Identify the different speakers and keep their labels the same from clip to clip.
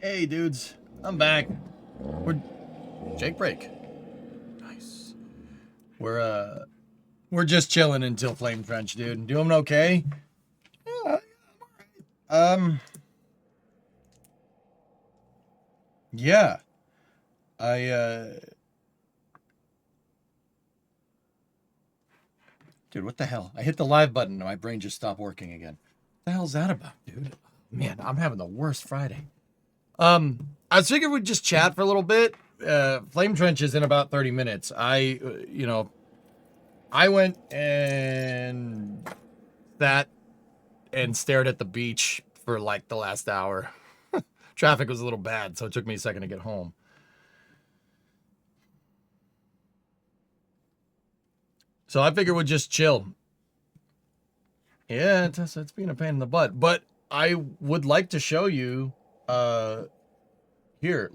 Speaker 1: Hey dudes, I'm back. We're Jake break. Nice. We're just chilling until Flame Trench, dude. Doing okay? Yeah. Um yeah. I Dude, what the hell? I hit the live button and my brain just stopped working again. What the hell's that about, dude? Man, I'm having the worst Friday. I was figuring we'd just chat for a little bit. Flame Trench is in about 30 minutes. I went and sat and stared at the beach for like the last hour. Traffic was a little bad, so it took me a second to get home. So I figured we'd just chill. Yeah, it's been a pain in the butt, but I would like to show you. Uh, Here,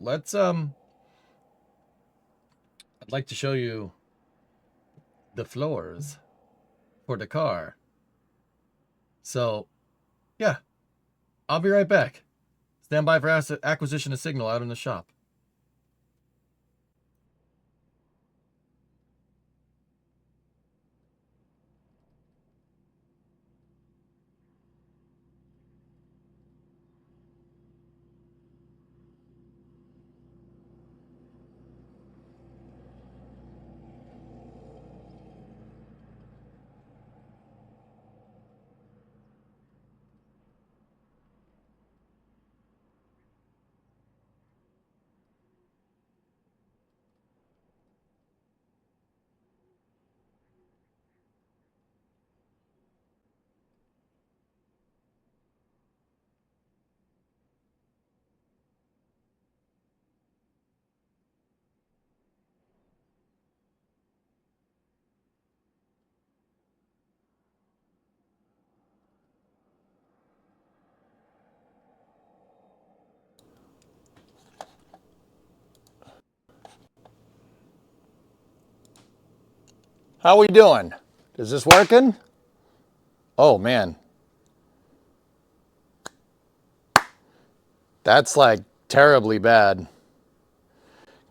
Speaker 1: I'd like to show you the floors for the car. So yeah, I'll be right back. Stand by for acquisition of signal out in the shop. How we doing? Is this working? Oh man, that's like terribly bad.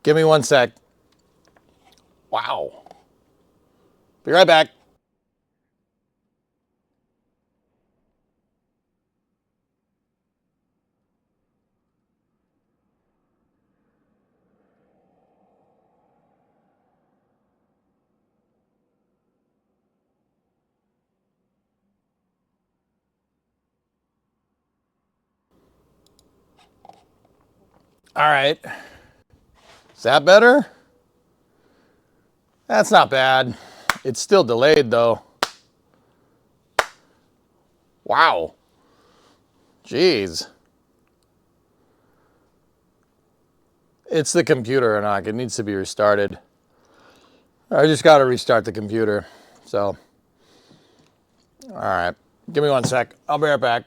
Speaker 1: Give me one sec. Wow. Be right back. All right. Is that better? That's not bad. It's still delayed though. Wow. Jeez. It's the computer, Anak. It needs to be restarted. I just got to restart the computer. So, all right. Give me one sec. I'll be right back.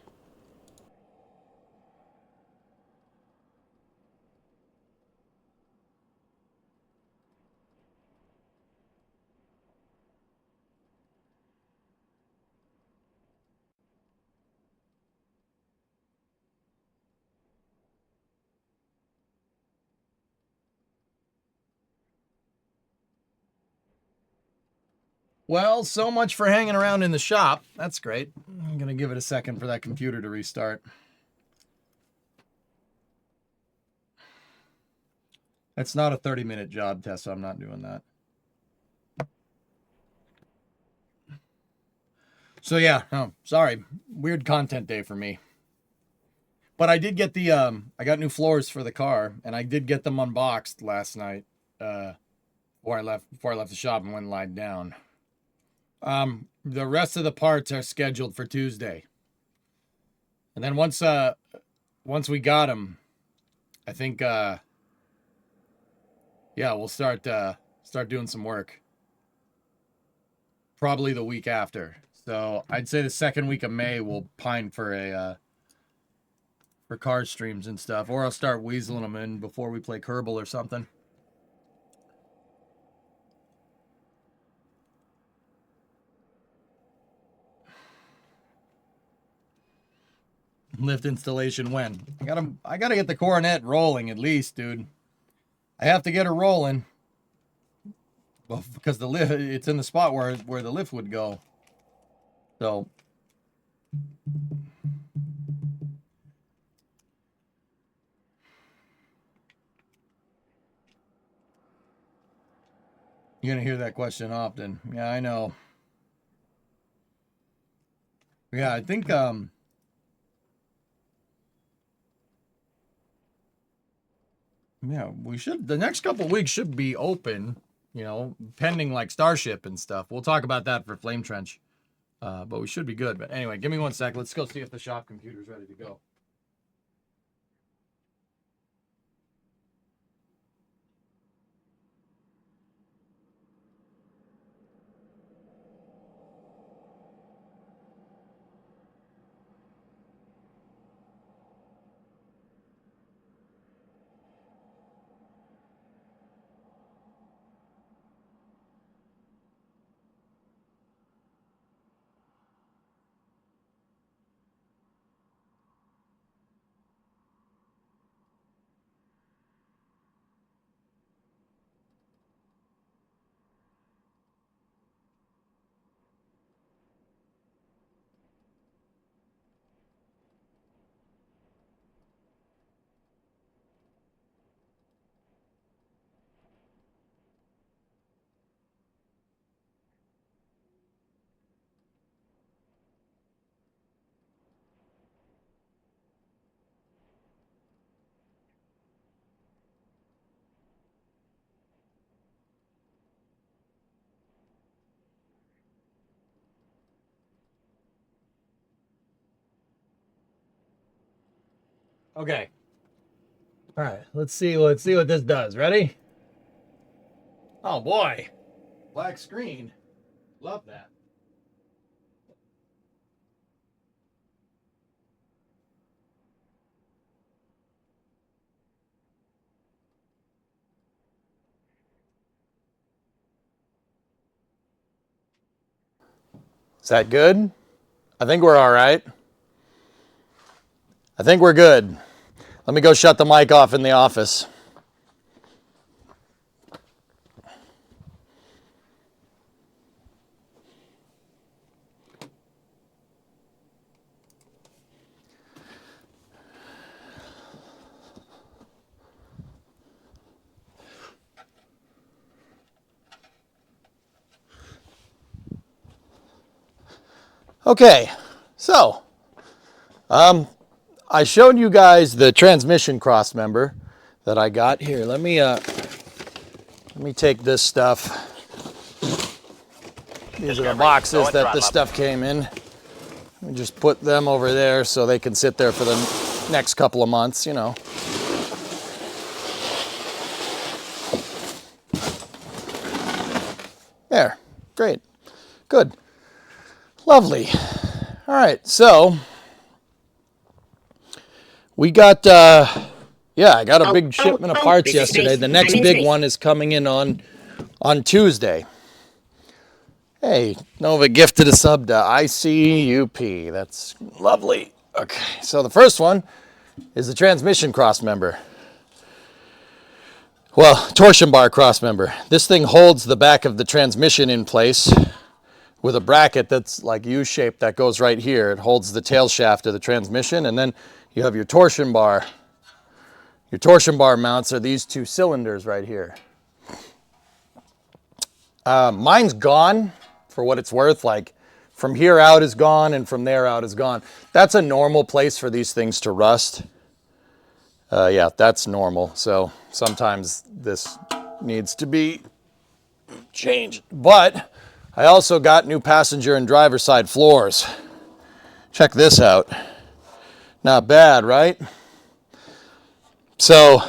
Speaker 1: Well, so much for hanging around in the shop. That's great. I'm going to give it a second for that computer to restart. It's not a 30-minute job test, so I'm not doing that. So yeah, oh, sorry. Weird content day for me. But I did get I got new floors for the car and I did get them unboxed last night before I left the shop and went and lied down. The rest of the parts are scheduled for Tuesday. And then once we got them, I think yeah, we'll start doing some work. Probably the week after. So, I'd say the second week of May we'll pine for a for car streams and stuff, or I'll start weaseling them in before we play Kerbal or something. Lift installation when? I gotta get the Coronet rolling at least, dude. I have to get her rolling. Well, because the lift, it's in the spot where the lift would go. So you're gonna hear that question often. Yeah, I know. Yeah, I think yeah, the next couple weeks should be open, pending like Starship and stuff. We'll talk about that for Flame Trench. But we should be good. But anyway, give me 1 sec. Let's go see if the shop computer's ready to go. Okay. All right. Let's see what this does. Ready? Oh boy. Black screen. Love that. Is that good? I think we're all right. I think we're good. Let me go shut the mic off in the office. Okay, so I showed you guys the transmission cross member that I got here. Let me take this stuff. These are the boxes that this stuff came in. Let me just put them over there so they can sit there for the next couple of months, There, great, good, lovely. All right, so we got, I got a big shipment of parts yesterday. The next big one is coming in on Tuesday. Hey, Nova gifted a sub to ICUP. That's lovely. Okay, so the first one is the transmission cross member. Well, torsion bar cross member. This thing holds the back of the transmission in place with a bracket that's like U-shaped that goes right here. It holds the tail shaft of the transmission, and then you have your torsion bar. Your torsion bar mounts are these two cylinders right here. Mine's gone for what it's worth. Like from here out is gone and from there out is gone. That's a normal place for these things to rust. Yeah, that's normal. So sometimes this needs to be changed. But I also got new passenger and driver side floors. Check this out. Not bad, right? So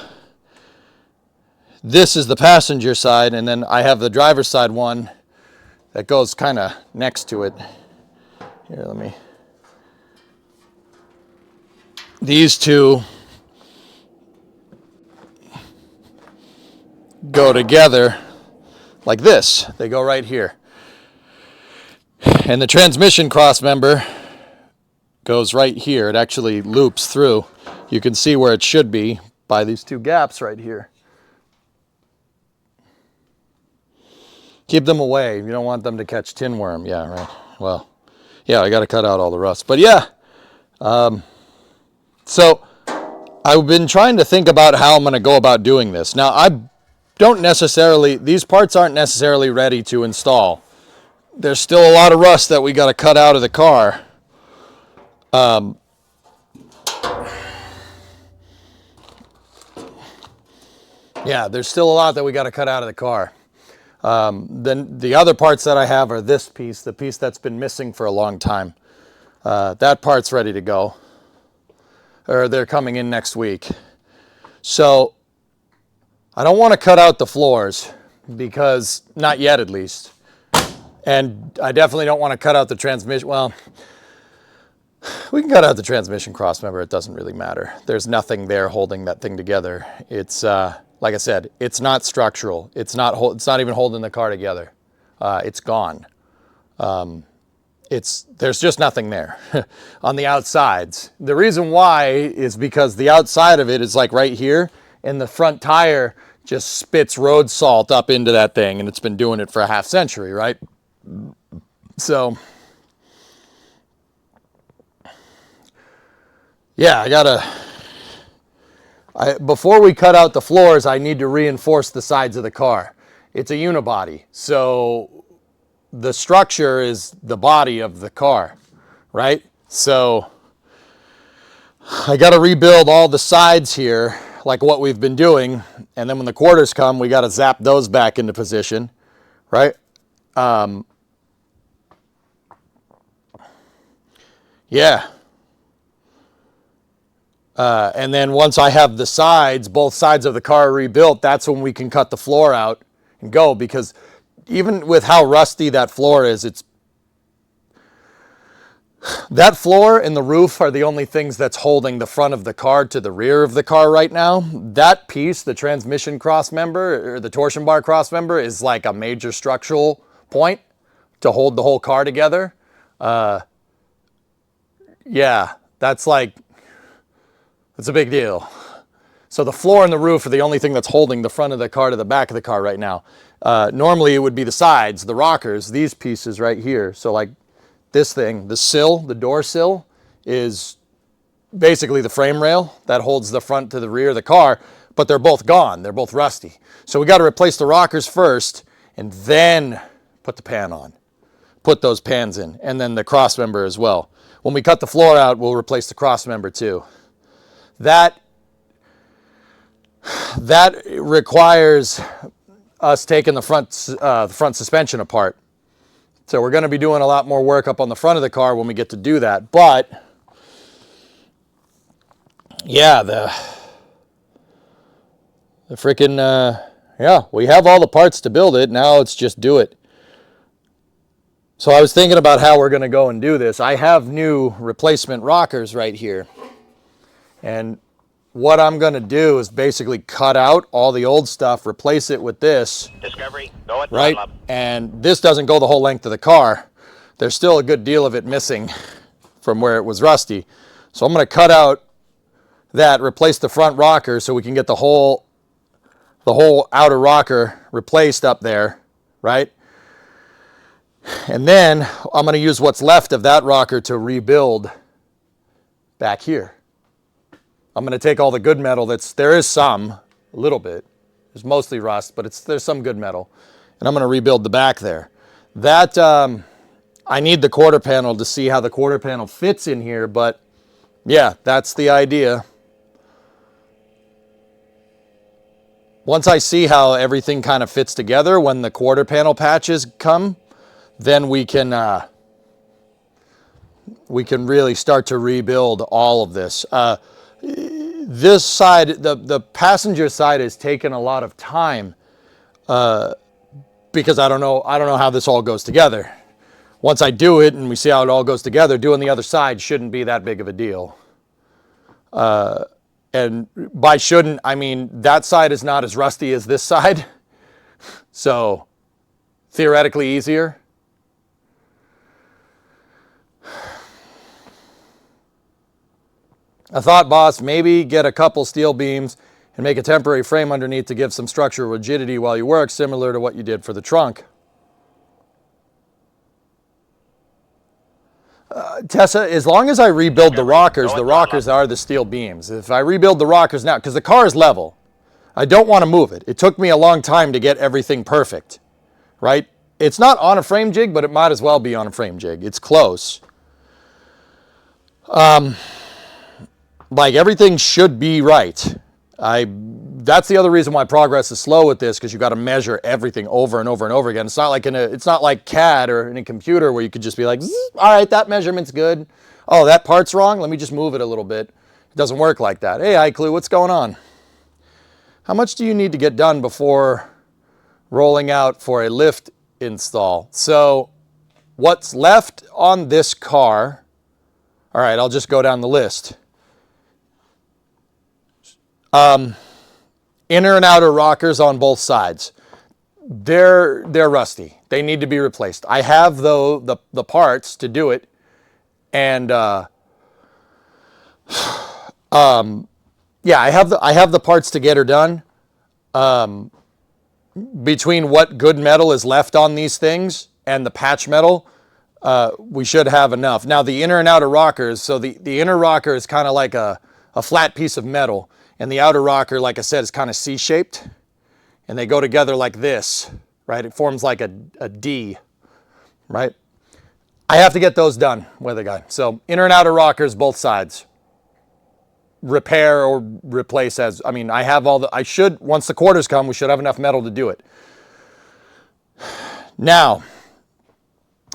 Speaker 1: this is the passenger side, and then I have the driver's side one that goes kind of next to it. Here, let me. These two go together like this. They go right here. And the transmission cross member goes right here. It actually loops through. You can see where it should be by these two gaps right here. Keep them away. You don't want them to catch tin worm. Yeah, right. Well, yeah, I got to cut out all the rust. But yeah, so I've been trying to think about how I'm going to go about doing this. Now, I don't necessarily, these parts aren't necessarily ready to install. There's still a lot of rust that we got to cut out of the car. Yeah, there's still a lot that we got to cut out of the car. Then the other parts that I have are this piece, the piece that's been missing for a long time. That part's ready to go. Or they're coming in next week. So I don't want to cut out the floors because, not yet at least. And I definitely don't want to cut out the transmission. Well, we can cut out the transmission crossmember. It doesn't really matter. There's nothing there holding that thing together. It's, like I said, it's not structural. It's not even holding the car together. It's gone. There's just nothing there on the outsides. The reason why is because the outside of it is like right here, and the front tire just spits road salt up into that thing, and it's been doing it for a half century, right? So yeah, before we cut out the floors, I need to reinforce the sides of the car. It's a unibody, so the structure is the body of the car, right? So I got to rebuild all the sides here, like what we've been doing, and then when the quarters come, we got to zap those back into position, right? Yeah. And then once I have the sides, both sides of the car rebuilt, that's when we can cut the floor out and go, because even with how rusty that floor is, that floor and the roof are the only things that's holding the front of the car to the rear of the car right now. That piece, the transmission cross member or the torsion bar cross member, is like a major structural point to hold the whole car together. Yeah, that's a big deal. So the floor and the roof are the only thing that's holding the front of the car to the back of the car right now. Normally it would be the sides, the rockers, these pieces right here. So like this thing, the sill, the door sill is basically the frame rail that holds the front to the rear of the car, but they're both gone. They're both rusty. So we got to replace the rockers first and then put the pan on. Put those pans in, and then the cross member as well. When we cut the floor out, we'll replace the cross member too. That requires us taking the front suspension apart. So we're going to be doing a lot more work up on the front of the car when we get to do that. But yeah, the freaking yeah, we have all the parts to build it. Now let's just do it. So I was thinking about how we're going to go and do this. I have new replacement rockers right here. And what I'm going to do is basically cut out all the old stuff, replace it with this.
Speaker 2: Discovery, go at
Speaker 1: right? And this doesn't go the whole length of the car. There's still a good deal of it missing from where it was rusty. So I'm going to cut out that, replace the front rocker so we can get the whole outer rocker replaced up there, right? And then I'm going to use what's left of that rocker to rebuild back here. I'm going to take all the good metal there is some, a little bit. There's mostly rust, but there's some good metal. And I'm going to rebuild the back there. That, I need the quarter panel to see how the quarter panel fits in here, but yeah, that's the idea. Once I see how everything kind of fits together, when the quarter panel patches come, then we can really start to rebuild all of this. This side, the passenger side, has taken a lot of time because I don't know how this all goes together. Once I do it and we see how it all goes together, doing the other side shouldn't be that big of a deal. And by shouldn't, I mean that side is not as rusty as this side, so theoretically easier.
Speaker 2: I thought, boss, maybe get a couple steel beams and make a temporary frame underneath to give some structural rigidity while you work, similar to what you did for the trunk. Tessa, as long as I rebuild the rockers are the steel beams. If I rebuild the rockers now, because the car is level, I don't want to move it. It took me a long time to get everything perfect, right? It's not on a frame jig, but it might as well be on a frame jig. It's close. Like everything should be right. That's the other reason why progress is slow with this, because you got to measure everything over and over and over again. It's not like CAD or in a computer where you could just be like, all right, that measurement's good. Oh, that part's wrong. Let me just move it a little bit. It doesn't work like that. Hey, iClue, what's going on? How much do you need to get done before rolling out for a lift install? So what's left on this car, all right, I'll just go down the list. Inner and outer rockers on both sides. They're rusty. They need to be replaced. I have the parts to do it, and yeah, I have the parts to get her done. Between what good metal is left on these things and the patch metal, we should have enough. Now the inner and outer rockers. So the inner rocker is kind of like a flat piece of metal. And the outer rocker, like I said, is kind of C-shaped. And they go together like this, right? It forms like a D, right? I have to get those done, weather guy. So inner and outer rockers, both sides. Repair or replace as, I mean, I have once the quarters come, we should have enough metal to do it. Now,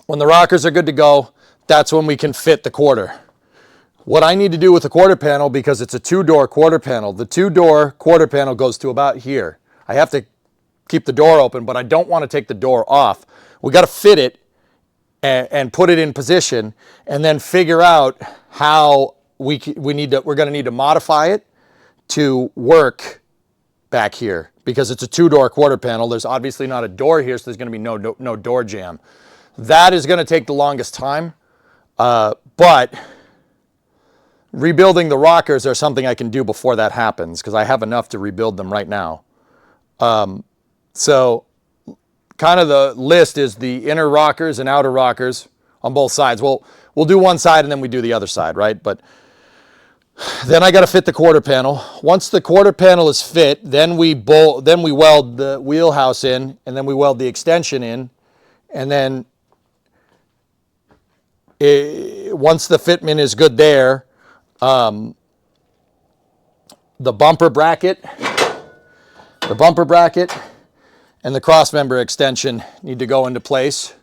Speaker 2: when the rockers are good to go, that's when we can fit the quarter. What I need to do with the quarter panel, because it's a 2-door quarter panel, the 2-door quarter panel goes to about here. I have to keep the door open, but I don't want to take the door off. We got to fit it and put it in position, and then figure out how we're going to need to modify it to work back here, because it's a 2-door quarter panel. There's obviously not a door here, so there's going to be no door jamb. That is going to take the longest time, but rebuilding the rockers are something I can do before that happens, because I have enough to rebuild them right now. So kind of the list is the inner rockers and outer rockers on both sides. We'll do one side and then we do the other side, right? But then I got to fit the quarter panel. Once the quarter panel is fit, then we weld the wheelhouse in, and then we weld the extension in, and then once the fitment is good there, the bumper bracket and the crossmember extension need to go into place.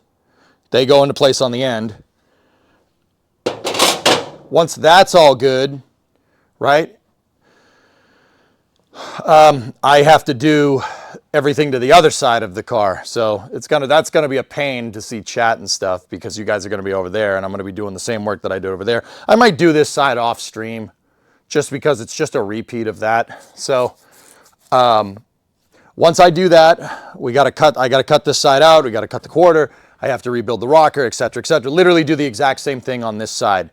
Speaker 2: They go into place on the end. Once that's all good, right, I have to do everything to the other side of the car. So that's gonna be a pain to see chat and stuff, because you guys are gonna be over there and I'm gonna be doing the same work that I did over there. I might do this side off stream just because it's just a repeat of that. So once I do that, I gotta cut this side out, we gotta cut the quarter, I have to rebuild the rocker, etc., etc. Literally do the exact same thing on this side.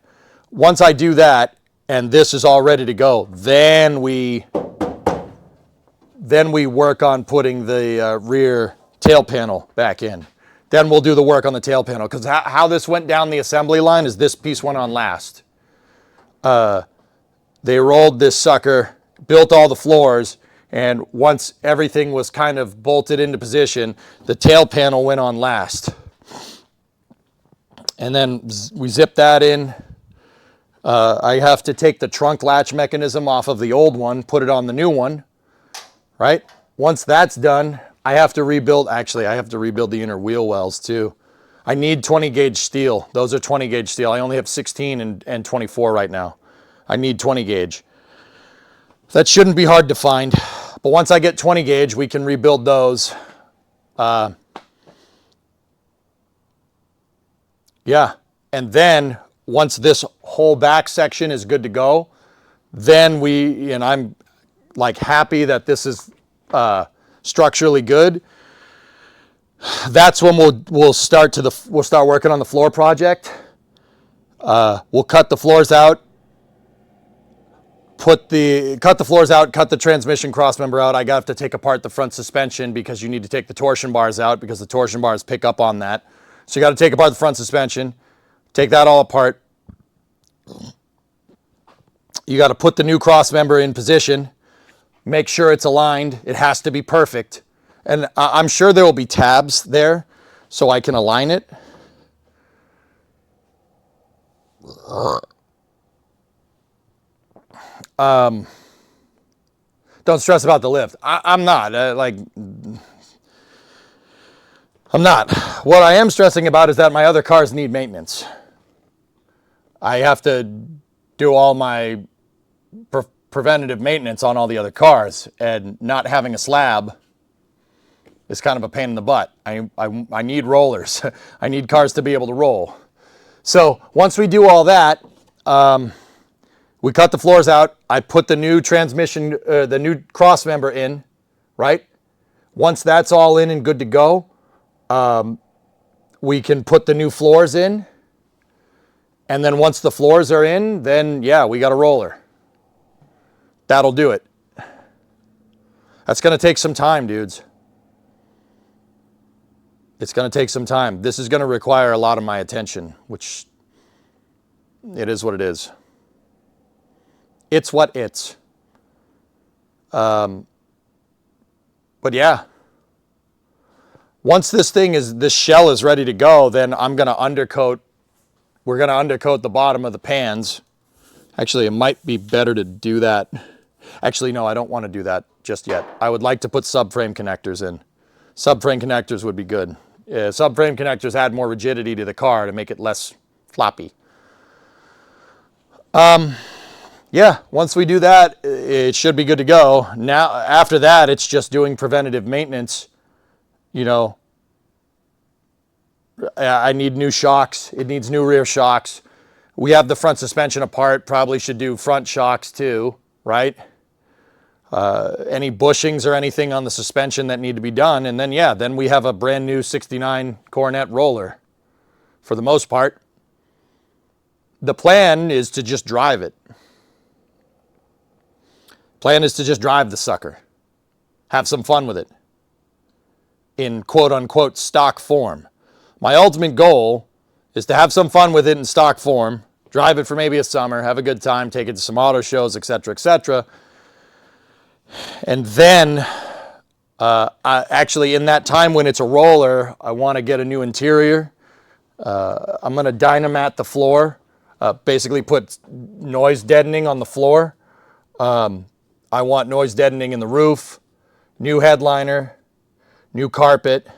Speaker 2: Once I do that and this is all ready to go, then we work on putting the rear tail panel back in. Then we'll do the work on the tail panel, because how this went down the assembly line is this piece went on last. They rolled this sucker, built all the floors, and once everything was kind of bolted into position, the tail panel went on last. And then we zip that in. I have to take the trunk latch mechanism off of the old one, put it on the new one. Right? Once that's done, I have to rebuild the inner wheel wells too. I need 20 gauge steel. Those are 20 gauge steel. I only have 16 and 24 right now. I need 20 gauge. That shouldn't be hard to find. But once I get 20 gauge, we can rebuild those. Yeah. And then once this whole back section is good to go, then I'm like happy that this is structurally good. That's when we'll start working on the floor project. We'll cut the floors out. cut the floors out, cut the transmission crossmember out. I have to take apart the front suspension because you need to take the torsion bars out because the torsion bars pick up on that. So you got to take apart the front suspension, take that all apart. You got to put the new crossmember in position, make sure it's aligned. It has to be perfect. And I'm sure there will be tabs there so I can align it. Don't stress about the lift. I'm not. I'm not. What I am stressing about is that my other cars need maintenance. I have to do all my preventative maintenance on all the other cars, and not having a slab is kind of a pain in the butt. I need rollers. I need cars to be able to roll. So once we do all that, we cut the floors out. I put the new transmission, the new cross member in, right? Once that's all in and good to go, we can put the new floors in. And then once the floors are in, then yeah, we got a roller. That'll do it. That's going to take some time, dudes. It's going to take some time. This is going to require a lot of my attention, which it is what it is. It's what it's. But yeah. Once this shell is ready to go, then I'm going to undercoat. We're going to undercoat the bottom of the pans. Actually, it might be better to do that. Actually, no, I don't want to do that just yet. I would like to put subframe connectors in. Subframe connectors would be good. Subframe connectors add more rigidity to the car to make it less floppy. Yeah, once we do that, it should be good to go. Now, after that, it's just doing preventative maintenance. You know, I need new shocks. It needs new rear shocks. We have the front suspension apart. Probably should do front shocks too, right? Any bushings or anything on the suspension that need to be done. And then, yeah, then we have a brand new 69 Coronet roller for the most part. The plan is to just drive it. Plan is to just drive the sucker. Have some fun with it. In quote-unquote stock form. My ultimate goal is to have some fun with it in stock form, drive it for maybe a summer, have a good time, take it to some auto shows, etc., etc. And then, actually in that time when it's a roller, I want to get a new interior. I'm going to dynamat the floor, basically put noise deadening on the floor. I want noise deadening in the roof, new headliner, new carpet,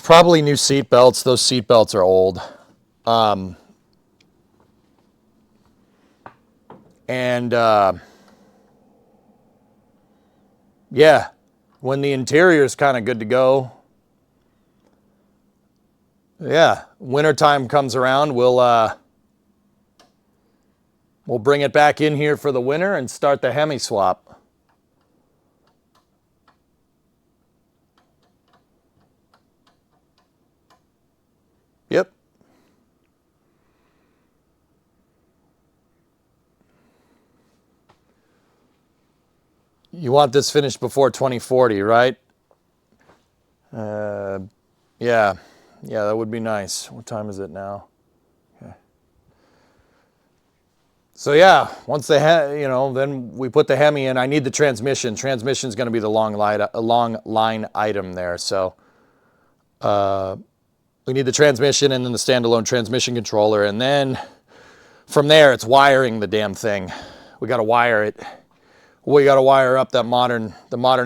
Speaker 2: probably new seat belts. Those seat belts are old. Yeah, when the interior is kind of good to go, yeah, wintertime comes around, we'll bring it back in here for the winter and start the Hemi swap. Yep. You want this finished before 2040, right? Yeah, that would be nice. What time is it now? Okay. So yeah, once they then we put the Hemi in. I need the transmission. Transmission's going to be the long line item there. So we need the transmission and then the standalone transmission controller, and then from there it's wiring the damn thing. We got to wire it. We got to wire up the modern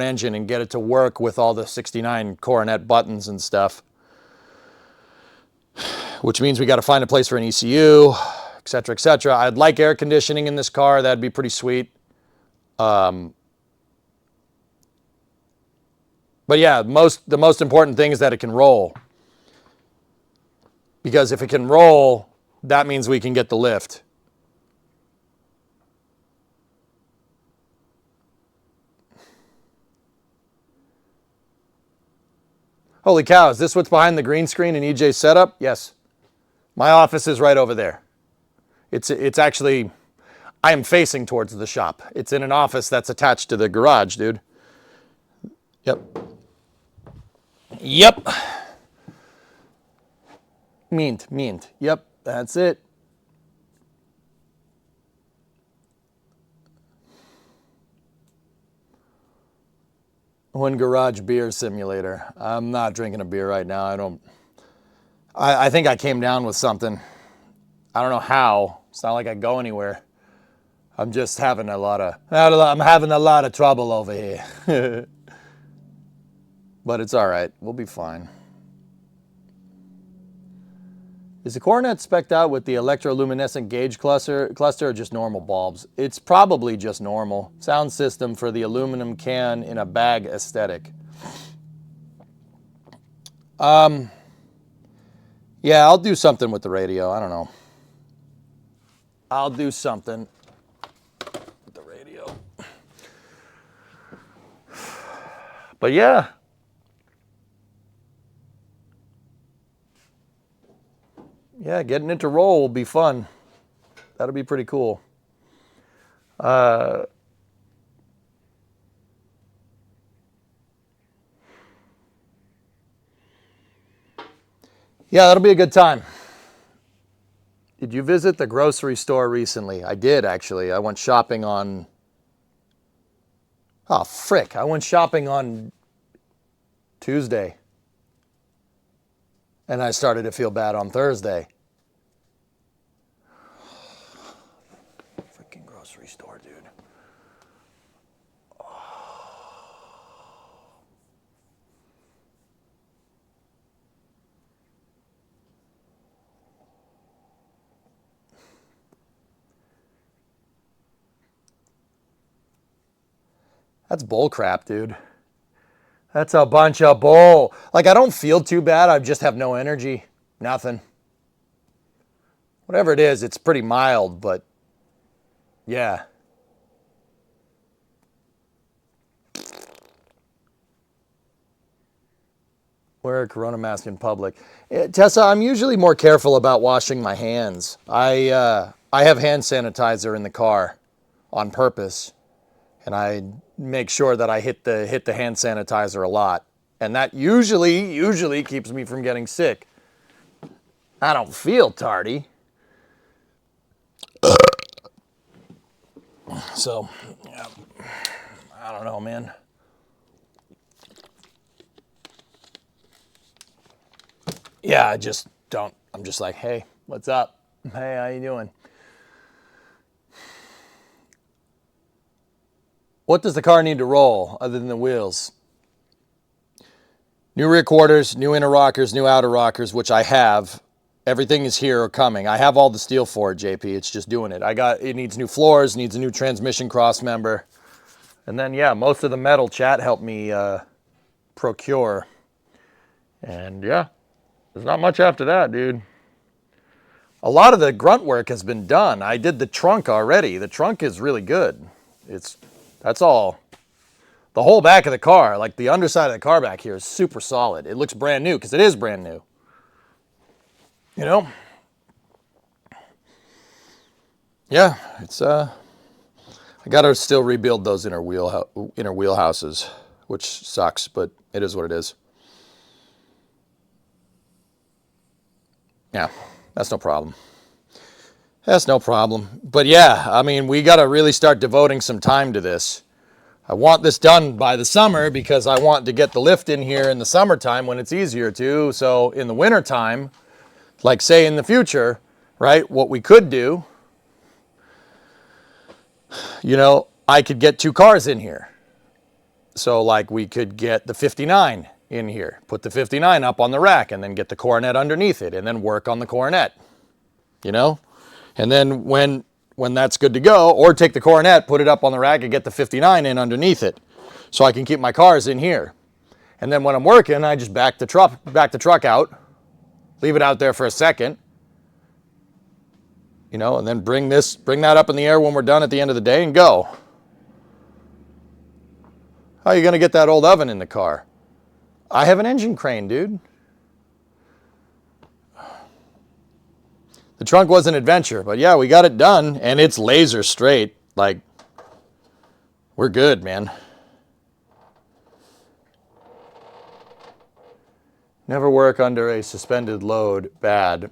Speaker 2: engine and get it to work with all the 69 Coronet buttons and stuff. Which means we got to find a place for an ECU, etc., etc. I'd like air conditioning in this car. That'd be pretty sweet. But yeah, the most important thing is that it can roll. Because if it can roll, that means we can get the lift. Holy cow, is this what's behind the green screen in EJ's setup? Yes. My office is right over there. It's actually, I am facing towards the shop. It's in an office that's attached to the garage, dude. Yep. Yep. Mint. Yep, that's it. One garage beer simulator. I'm not drinking a beer right now. I think I came down with something. I don't know how. It's not like I go anywhere. I'm just having I'm having a lot of trouble over here. But it's all right. We'll be fine. Is the coronet spec'd out with the electroluminescent gauge cluster or just normal bulbs? It's probably just normal. Sound system for the aluminum can in a bag aesthetic. Yeah, I'll do something with the radio. I don't know. I'll do something with the radio. But yeah. Yeah, getting into roll will be fun. That'll be pretty cool. Yeah, that'll be a good time. Did you visit the grocery store recently? I did, actually. I went shopping on... Oh, frick. I went shopping on Tuesday. And I started to feel bad on Thursday. Freaking grocery store, dude. That's bull crap, dude. That's a bunch of bull. Like, I don't feel too bad. I just have no energy. Nothing. Whatever it is, it's pretty mild, but yeah. Wear a Corona mask in public. Tessa, I'm usually more careful about washing my hands. I have hand sanitizer in the car on purpose, and I make sure that I hit the hand sanitizer a lot, and that usually keeps me from getting sick. I don't feel tardy. So, yeah, I don't know, man. Yeah, I just don't. I'm just like, hey, what's up? Hey, how you doing? What does the car need to roll other than the wheels? New rear quarters, new inner rockers, new outer rockers, which I have. Everything is here or coming. I have all the steel for it, JP. It's just doing it. It needs new floors, needs a new transmission cross member. And then, yeah, most of the metal chat helped me procure. And yeah, there's not much after that, dude. A lot of the grunt work has been done. I did the trunk already. The trunk is really good. That's all. The whole back of the car, like the underside of the car back here, is super solid. It looks brand new because it is brand new. You know? Yeah, I gotta still rebuild those inner wheel houses, which sucks, but it is what it is. Yeah, that's no problem. That's no problem. But yeah, I mean, we gotta really start devoting some time to this. I want this done by the summer because I want to get the lift in here in the summertime when it's easier to. So in the wintertime, like say in the future, right, what we could do, you know, I could get 2 cars in here. So like we could get the 59 in here, put the 59 up on the rack and then get the Coronet underneath it and then work on the Coronet, you know? And then when that's good to go, or take the Coronet, put it up on the rack and get the 59 in underneath it so I can keep my cars in here. And then when I'm working, I just back the truck out, leave it out there for a second, you know, and then bring that up in the air when we're done at the end of the day and go. How are you going to get that old oven in the car? I have an engine crane, dude. The trunk was an adventure, but yeah, we got it done, and it's laser straight. Like, we're good, man. Never work under a suspended load. Bad.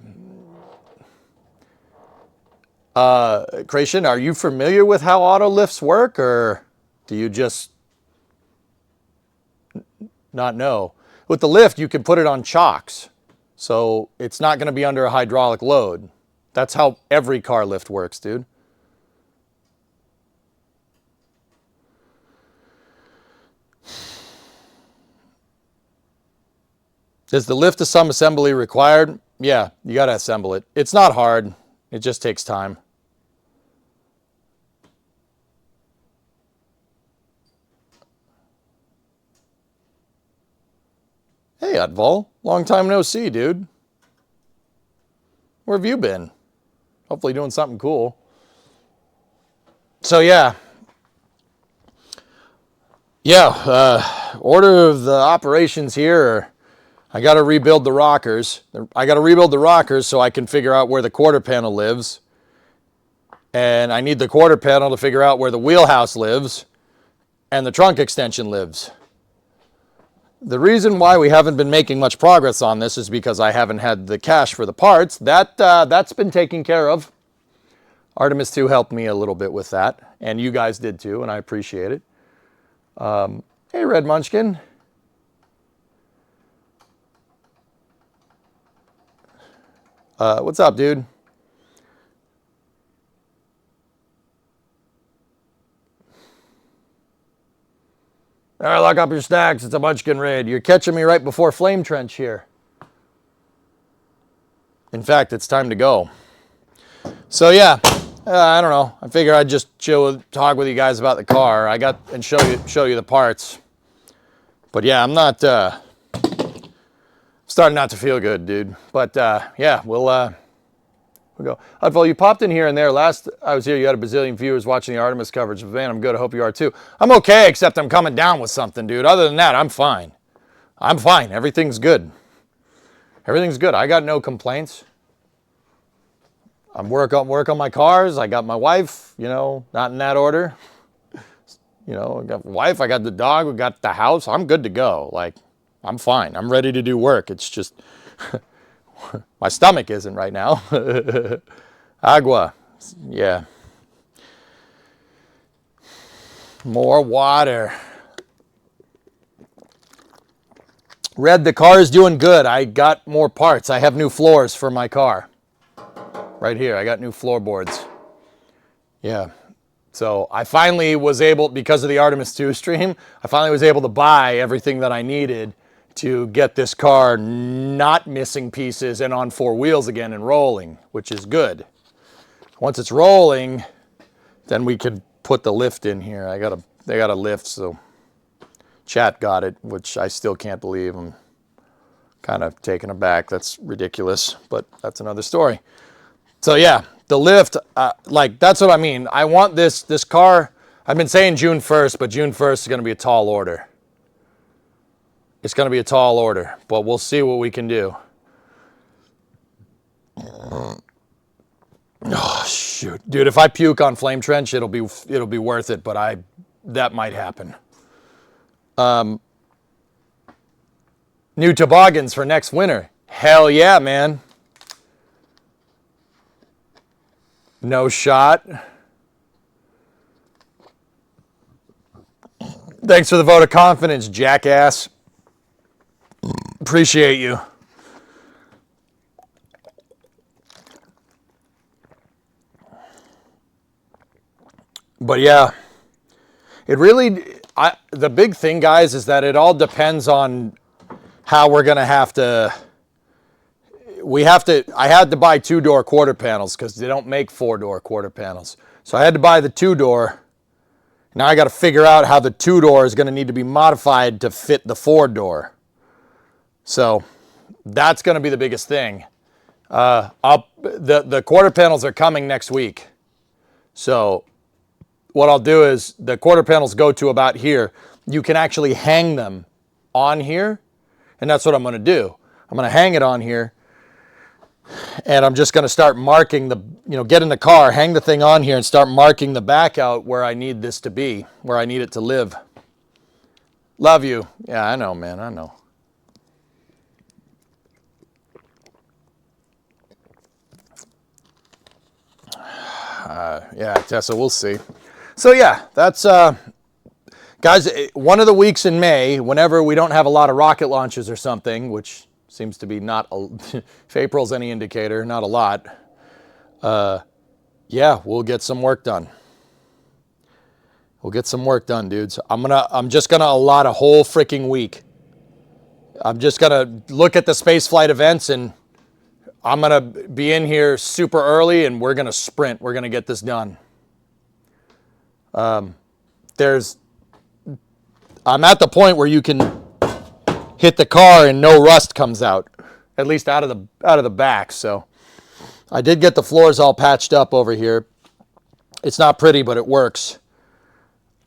Speaker 2: Creation, are you familiar with how auto lifts work, or do you just not know? With the lift, you can put it on chocks, so it's not going to be under a hydraulic load. That's how every car lift works, dude. Is the lift to some assembly required? Yeah, you got to assemble it. It's not hard. It just takes time. Hey, Utvol. Long time no see, dude. Where have you been? Hopefully doing something cool. So, yeah. Order of the operations here. I got to rebuild the rockers. I got to rebuild the rockers so I can figure out where the quarter panel lives. And I need the quarter panel to figure out where the wheelhouse lives and the trunk extension lives. The reason why we haven't been making much progress on this is because I haven't had the cash for the parts. That's been taken care of. Artemis 2 helped me a little bit with that, and you guys did too, and I appreciate it. Hey, Red Munchkin. What's up, dude? All right, lock up your stacks. It's a Munchkin raid. You're catching me right before Flame Trench here. In fact, it's time to go. So yeah, I don't know. I figure I'd just talk with you guys about the car. And show you the parts. But yeah, I'm not starting not to feel good, dude. But yeah, we'll go. Utvol, you popped in here and there. Last I was here, you had a bazillion viewers watching the Artemis coverage. Man, I'm good. I hope you are too. I'm okay, except I'm coming down with something, dude. Other than that, I'm fine. I'm fine. Everything's good. Everything's good. I got no complaints. I'm work on my cars. I got my wife, not in that order. I got my wife, I got the dog, we got the house. I'm good to go. Like, I'm fine. I'm ready to do work. It's just my stomach isn't right now. Agua. Yeah. More water. Red, the car is doing good. I got more parts. I have new floors for my car. Right here, I got new floorboards. Yeah. So I finally was able, because of the Artemis 2 stream, I finally was able to buy everything that I needed to get this car not missing pieces and on four wheels again and rolling, which is good. Once it's rolling, then we could put the lift in here. They got a lift, so chat got it, which I still can't believe. I'm kind of taken aback. That's ridiculous, but that's another story. So yeah, the lift, that's what I mean. I want this car. I've been saying June 1st, but June 1st is going to be a tall order. It's going to be a tall order, but we'll see what we can do. Oh shoot, dude! If I puke on Flame Trench, it'll be worth it. But that might happen. New toboggans for next winter. Hell yeah, man. No shot. Thanks for the vote of confidence, jackass. Appreciate you. But yeah, it really, the big thing, guys, is that it all depends on how we're going to have to, I had to buy 2-door quarter panels because they don't make 4-door quarter panels. So I had to buy the 2-door. Now I got to figure out how the 2-door is going to need to be modified to fit the 4-door. So that's going to be the biggest thing. The quarter panels are coming next week. So what I'll do is the quarter panels go to about here. You can actually hang them on here. And that's what I'm going to do. I'm going to hang it on here. And I'm just going to start marking get in the car, hang the thing on here, and start marking the back out where I need this to be, where I need it to live. Love you. Yeah, I know, man. I know. Yeah, Tessa, we'll see. So yeah, that's guys. One of the weeks in May, whenever we don't have a lot of rocket launches or something, which seems to be not. If April's any indicator, not a lot. Yeah, we'll get some work done. We'll get some work done, dudes. I'm just gonna allot a whole freaking week. I'm just gonna look at the space flight events, and I'm gonna be in here super early, and we're gonna sprint. We're gonna get this done. I'm at the point where you can hit the car and no rust comes out, at least out of the back. So I did get the floors all patched up over here. It's not pretty, but it works.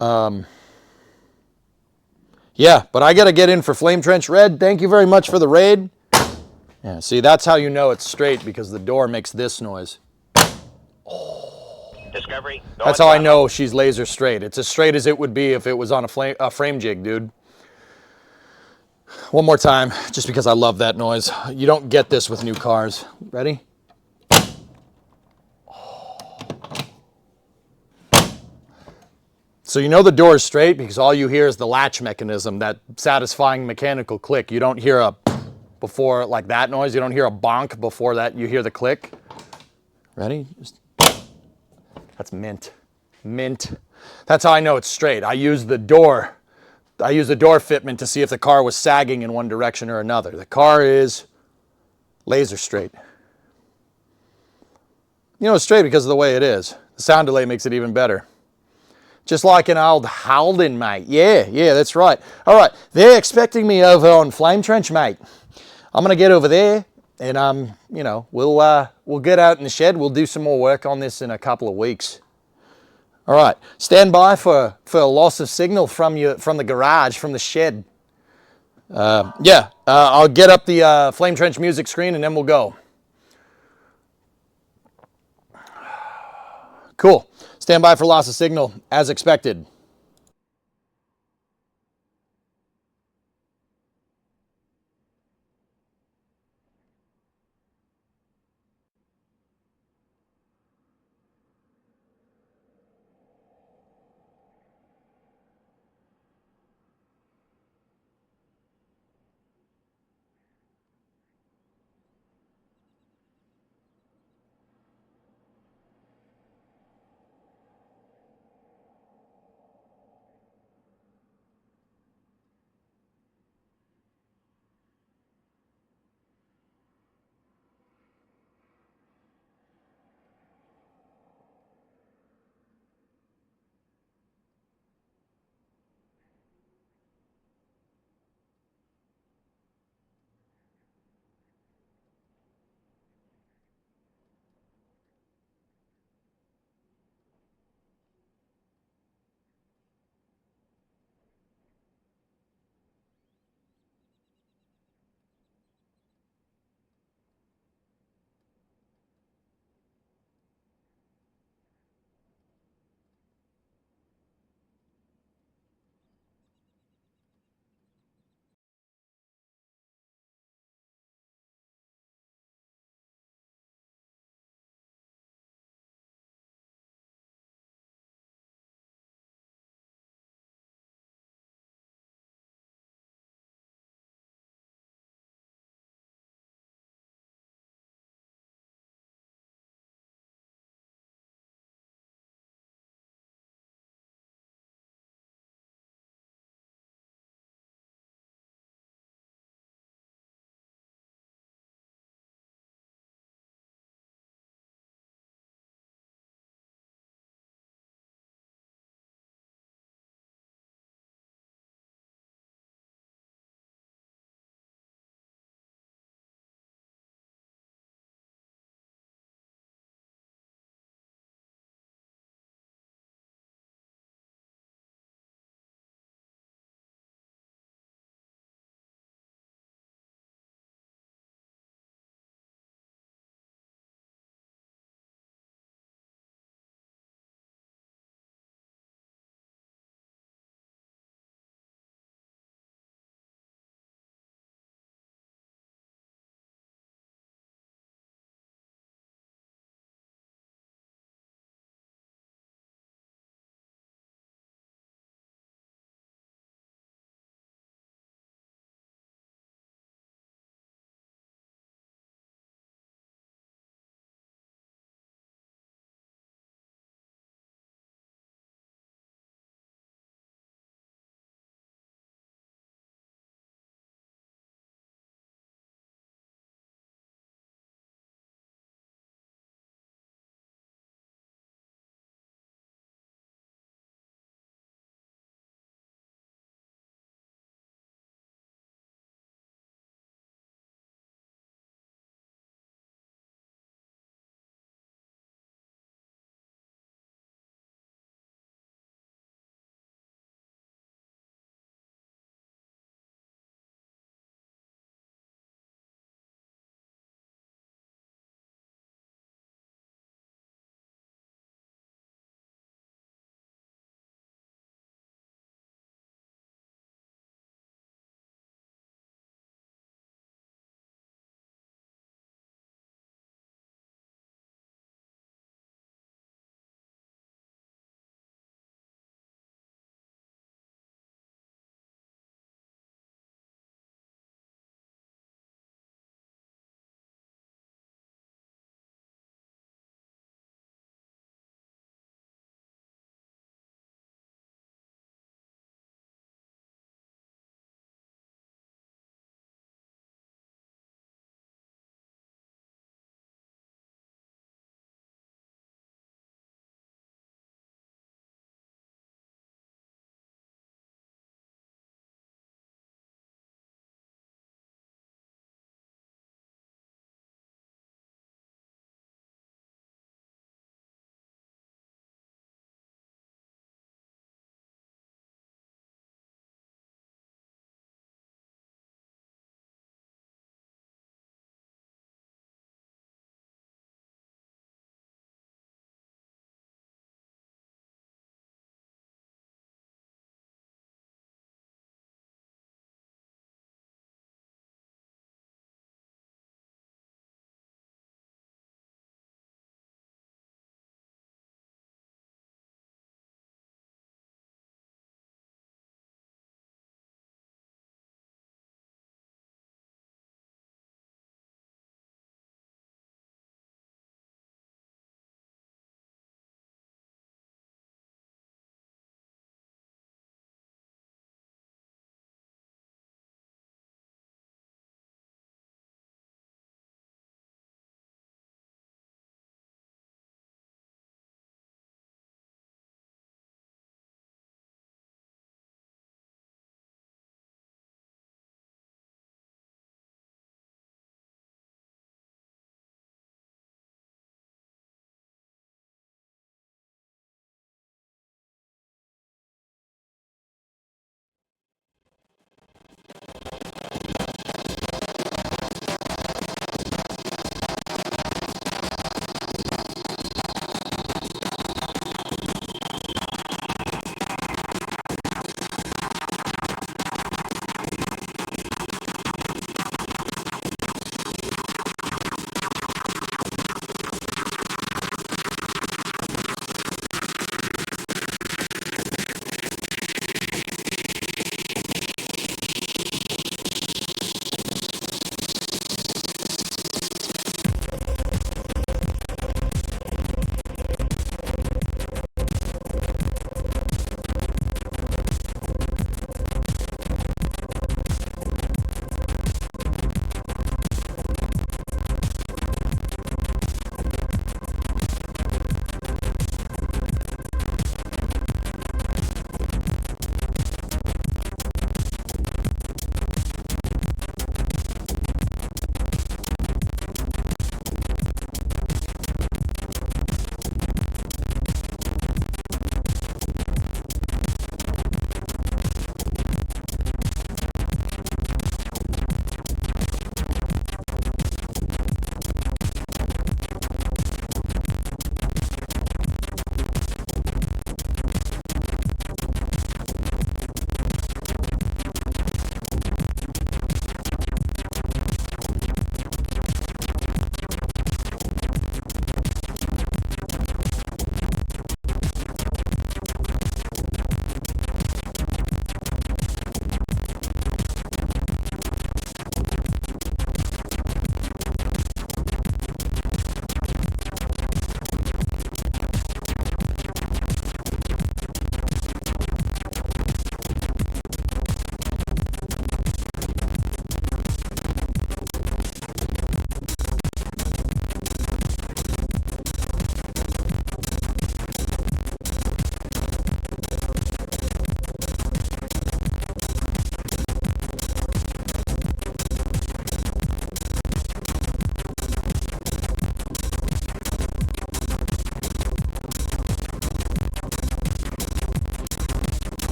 Speaker 2: Yeah, but I got to get in for Flame Trench Red. Thank you very much for the raid. Yeah, see, that's how you know it's straight, because the door makes this noise.
Speaker 3: Discovery.
Speaker 2: That's how I know she's laser straight. It's as straight as it would be if it was on a frame jig, dude. One more time, just because I love that noise. You don't get this with new cars. Ready? So you know the door is straight because all you hear is the latch mechanism, that satisfying mechanical click. You don't hear a before like that noise. You don't hear a bonk before that. You hear the click. Ready? That's mint. Mint. That's how I know it's straight. I use the door fitment to see if the car was sagging in one direction or another. The car is laser straight. You know it's straight because of the way it is. The sound delay makes it even better. Just like an old Holden, mate. Yeah, that's right. All right, they're expecting me over on Flame Trench, mate. I'm gonna get over there, and we'll get out in the shed. We'll do some more work on this in a couple of weeks. All right, stand by for a loss of signal from the garage, from the shed. I'll get up the Flame Trench music screen, and then we'll go. Cool. Stand by for loss of signal, as expected.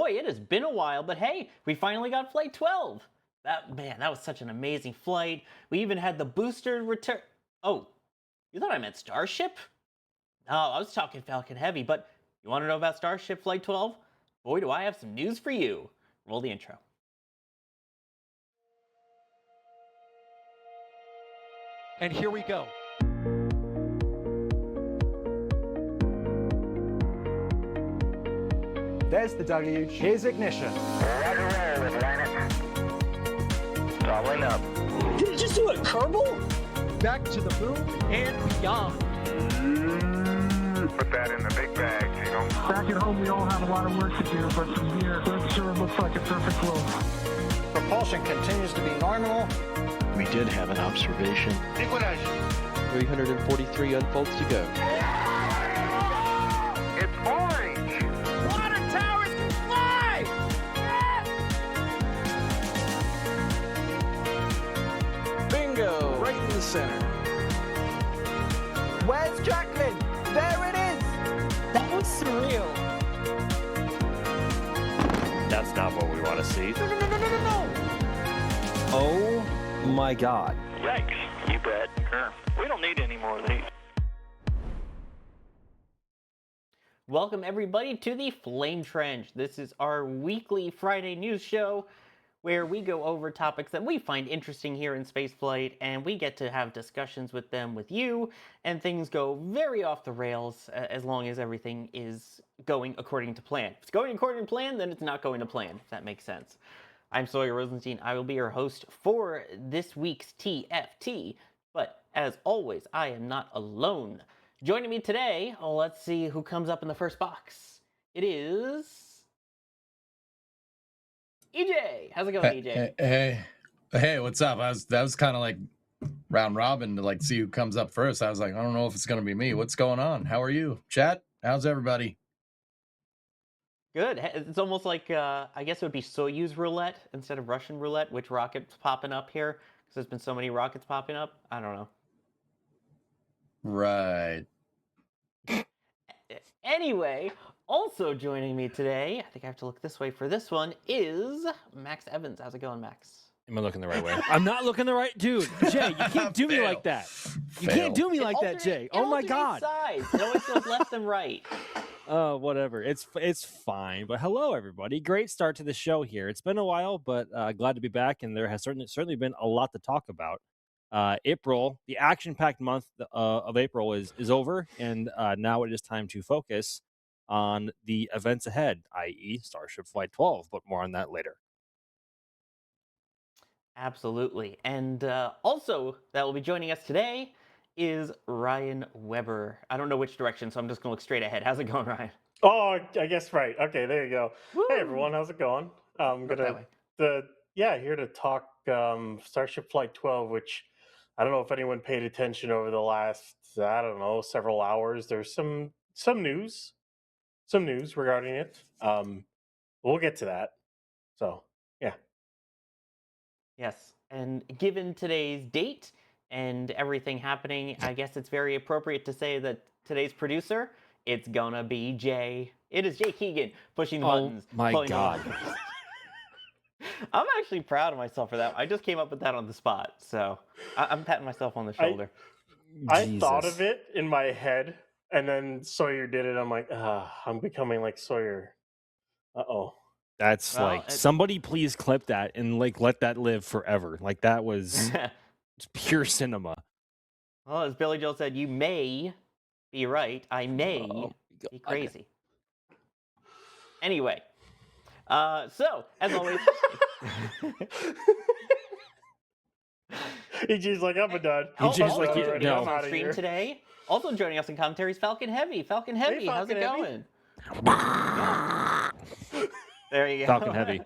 Speaker 3: boy, it has been a while, but hey, we finally got Flight 12. That was such an amazing flight. We even had the booster return. Oh, you thought I meant Starship? No, I was talking Falcon Heavy, but you want to know about Starship Flight 12? Boy, do I have some news for you. Roll the intro.
Speaker 4: And here we go.
Speaker 5: There's the W. Here's ignition.
Speaker 6: Doubling up.
Speaker 7: Did it just do a Kerbal?
Speaker 4: Back to the moon and beyond.
Speaker 6: Put that in the big bag, Gino.
Speaker 8: Back at home, we all have a lot of work to do, but from here, it sure looks like a perfect world.
Speaker 5: Propulsion continues to be normal.
Speaker 9: We did have an observation.
Speaker 6: Equinox.
Speaker 9: 343 unfolds to go.
Speaker 6: It's orange.
Speaker 7: Water towers can fly!
Speaker 5: Bingo! Right in the center. Where's Jacqueline? There it is!
Speaker 7: That was surreal.
Speaker 6: That's not what we want to see.
Speaker 7: No.
Speaker 5: Oh my God.
Speaker 6: Yikes. You bet. Sure. We don't need any more of these.
Speaker 3: Welcome, everybody, to the Flame Trench. This is our weekly Friday news show where we go over topics that we find interesting here in spaceflight, and we get to have discussions with them with you, and things go very off the rails as long as everything is going according to plan. If it's going according to plan, then it's not going to plan, if that makes sense. I'm Sawyer Rosenstein. I will be your host for this week's TFT, but as always, I am not alone. Joining me today, let's see who comes up in the first box. It is EJ. How's it going, EJ?
Speaker 1: Hey, what's up? That was kind of like round robin to like see who comes up first. I was like, I don't know if it's gonna be me. What's going on? How are you, chat? How's everybody?
Speaker 3: Good. It's almost like I guess it would be Soyuz roulette instead of Russian roulette. Which rocket's popping up here? Because there's been so many rockets popping up. I don't know.
Speaker 1: Right.
Speaker 3: Anyway, also joining me today, I think I have to look this way for this one, is Max Evans. How's it going, Max?
Speaker 10: Am I looking the right way? I'm not looking the right, dude. Jay, you can't do me
Speaker 1: Fail.
Speaker 10: like that. You
Speaker 1: Fail.
Speaker 10: can't do me like that,
Speaker 3: Alternate-
Speaker 10: Jay.
Speaker 3: it
Speaker 10: Oh my
Speaker 3: alternates
Speaker 10: God.
Speaker 3: Sides. It always goes left and right.
Speaker 10: Whatever. It's fine. But hello, everybody. Great start to the show here. It's been a while, but glad to be back. And there has certainly been a lot to talk about. April, the action-packed month of April is over, and now it is time to focus on the events ahead, i.e., Starship Flight 12. But more on that later.
Speaker 3: Absolutely. And also, that will be joining us today is Ryan Weber. I don't know which direction, so I'm just going to look straight ahead. How's it going, Ryan?
Speaker 11: Oh, I guess right. Okay, there you go.
Speaker 3: Woo!
Speaker 11: Hey everyone, how's it going? I'm
Speaker 3: Look that
Speaker 11: gonna
Speaker 3: way.
Speaker 11: here to talk Starship Flight 12, which I don't know if anyone paid attention over the last several hours. There's some news regarding it. We'll get to that. So yeah.
Speaker 3: Yes, and given today's date and everything happening, I guess it's very appropriate to say that today's producer, it's gonna be Jay. It is Jay Keegan pushing the buttons.
Speaker 10: my
Speaker 3: pulling the
Speaker 10: God.
Speaker 3: levers. I'm actually proud of myself for that. I just came up with that on the spot, so I'm patting myself on the shoulder.
Speaker 11: I thought of it in my head, and then Sawyer did it. I'm like, I'm becoming like Sawyer. Uh-oh.
Speaker 10: That's
Speaker 3: Well,
Speaker 10: like, somebody please clip that and like let that live forever. Like that was pure cinema.
Speaker 3: Well, as Billy Joel said, you may be right. I may be crazy. Anyway, so as always,
Speaker 11: EG's like, I'm done.
Speaker 10: EG's
Speaker 3: also
Speaker 10: like,
Speaker 3: joining
Speaker 10: no.
Speaker 3: us on stream today. Also joining us in commentary is Falcon Heavy. Falcon Heavy, how's it
Speaker 11: Falcon Heavy.
Speaker 3: going? There you go.
Speaker 10: Falcon Heavy.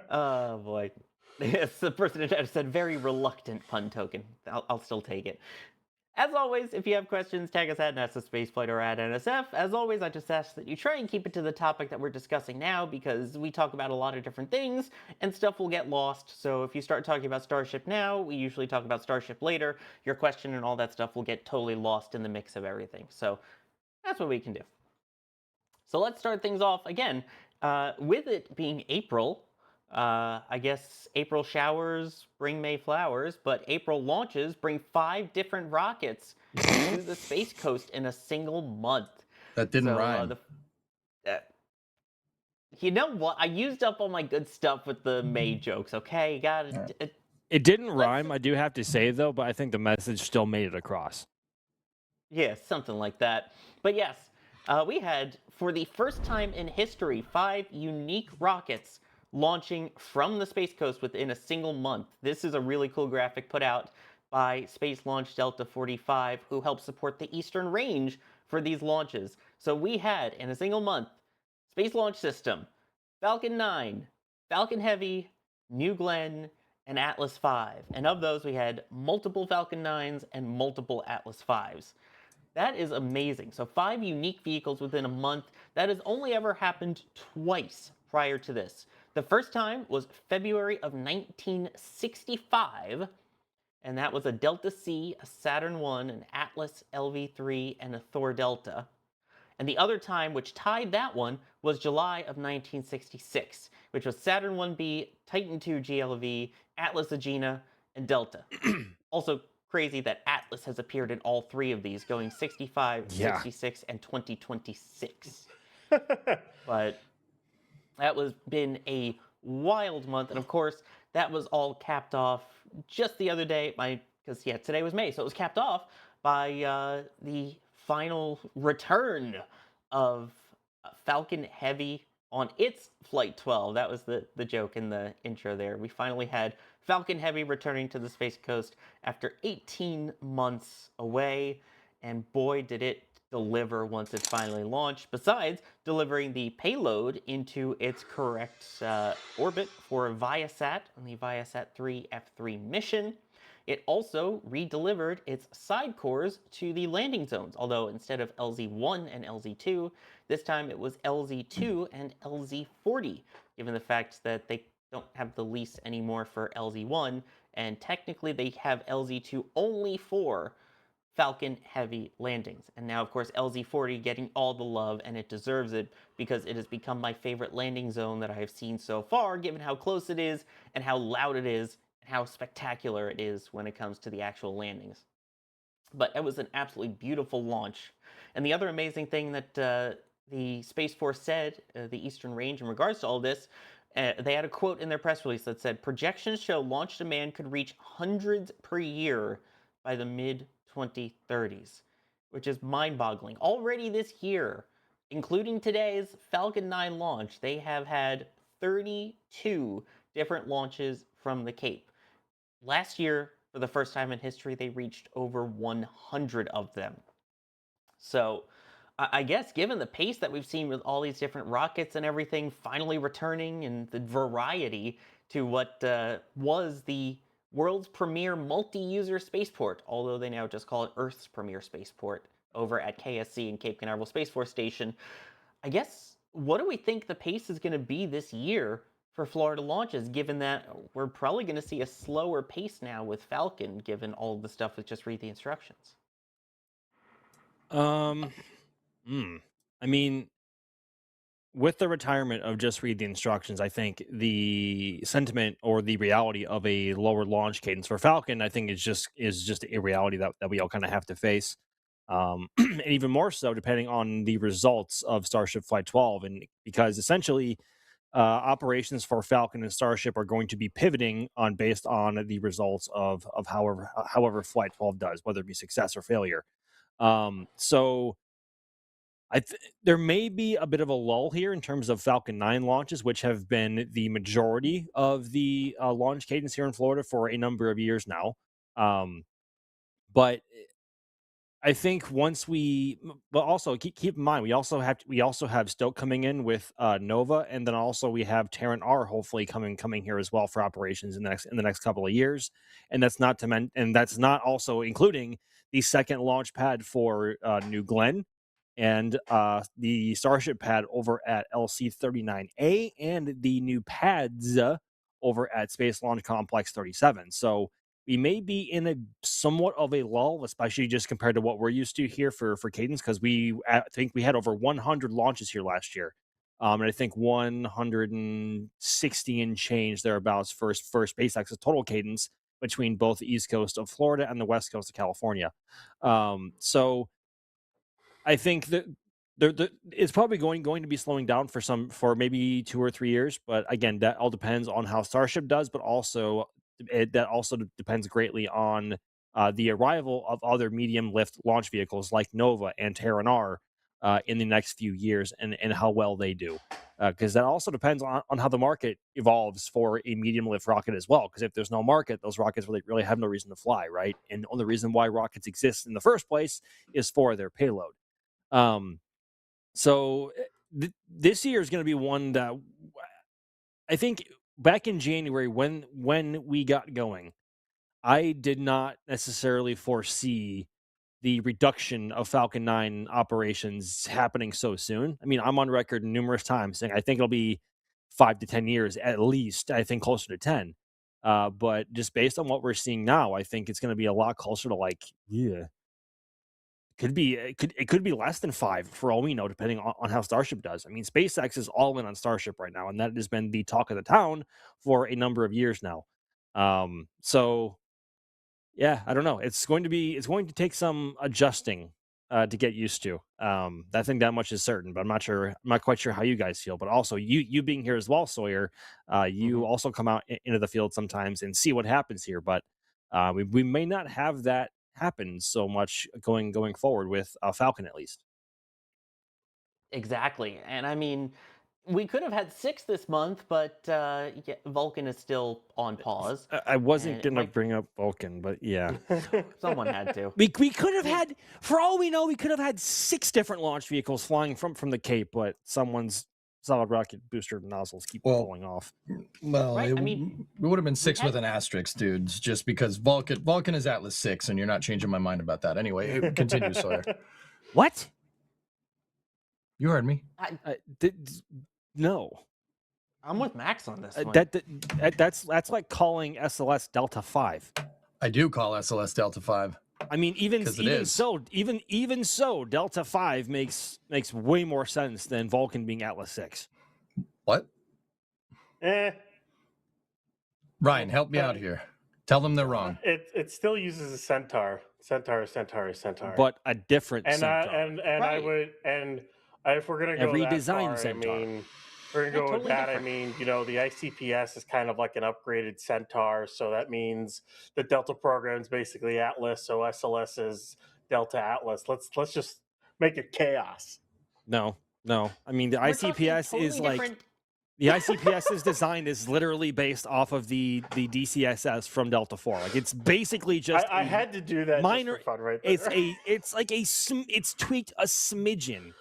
Speaker 3: Oh boy. It's the person that said very reluctant pun token. I'll still take it. As always, if you have questions, tag us at NASA Spaceflight or at NSF. As always, I just ask that you try and keep it to the topic that we're discussing now, because we talk about a lot of different things, and stuff will get lost. So if you start talking about Starship now, we usually talk about Starship later. Your question and all that stuff will get totally lost in the mix of everything. So that's what we can do. So let's start things off again with it being April. I guess April showers bring May flowers, but April launches bring 5 different rockets to the Space Coast in a single month.
Speaker 1: That didn't
Speaker 3: So
Speaker 1: rhyme.
Speaker 3: you know what? I used up all my good stuff with the May jokes. Okay, got it.
Speaker 10: It didn't rhyme, I do have to say though, but I think the message still made it across.
Speaker 3: Yeah, something like that. But yes, we had, for the first time in history, 5 unique rockets launching from the Space Coast within a single month. This is a really cool graphic put out by Space Launch Delta 45, who helped support the Eastern Range for these launches. So we had, in a single month, Space Launch System, Falcon 9, Falcon Heavy, New Glenn, and Atlas V. And of those, we had multiple Falcon 9s and multiple Atlas Vs. That is amazing. So 5 unique vehicles within a month. That has only ever happened twice prior to this. The first time was February of 1965, and that was a Delta C, a Saturn 1, an Atlas LV3, and a Thor Delta. And the other time, which tied that one, was July of 1966, which was Saturn 1B, Titan 2 GLV, Atlas Agena, and Delta. Also crazy that Atlas has appeared in all 3 of these, going 65,
Speaker 10: Yeah.
Speaker 3: 66, and 2026. But that was been a wild month, and of course, that was all capped off just the other day. Because today was May, so it was capped off by the final return of Falcon Heavy on its Flight 12. That was the joke in the intro there. We finally had Falcon Heavy returning to the Space Coast after 18 months away, and boy, did it deliver once it finally launched, besides delivering the payload into its correct orbit for Viasat on the Viasat 3 F3 mission. It also re-delivered its side cores to the landing zones, although instead of LZ-1 and LZ-2, this time it was LZ-2 and LZ-40, given the fact that they don't have the lease anymore for LZ-1, and technically they have LZ-2 only for Falcon Heavy landings. And now, of course, LZ-40 getting all the love, and it deserves it because it has become my favorite landing zone that I have seen so far, given how close it is and how loud it is and how spectacular it is when it comes to the actual landings. But it was an absolutely beautiful launch. And the other amazing thing that the Space Force said, the Eastern Range, in regards to all this, they had a quote in their press release that said, projections show launch demand could reach hundreds per year by the mid-2030s, which is mind-boggling. Already this year, including today's Falcon 9 launch, they have had 32 different launches from the Cape. Last year, for the first time in history, they reached over 100 of them. So I guess given the pace that we've seen with all these different rockets and everything finally returning, and the variety to what was the world's premier multi-user spaceport, although they now just call it Earth's premier spaceport over at KSC in Cape Canaveral Space Force Station, I guess, what do we think the pace is going to be this year for Florida launches, given that we're probably going to see a slower pace now with Falcon, given all the stuff with just read the instructions?
Speaker 10: I mean, with the retirement of just read the instructions, I think the sentiment or the reality of a lower launch cadence for Falcon, I think is just a reality that we all kind of have to face. And even more so depending on the results of Starship Flight 12, and because essentially operations for Falcon and Starship are going to be pivoting on based on the results of however Flight 12 does, whether it be success or failure. So there may be a bit of a lull here in terms of Falcon 9 launches, which have been the majority of the launch cadence here in Florida for a number of years now. But I think but also keep in mind, we also have Stoke coming in with Nova, and then also we have Terran R hopefully coming here as well for operations in the next couple of years, and that's not also including the second launch pad for New Glenn, and the Starship pad over at LC-39A, and the new pads over at Space Launch Complex 37. So we may be in a somewhat of a lull, especially just compared to what we're used to here for Cadence, because I think we had over 100 launches here last year. And I think 160 and change thereabouts for SpaceX's total Cadence between both the East Coast of Florida and the West Coast of California. So I think that it's probably going to be slowing down for maybe 2 or 3 years. But again, that all depends on how Starship does, but also that also depends greatly on the arrival of other medium lift launch vehicles like Nova and Terran-R in the next few years, and how well they do. Because that also depends on how the market evolves for a medium lift rocket as well. Because if there's no market, those rockets really have no reason to fly, right? And the only reason why rockets exist in the first place is for their payload. So this year is going to be one that I think back in January when we got going, I did not necessarily foresee the reduction of Falcon 9 operations happening so soon. I mean, I'm on record numerous times saying I think it'll be 5 to 10 years at least. I think closer to 10. But just based on what we're seeing now, I think it's going to be a lot closer to it could be less than 5 for all we know, depending on how Starship does. I mean, SpaceX is all in on Starship right now, and that has been the talk of the town for a number of years now. So yeah, I don't know. It's going to take some adjusting to get used to. I think that much is certain, but I'm not quite sure how you guys feel. But also, you being here as well, Sawyer, you also come out into the field sometimes and see what happens here. But we may not have that happen so much going forward with Falcon, at least.
Speaker 3: Exactly. And I mean, we could have had 6 this month, but yeah, Vulcan is still on pause.
Speaker 10: I wasn't
Speaker 3: And
Speaker 10: going to bring up Vulcan, but yeah.
Speaker 3: someone had to.
Speaker 10: We could have had, for all we know, we could have had 6 different launch vehicles flying from the Cape, but someone's solid rocket booster nozzles keep falling off.
Speaker 1: Well,
Speaker 3: Right,
Speaker 1: it,
Speaker 3: I mean,
Speaker 1: it would have been 6 with an asterisk, dudes, just because Vulcan is Atlas 6, and you're not changing my mind about that. Anyway, continue, Sawyer.
Speaker 10: What?
Speaker 1: You heard me.
Speaker 10: No.
Speaker 3: I'm with Max on this one.
Speaker 10: That's like calling SLS Delta 5.
Speaker 1: I do call SLS Delta 5.
Speaker 10: I mean, even so, Delta 5 makes way more sense than Vulcan being Atlas 6.
Speaker 1: What? Ryan, help me out here. Tell them they're wrong.
Speaker 11: It still uses a Centaur,
Speaker 10: but a different Centaur.
Speaker 11: If we're gonna go that far,
Speaker 10: Centaur.
Speaker 11: I mean, we're gonna go with that. Different. I mean, the ICPS is kind of like an upgraded Centaur, so that means the Delta program is basically Atlas, so SLS is Delta Atlas. Let's just make it chaos.
Speaker 10: No. I mean, the ICPS is like the ICPS's design is literally based off of the DCSS from Delta 4. Like, it's basically just
Speaker 11: I had to do that
Speaker 10: minor
Speaker 11: just for fun, right there.
Speaker 10: It's tweaked a smidgen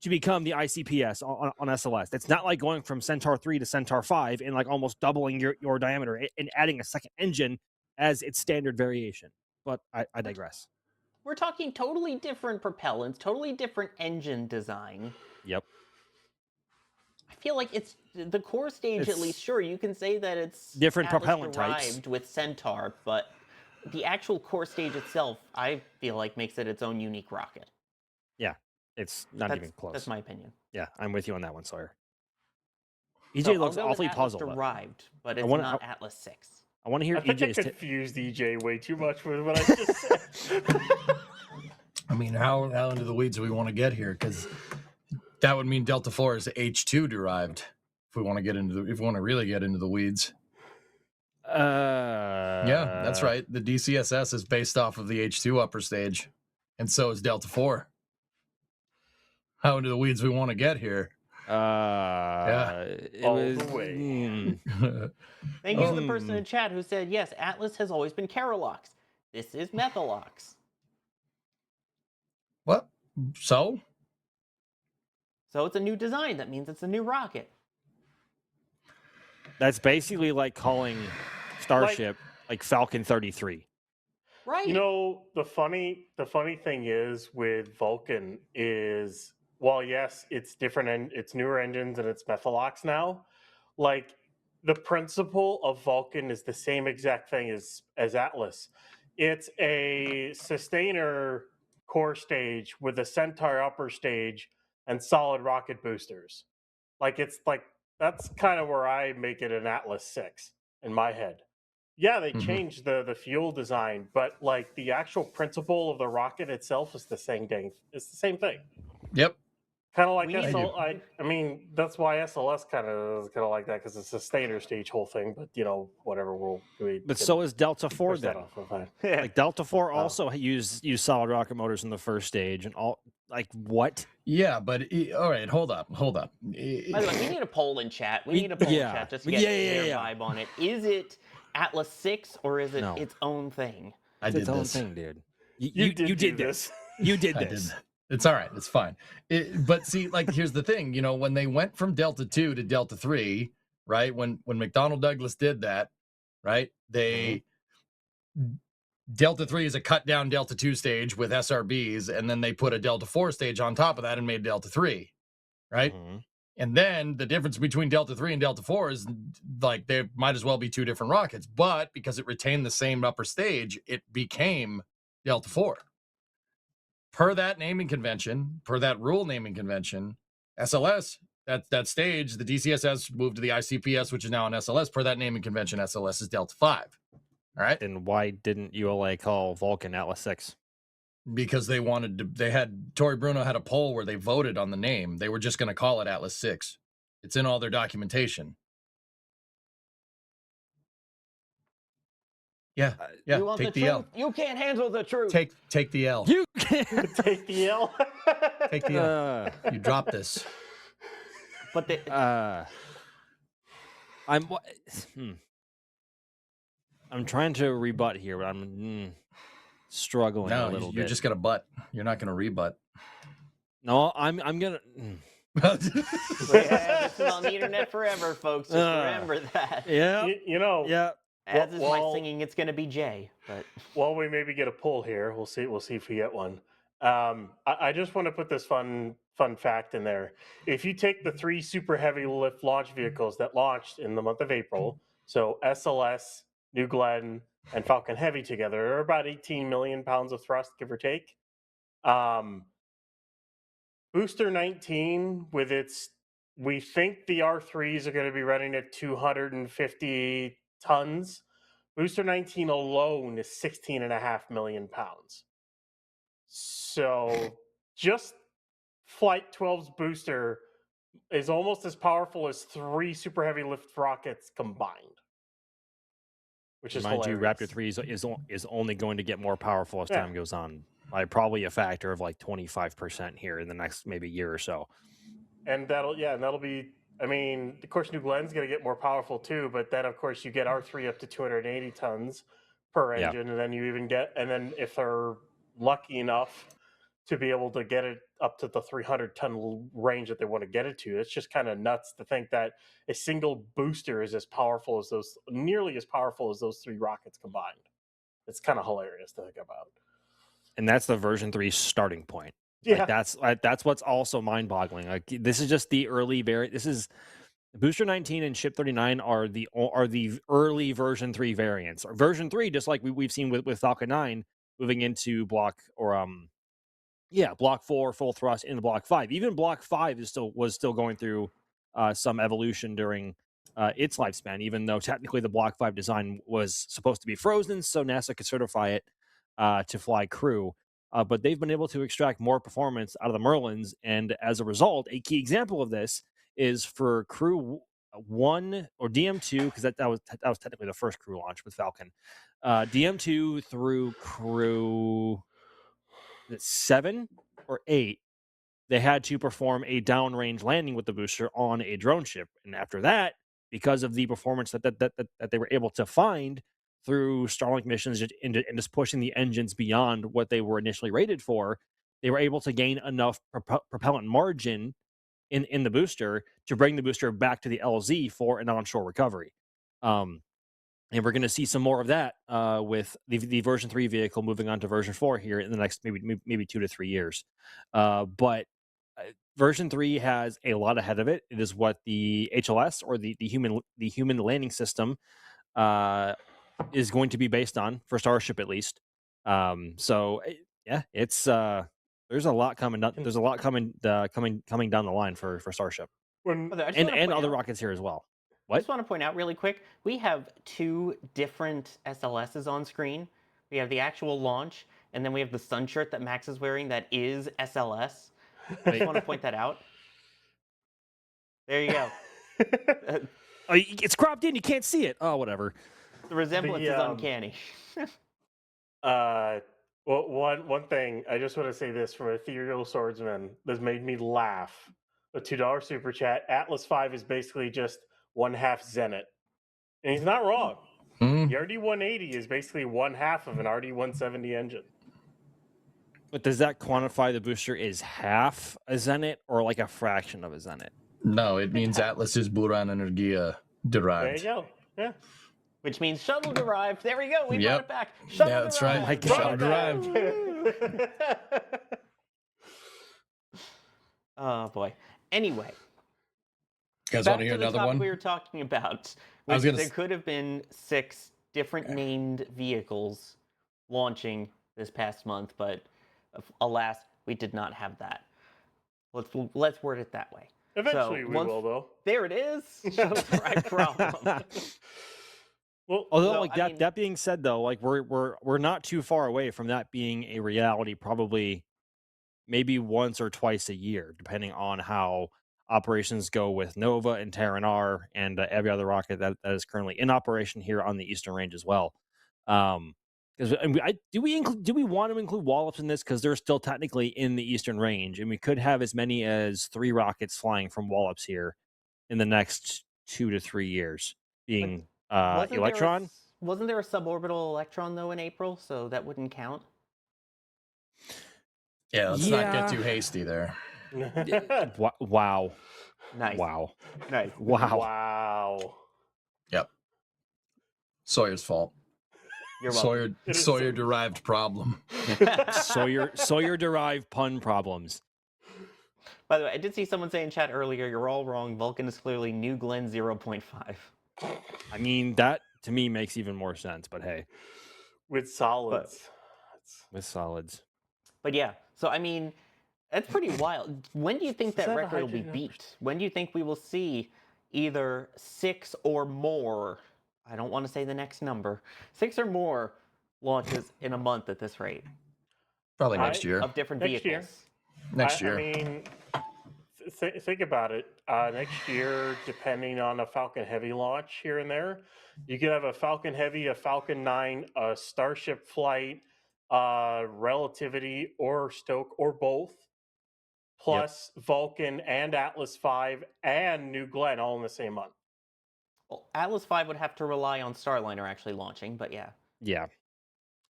Speaker 10: to become the ICPS on SLS. It's not like going from Centaur 3 to Centaur 5 and like almost doubling your diameter and adding a second engine as its standard variation. But I digress.
Speaker 3: We're talking totally different propellants, totally different engine design.
Speaker 10: Yep.
Speaker 3: I feel like it's the core stage, at least. Sure, you can say that it's
Speaker 10: different
Speaker 3: Atlas
Speaker 10: propellant
Speaker 3: derived
Speaker 10: types
Speaker 3: with Centaur, but the actual core stage itself, I feel like, makes it its own unique rocket.
Speaker 10: Yeah, it's not even close.
Speaker 3: That's my opinion.
Speaker 10: Yeah, I'm with you on that one, Sawyer. EJ looks awfully puzzled.
Speaker 3: Derived, but it's not Atlas 6.
Speaker 10: I want to hear EJ's.
Speaker 11: I confused EJ way too much with what I just said.
Speaker 1: I mean, how into the weeds do we want to get here? Because that would mean Delta 4 is H2 derived. If we want to really get into the weeds. Yeah, that's right. The DCSS is based off of the H2 upper stage, and so is Delta 4. How into the weeds we want to get here?
Speaker 11: All the way.
Speaker 3: Thank you to the person in chat who said, yes, Atlas has always been Carolox. This is Methalox.
Speaker 1: What? So
Speaker 3: it's a new design. That means it's a new rocket.
Speaker 10: That's basically like calling Starship like Falcon 33.
Speaker 3: Right.
Speaker 11: The funny thing is with Vulcan is, well, yes, it's different and it's newer engines and it's Methalox now. Like, the principle of Vulcan is the same exact thing as Atlas. It's a sustainer core stage with a Centaur upper stage and solid rocket boosters. It's like that's kind of where I make it an Atlas 6 in my head. Yeah, they changed the fuel design, but like the actual principle of the rocket itself is the same thing. It's the same thing.
Speaker 1: Yep.
Speaker 11: Kind of like I mean, that's why SLS kind of like that, because it's a sustainer stage whole thing. But whatever,
Speaker 10: But so is Delta 4
Speaker 11: push that
Speaker 10: then.
Speaker 11: off.
Speaker 10: Like Delta 4 also used solid rocket motors in the first stage, and all like what?
Speaker 1: Yeah, but all right, hold up.
Speaker 3: By the way, we need a poll in chat. We need a poll in chat just to get their vibe on it. Is it Atlas 6 or is it its own thing?
Speaker 1: I did
Speaker 10: its own
Speaker 1: this.
Speaker 10: thing, dude. You did this. You did this.
Speaker 1: It's all right. It's fine. But see, like, here's the thing. When they went from Delta 2 to Delta 3, right? When McDonnell Douglas did that, right? Delta 3 is a cut down Delta 2 stage with SRBs, and then they put a Delta 4 stage on top of that and made Delta 3, right? And then the difference between Delta 3 and Delta 4 is like they might as well be two different rockets, but because it retained the same upper stage, it became Delta 4. Per that naming convention, per that rule naming convention, SLS, that stage, the DCSS moved to the ICPS, which is now an SLS. Per that naming convention, SLS is Delta 5. All right.
Speaker 10: And why didn't ULA call Vulcan Atlas 6?
Speaker 1: Because Tory Bruno had a poll where they voted on the name. They were just going to call it Atlas 6. It's in all their documentation. Yeah.
Speaker 3: You want
Speaker 1: take
Speaker 3: the
Speaker 1: the
Speaker 3: truth?
Speaker 1: L.
Speaker 3: You can't handle the truth.
Speaker 1: Take the L.
Speaker 10: You can't
Speaker 11: take the L.
Speaker 1: Take the L. You drop this.
Speaker 3: But
Speaker 10: I'm trying to rebut here, but I'm struggling a little bit.
Speaker 1: You're just gonna butt. You're not gonna rebut.
Speaker 10: No, I'm gonna.
Speaker 3: This is on the internet forever, folks. Just remember that.
Speaker 10: Yeah.
Speaker 11: Yeah.
Speaker 3: As is my singing, it's gonna be Jay. But
Speaker 11: while we maybe get a poll here, we'll see if we get one. I just want to put this fun fact in there. If you take the 3 super heavy lift launch vehicles that launched in the month of April, so SLS, New Glenn, and Falcon Heavy together, they're about 18 million pounds of thrust, give or take. Booster 19 with we think the R3s are going to be running at 250 tons. Booster 19 alone is 16.5 million pounds. So just Flight 12's booster is almost as powerful as 3 super heavy lift rockets combined. Which is
Speaker 10: Mind
Speaker 11: hilarious.
Speaker 10: you, Raptor 3 is only going to get more powerful as time goes on. By probably a factor of like 25% here in the next maybe year or so.
Speaker 11: And that'll be, I mean, of course, New Glenn's going to get more powerful too, but then, of course, you get R3 up to 280 tons per engine, and then you even and then if they're lucky enough to be able to get it up to the 300-ton range that they want to get it to, it's just kind of nuts to think that a single booster is nearly as powerful as those 3 rockets combined. It's kind of hilarious to think about.
Speaker 10: And that's the version 3 starting point.
Speaker 11: Yeah,
Speaker 10: that's what's also mind-boggling. Like this is just the early variant. This is Booster 19 and Ship 39 are the early version 3 variants. Version 3, just like we've seen with Falcon 9, moving into Block 4 full thrust into Block 5. Even Block 5 was still going through some evolution during its lifespan, even though technically the Block 5 design was supposed to be frozen, so NASA could certify it to fly crew. But they've been able to extract more performance out of the Merlins, and as a result, a key example of this is for Crew 1 or DM2, because that was technically the first crew launch with Falcon. DM2 through Crew 7 or 8, they had to perform a downrange landing with the booster on a drone ship, and after that, because of the performance that they were able to find through Starlink missions and just pushing the engines beyond what they were initially rated for, they were able to gain enough propellant margin in the booster to bring the booster back to the LZ for an onshore recovery. And we're going to see some more of that with the version 3 vehicle moving on to version 4 here in the next maybe 2 to 3 years. But version 3 has a lot ahead of it. It is what the HLS or the human landing system is going to be based on for Starship, at least. So yeah, it's there's a lot coming. There's a lot coming down the line for Starship, and other rockets here as well.
Speaker 3: I just want to point out really quick, we have 2 different SLSs on screen. We have the actual launch, and then we have the sun shirt that Max is wearing that is SLS. I just want to point that out. There you go.
Speaker 10: It's cropped in, you can't see it. Oh, whatever.
Speaker 3: The resemblance is uncanny.
Speaker 11: Well, one thing, I just want to say this from Ethereal Swordsman. This made me laugh. The $2 super chat. Atlas 5 is basically just 1/2 Zenit. And he's not wrong. The RD-180 is basically 1/2 of an RD-170 engine.
Speaker 10: But does that quantify the booster is half a Zenit or like a fraction of a Zenit?
Speaker 1: No, it means Atlas is Buran Energia derived.
Speaker 11: There you go. Yeah.
Speaker 3: Which means shuttle derived. There we go. We brought it back.
Speaker 1: Shuttle derived. That's right.
Speaker 10: Like
Speaker 1: shuttle derived.
Speaker 3: Oh boy. Anyway.
Speaker 1: You guys want to hear another one?
Speaker 3: We were talking about. There could have been 6 different named vehicles launching this past month, but alas, we did not have that. Let's word it that way.
Speaker 11: Eventually, we will, though.
Speaker 3: There it is. Shuttle derived problem.
Speaker 10: Well, although that being said, though, like we're not too far away from that being a reality. Probably, maybe once or twice a year, depending on how operations go with Nova and Terran R and every other rocket that is currently in operation here on the Eastern Range as well. Because do we want to include Wallops in this? Because they're still technically in the Eastern Range, and we could have as many as 3 rockets flying from Wallops here in the next 2 to 3 years, being Electron.
Speaker 3: Wasn't there a suborbital Electron though in April? So that wouldn't count.
Speaker 1: Yeah, let's not get too hasty there.
Speaker 10: Wow.
Speaker 3: Nice.
Speaker 10: Wow.
Speaker 3: Nice.
Speaker 10: Wow.
Speaker 11: Wow.
Speaker 1: Yep. Sawyer's fault.
Speaker 3: You're welcome.
Speaker 1: Sawyer derived problem.
Speaker 10: Sawyer derived pun problems.
Speaker 3: By the way, I did see someone say in chat earlier, you're all wrong. Vulcan is clearly New Glenn 0.5.
Speaker 10: I mean, that to me makes even more sense, but hey.
Speaker 11: With solids.
Speaker 10: With solids.
Speaker 3: But yeah, so I mean, that's pretty wild. When do you think that record will be beat? When do you think we will see either 6 or more, I don't want to say the next number, 6 or more launches in a month at this rate?
Speaker 1: Probably next year.
Speaker 3: Of different vehicles.
Speaker 1: Next year.
Speaker 11: I mean, think about it. Next year, depending on a Falcon Heavy launch here and there, you could have a Falcon Heavy, a Falcon 9, a Starship Flight, Relativity, or Stoke, or both, plus Vulcan and Atlas 5 and New Glenn all in the same month.
Speaker 3: Well, Atlas 5 would have to rely on Starliner actually launching, but yeah.
Speaker 10: Yeah.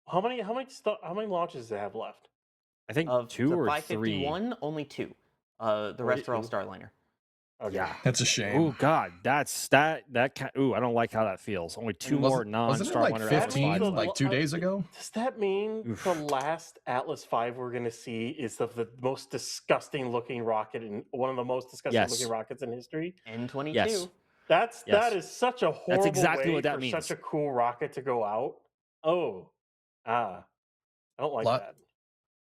Speaker 11: How many launches do they have left?
Speaker 10: I think
Speaker 3: of
Speaker 10: 2 or 3.
Speaker 3: 551, only 2. The rest are all Starliner.
Speaker 11: Okay.
Speaker 10: Yeah,
Speaker 1: that's a shame.
Speaker 10: Oh God, ooh, I don't like how that feels. Only 2 more non-Starliner.
Speaker 1: Wasn't it like 15 like 2 days ago?
Speaker 11: Does that mean the last Atlas 5 we're going to see is the most disgusting looking rocket and one of the most disgusting looking rockets in history?
Speaker 3: N-22.
Speaker 10: Yes.
Speaker 11: That is such a horrible
Speaker 10: exactly
Speaker 11: way
Speaker 10: what that
Speaker 11: for
Speaker 10: means.
Speaker 11: such a cool rocket to go out. I don't like that.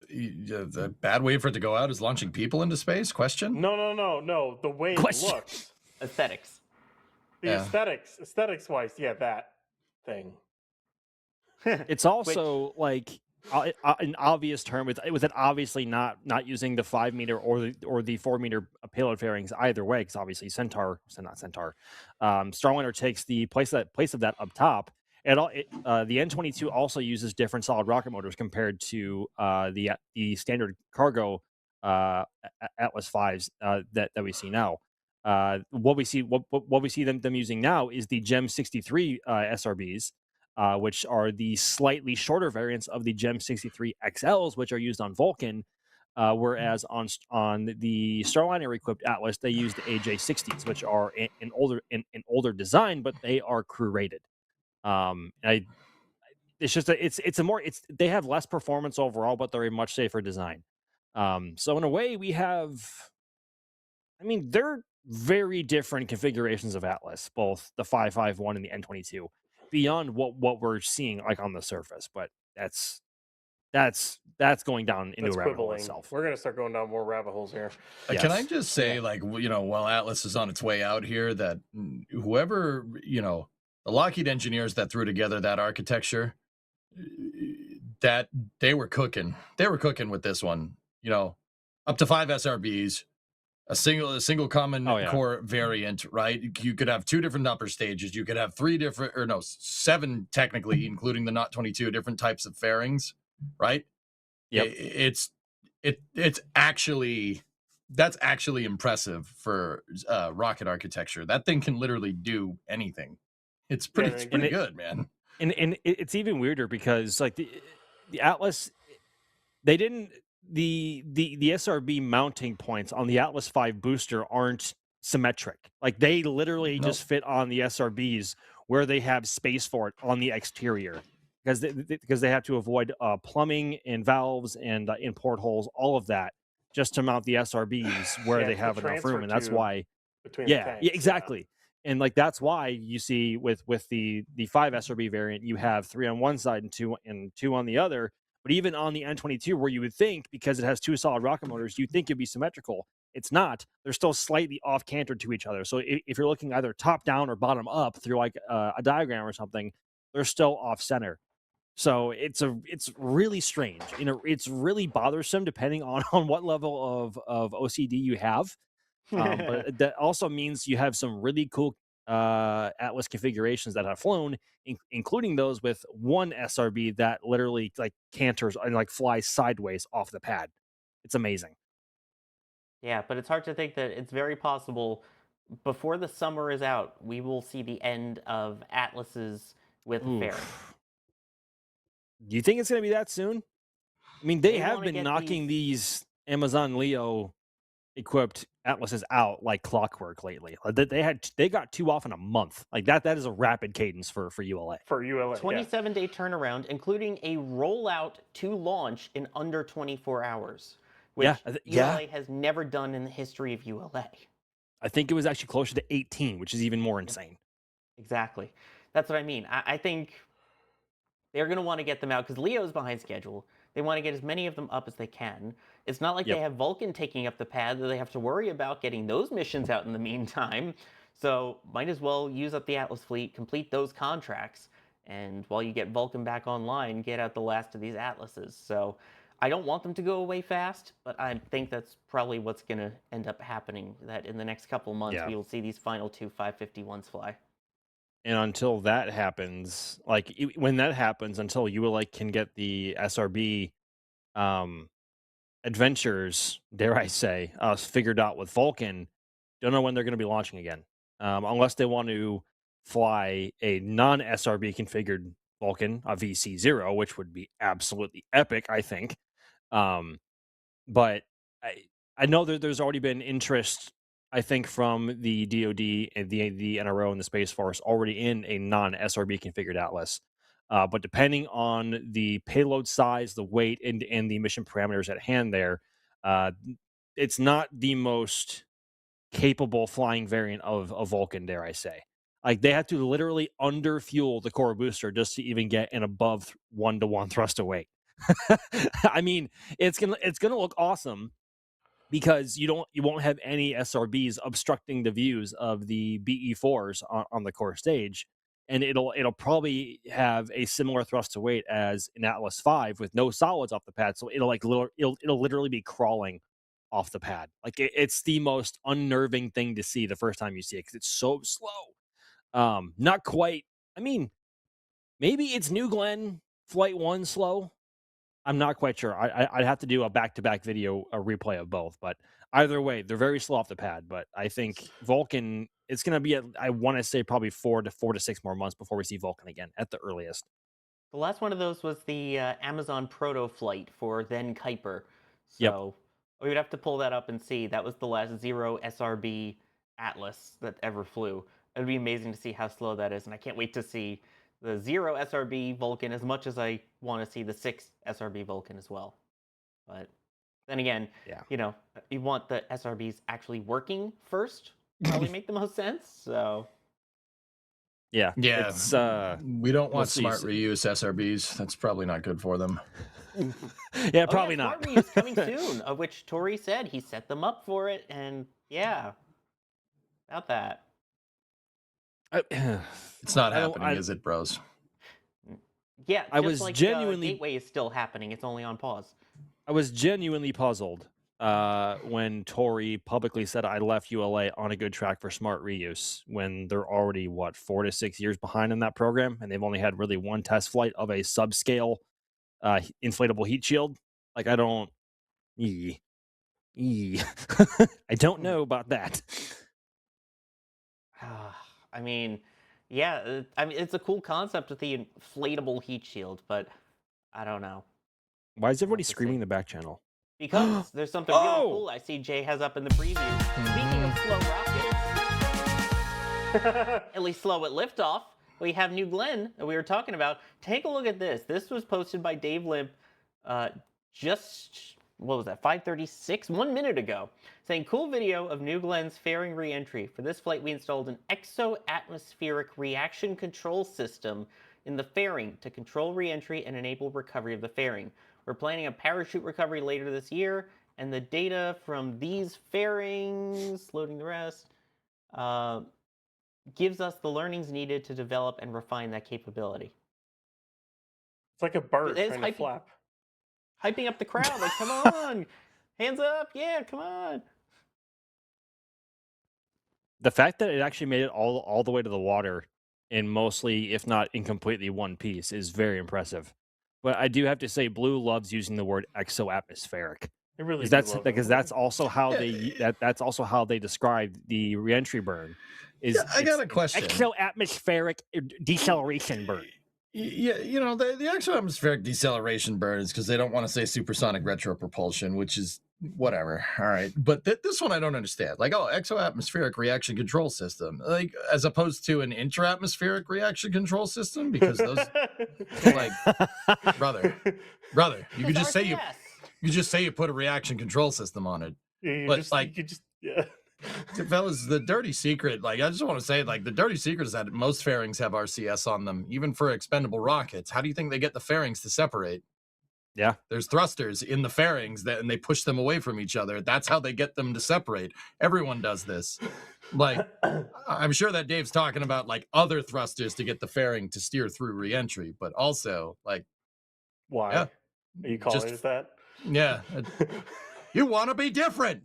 Speaker 1: The bad way for it to go out is launching people into space? Question?
Speaker 11: No. The way it looks.
Speaker 3: Aesthetics.
Speaker 11: Aesthetics wise, that thing.
Speaker 10: It's also like an obvious term with it obviously not using the 5 meter or the 4 meter payload fairings either way, because obviously Starliner takes the place of that up top. The N-22 also uses different solid rocket motors compared to the standard cargo Atlas 5s that we see now. What we see them using now is the GEM 63 SRBs, which are the slightly shorter variants of the GEM 63 XLs, which are used on Vulcan. Whereas on the Starliner equipped Atlas, they use the AJ60s, which are an older design, but they are crew rated. They have less performance overall, but they're a much safer design. So in a way, we have I mean, they're very different configurations of Atlas, both the 551 and the N22, beyond what we're seeing like on the surface. But that's going down into
Speaker 11: That's
Speaker 10: a rabbit hole
Speaker 11: quibbling.
Speaker 10: itself.
Speaker 11: We're gonna start going down more rabbit holes here.
Speaker 1: Can I
Speaker 10: Yes.
Speaker 1: just say,
Speaker 3: Yeah.
Speaker 1: like, while Atlas is on its way out here, that whoever, the Lockheed engineers that threw together that architecture, that they were cooking. They were cooking with this one. Up to 5 SRBs, a single common
Speaker 10: Oh, yeah.
Speaker 1: core variant, right? You could have 2 different upper stages. You could have 3 different, or no, 7 technically, including the Not 22 different types of fairings, right?
Speaker 10: Yep.
Speaker 1: It's actually that's actually impressive for rocket architecture. That thing can literally do anything. It's
Speaker 11: Yeah,
Speaker 1: pretty
Speaker 11: and
Speaker 1: good, man.
Speaker 10: And it's even weirder because like the Atlas, they didn't the SRB mounting points on the Atlas 5 booster aren't symmetric. Like they literally
Speaker 1: Nope.
Speaker 10: just fit on the SRBs where they have space for it on the exterior because they have to avoid plumbing and valves and in portholes, all of that, just to mount the SRBs where
Speaker 11: Yeah,
Speaker 10: they
Speaker 11: it's the
Speaker 10: have enough room,
Speaker 11: transfer
Speaker 10: and that's
Speaker 11: tube
Speaker 10: why.
Speaker 11: between the
Speaker 10: Yeah,
Speaker 11: tanks.
Speaker 10: yeah, exactly. And like that's why you see with the 5 SRB variant, you have 3 on one side and two on the other. But even on the N22, where you would think because it has 2 solid rocket motors, you'd think it'd be symmetrical. It's not. They're still slightly off cantered to each other. So if you're looking either top down or bottom up through like a diagram or something, they're still off center. So it's really strange. It's really bothersome depending on on what level of OCD you have. But that also means you have some really cool Atlas configurations that have flown, including those with one SRB that literally like canters and like flies sideways off the pad. It's amazing.
Speaker 3: Yeah, but it's hard to think that it's very possible before the summer is out, we will see the end of Atlases with fairing.
Speaker 10: Oof. Do you think it's going to be that soon? I mean, they
Speaker 3: They
Speaker 10: have
Speaker 3: want to
Speaker 10: been
Speaker 3: get
Speaker 10: knocking
Speaker 3: these.
Speaker 10: these Amazon Leo equipped Atlases out like clockwork lately. Like, they got 2 off in a month. Like that is a rapid cadence for ULA.
Speaker 11: For ULA, yeah.
Speaker 3: 27-day turnaround, including a rollout to launch in under 24 hours, which
Speaker 10: Yeah.
Speaker 3: ULA has never done in the history of ULA.
Speaker 10: I think it was actually closer to 18, which is even more insane.
Speaker 3: Exactly. That's what I mean. I think they're going to want to get them out because Leo's behind schedule. They want to get as many of them up as they can. It's not like
Speaker 10: Yep.
Speaker 3: they have Vulcan taking up the pad that they have to worry about getting those missions out in the meantime. So might as well use up the Atlas fleet, complete those contracts, and while you get Vulcan back online, get out the last of these Atlases. So I don't want them to go away fast, but I think that's probably what's going to end up happening, that in the next couple months
Speaker 10: Yeah.
Speaker 3: we will see these final 2 551s fly.
Speaker 10: And until that happens, like when that happens, until ULA can get the SRB adventures, dare I say, figured out with Vulcan, don't know when they're going to be launching again, unless they want to fly a non SRB configured Vulcan, a VC0, which would be absolutely epic, I think. But I know that there's already been interest, I think, from the DoD and the NRO and the Space Force already in a non SRB configured Atlas. But depending on the payload size, the weight, and the mission parameters at hand, uh, it's not the most capable flying variant of Vulcan, dare I say. Like they have to literally underfuel the core booster just to even get an above 1-to-1 thrust to weight. I mean, it's gonna look awesome because you won't have any SRBs obstructing the views of the BE4s on the core stage, and it'll probably have a similar thrust to weight as an Atlas 5 with no solids off the pad, so it'll literally be crawling off the pad. Like it's the most unnerving thing to see the first time you see it because it's so slow. Not quite. I mean, maybe it's New Glenn Flight 1 slow. I'm not quite sure. I'd have to do a back-to-back video, a replay of both. But either way, they're very slow off the pad. But I think Vulcan, it's going to be, I want to say, probably 4 to 6 more months before we see Vulcan again at the earliest.
Speaker 3: The last one of those was the Amazon Proto flight for then Kuiper. So we would have to pull that up and see. That was the last 0 SRB Atlas that ever flew. It would be amazing to see how slow that is, and I can't wait to see the 0 SRB Vulcan as much as I want to see the 6 SRB Vulcan as well. But Then again,
Speaker 10: Yeah.
Speaker 3: you want the SRBs actually working first. Probably make the most sense. So
Speaker 10: Yeah.
Speaker 1: Yeah,
Speaker 10: It's
Speaker 1: we don't
Speaker 10: we'll
Speaker 1: want
Speaker 10: see.
Speaker 1: smart reuse SRBs. That's probably not good for them.
Speaker 10: Yeah, probably not.
Speaker 3: Smart reuse coming soon, of which Tori said he set them up for it, and yeah, about that.
Speaker 1: It's not
Speaker 10: I don't-
Speaker 1: happening,
Speaker 10: I-
Speaker 1: is it, bros?
Speaker 3: Yeah,
Speaker 10: I
Speaker 3: just
Speaker 10: was
Speaker 3: like
Speaker 10: genuinely-
Speaker 3: Gateway is still happening. It's only on pause.
Speaker 10: I was genuinely puzzled when Tory publicly said I left ULA on a good track for smart reuse when they're already 4 to 6 years behind in that program, and they've only had really one test flight of a subscale inflatable heat shield. Like I don't, I don't know about that.
Speaker 3: I mean, yeah, it's a cool concept with the inflatable heat shield, but I don't know.
Speaker 10: Why is everybody
Speaker 3: to
Speaker 10: screaming in
Speaker 3: see.
Speaker 10: the back channel?
Speaker 3: Because there's something really cool I see Jay has up in the preview. Speaking of slow rockets, at least slow at liftoff, we have New Glenn that we were talking about. Take a look at this. This was posted by Dave Limp just, 5:36, 1 minute ago, saying, cool video of New Glenn's fairing re-entry. For this flight, we installed an exo-atmospheric reaction control system in the fairing to control re-entry and enable recovery of the fairing. We're planning a parachute recovery later this year, and the data from these fairings, loading the rest, gives us the learnings needed to develop and refine that capability.
Speaker 11: It's like a bird
Speaker 3: It's
Speaker 11: trying to flap.
Speaker 3: Hyping up the crowd, like, come on, hands up, yeah, come on.
Speaker 10: The fact that it actually made it all the way to the water in mostly, if not in completely one piece, is very impressive. But I do have to say, Blue loves using the word exo-atmospheric.
Speaker 11: It really
Speaker 10: Because that's also how that's also how they describe the reentry burn.
Speaker 1: I got a question.
Speaker 10: Exo-atmospheric deceleration burn.
Speaker 1: Yeah, the exo-atmospheric deceleration burn is because they don't want to say supersonic retropropulsion, which is whatever. All right. But this one I don't understand. Like, exo-atmospheric reaction control system, like as opposed to an intra-atmospheric reaction control system, because those, like, brother, you could just say you put a reaction control system on it.
Speaker 11: Yeah.
Speaker 1: Fellas, the dirty secret, like, I just want to say, like, the dirty secret is that most fairings have RCS on them, even for expendable rockets. How do you think they get the fairings to separate?
Speaker 10: Yeah.
Speaker 1: There's thrusters in the fairings and they push them away from each other. That's how they get them to separate. Everyone does this. Like, I'm sure that Dave's talking about, like, other thrusters to get the fairing to steer through reentry, but also, like,
Speaker 11: why?
Speaker 1: Yeah,
Speaker 11: Are you calling it that?
Speaker 1: Yeah. You want to be different,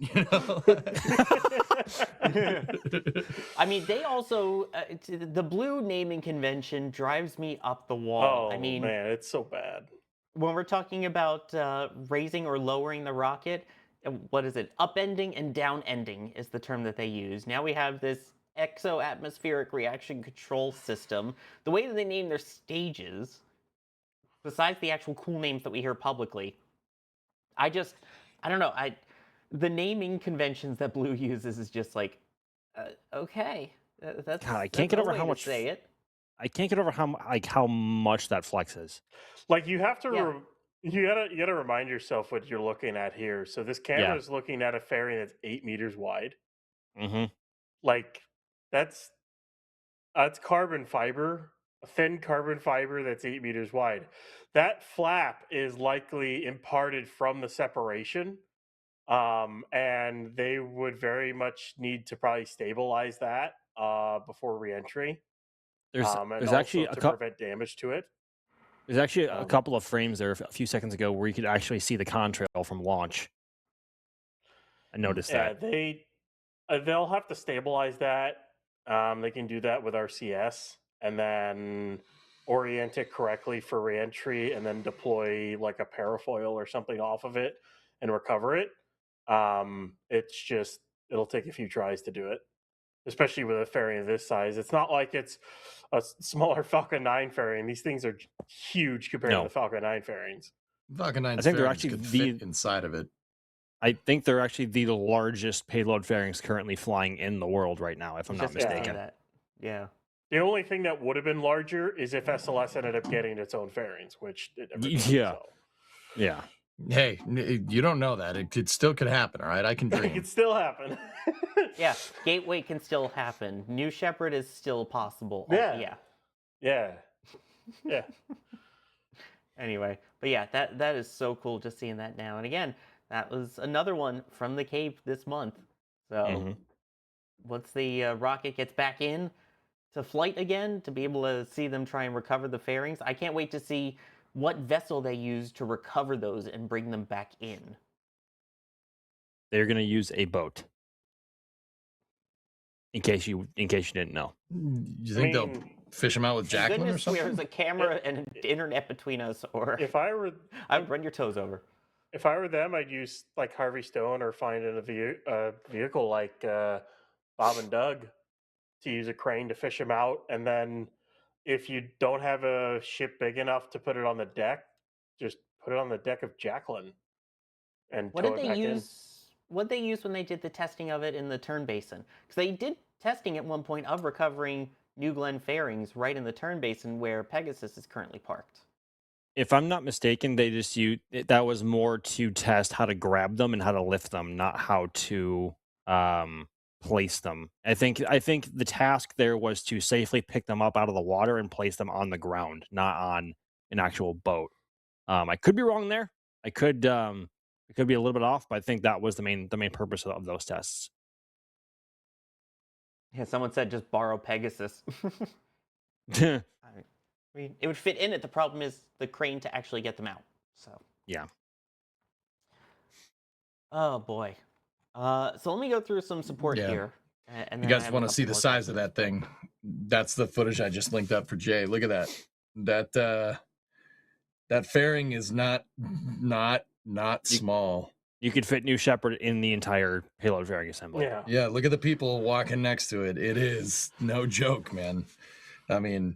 Speaker 3: I mean, they also the Blue naming convention drives me up the wall.
Speaker 11: Oh,
Speaker 3: I mean,
Speaker 11: man, it's so bad.
Speaker 3: When we're talking about raising or lowering the rocket, what is it? Upending and downending is the term that they use. Now we have this exo-atmospheric reaction control system. The way that they name their stages, besides the actual cool names that we hear publicly, I don't know. The naming conventions that Blue uses is just like, okay, that's.
Speaker 10: God, I can't get over how much.
Speaker 3: Say it.
Speaker 10: I can't get over how much that flexes.
Speaker 11: Like you have to, you gotta remind yourself what you're looking at here. So this camera is looking at a fairing that's 8 meters wide.
Speaker 10: Mm-hmm.
Speaker 11: Like that's carbon fiber, a thin carbon fiber that's 8 meters wide. That flap is likely imparted from the separation. And they would very much need to probably stabilize that before reentry.
Speaker 10: There's actually
Speaker 11: to prevent damage to it.
Speaker 10: There's actually a couple of frames there a few seconds ago where you could actually see the contrail from launch. I noticed that.
Speaker 11: They'll have to stabilize that. They can do that with RCS and then orient it correctly for reentry and then deploy like a parafoil or something off of it and recover it. It's just, it'll take a few tries to do it, especially with a fairing of this size. It's not like it's a smaller Falcon 9 fairing. These things are huge compared to the Falcon 9 fairings.
Speaker 1: Falcon 9
Speaker 10: I think they're
Speaker 1: fairings
Speaker 10: actually
Speaker 1: could fit inside of it.
Speaker 10: I think they're actually the largest payload fairings currently flying in the world right now, if I'm not mistaken.
Speaker 3: Yeah.
Speaker 11: The only thing that would have been larger is if SLS ended up getting its own fairings, which it never did.
Speaker 10: Yeah.
Speaker 11: So.
Speaker 10: Yeah.
Speaker 1: Hey, you don't know that. It still could happen, all right? I can
Speaker 11: It
Speaker 1: dream.
Speaker 11: could still happen.
Speaker 3: Yeah, Gateway can still happen. New Shepard is still possible.
Speaker 11: Yeah.
Speaker 3: Yeah.
Speaker 11: Yeah.
Speaker 3: Anyway, but yeah, that is so cool just seeing that now. And again, that was another one from the cave this month. So once the rocket gets back in to flight again, to be able to see them try and recover the fairings, I can't wait to see what vessel they use to recover those and bring them back in.
Speaker 10: They're going to use a boat. In case you didn't know.
Speaker 1: You think they'll fish them out with
Speaker 3: Thank
Speaker 1: Jacqueline or
Speaker 3: goodness
Speaker 1: something?
Speaker 3: there's a camera and an internet between us, or
Speaker 11: If I were,
Speaker 3: I would run your toes over.
Speaker 11: if I were them, I'd use like Harvey Stone or find in a vehicle like Bob and Doug to use a crane to fish them out, and then if you don't have a ship big enough to put it on the deck, just put it on the deck of Jacqueline and
Speaker 3: What
Speaker 11: tow
Speaker 3: did
Speaker 11: it
Speaker 3: they
Speaker 11: back in.
Speaker 3: use? What did they use when they did the testing of it in the Turn Basin? Because they did testing at one point of recovering New Glen fairings right in the Turn Basin where Pegasus is currently parked.
Speaker 10: If I'm not mistaken, they just that was more to test how to grab them and how to lift them, not how to place them. I think the task there was to safely pick them up out of the water and place them on the ground, not on an actual boat. I could be wrong there. I could be a little bit off, but I think that was the main purpose of those tests.
Speaker 3: Yeah, someone said just borrow Pegasus. I mean, it would fit in it. The problem is the crane to actually get them out. So
Speaker 10: yeah.
Speaker 3: Oh boy. So let me go through some support here. And
Speaker 1: you
Speaker 3: then
Speaker 1: guys want to see the size of that thing? That's the footage I just linked up for Jay. Look at that. That fairing is not small.
Speaker 10: You could fit New Shepard in the entire payload fairing assembly.
Speaker 1: Yeah, look at the people walking next to it. It is no joke, man. I mean,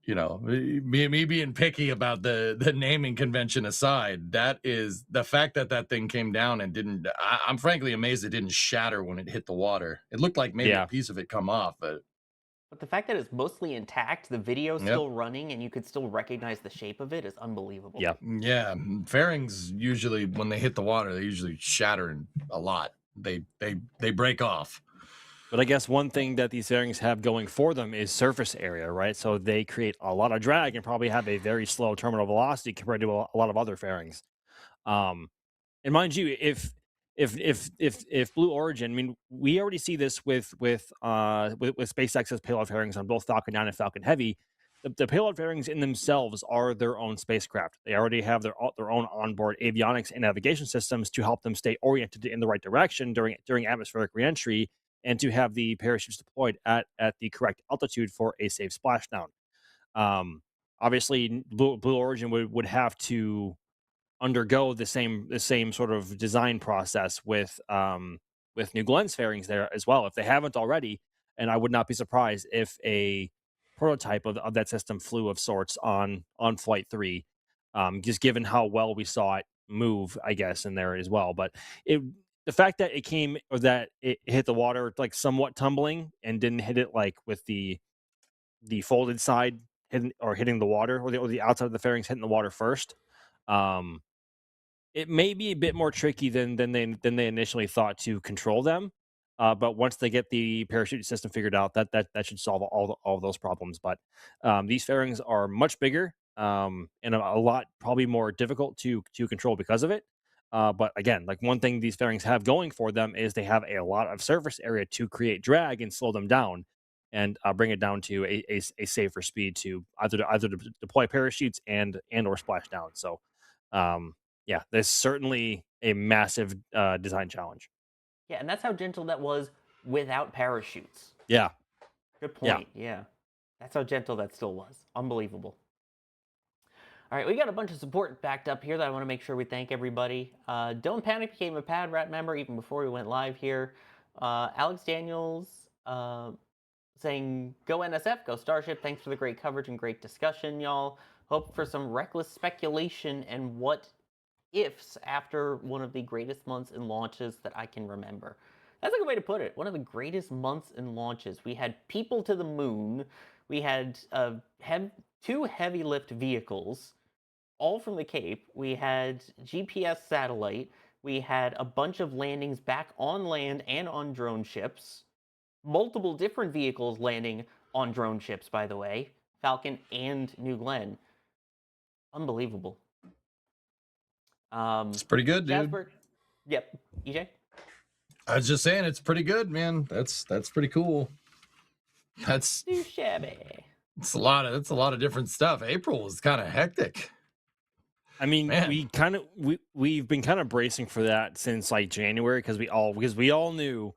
Speaker 1: you know, me being picky about the naming convention aside, that is the fact that thing came down and didn't. I'm frankly amazed it didn't shatter when it hit the water. It looked like maybe a piece of it come off, but
Speaker 3: the fact that it's mostly intact, the video's still running, and you could still recognize the shape of it is unbelievable.
Speaker 1: Yeah. Fairings usually, when they hit the water, they usually shatter a lot. They break off.
Speaker 10: But I guess one thing that these fairings have going for them is surface area, right? So they create a lot of drag and probably have a very slow terminal velocity compared to a lot of other fairings. And mind you, if Blue Origin, I mean, we already see this with SpaceX's payload fairings on both Falcon 9 and Falcon Heavy. The payload fairings in themselves are their own spacecraft. They already have their own onboard avionics and navigation systems to help them stay oriented in the right direction during atmospheric reentry, and to have the parachutes deployed at the correct altitude for a safe splashdown. Obviously, Blue Origin would have to undergo the same sort of design process with New Glen's fairings there as well, if they haven't already. And I would not be surprised if a prototype of that system flew of sorts on Flight 3, just given how well we saw it move, I guess, in there as well. But the fact that it came, or that it hit the water like somewhat tumbling and didn't hit it like with the folded side hitting the water, or the outside of the fairings hitting the water first, it may be a bit more tricky than they initially thought to control them. But once they get the parachute system figured out, that should solve all of those problems. But these fairings are much bigger, and a lot probably more difficult to control because of it. But again, like, one thing these fairings have going for them is they have a lot of surface area to create drag and slow them down, and bring it down to a safer speed to either deploy parachutes and or splash down. So yeah, there's certainly a massive design challenge.
Speaker 3: Yeah, and that's how gentle that was without parachutes.
Speaker 10: Yeah.
Speaker 3: Good point. Yeah. That's how gentle that still was. Unbelievable. All right, we got a bunch of support backed up here that I want to make sure we thank everybody. Don't Panic became a Pad Rat member even before we went live here. Alex Daniels saying, go NSF, go Starship. Thanks for the great coverage and great discussion, y'all. Hope for some reckless speculation and what ifs after one of the greatest months in launches that I can remember. That's a good way to put it. One of the greatest months in launches. We had people to the moon. We had two heavy lift vehicles. all from the Cape. We had GPS satellite. We had a bunch of landings back on land and on drone ships. Multiple different vehicles landing on drone ships, by the way. Falcon and New Glenn. Unbelievable.
Speaker 1: It's pretty good, dude.
Speaker 3: Jasper. Yep. EJ?
Speaker 1: I was just saying, it's pretty good, man. That's pretty cool. That's
Speaker 3: Too shabby.
Speaker 1: it's a lot of different stuff. April was kind of hectic.
Speaker 10: I mean,
Speaker 1: Man.
Speaker 10: we've been kind of bracing for that since like January because we all knew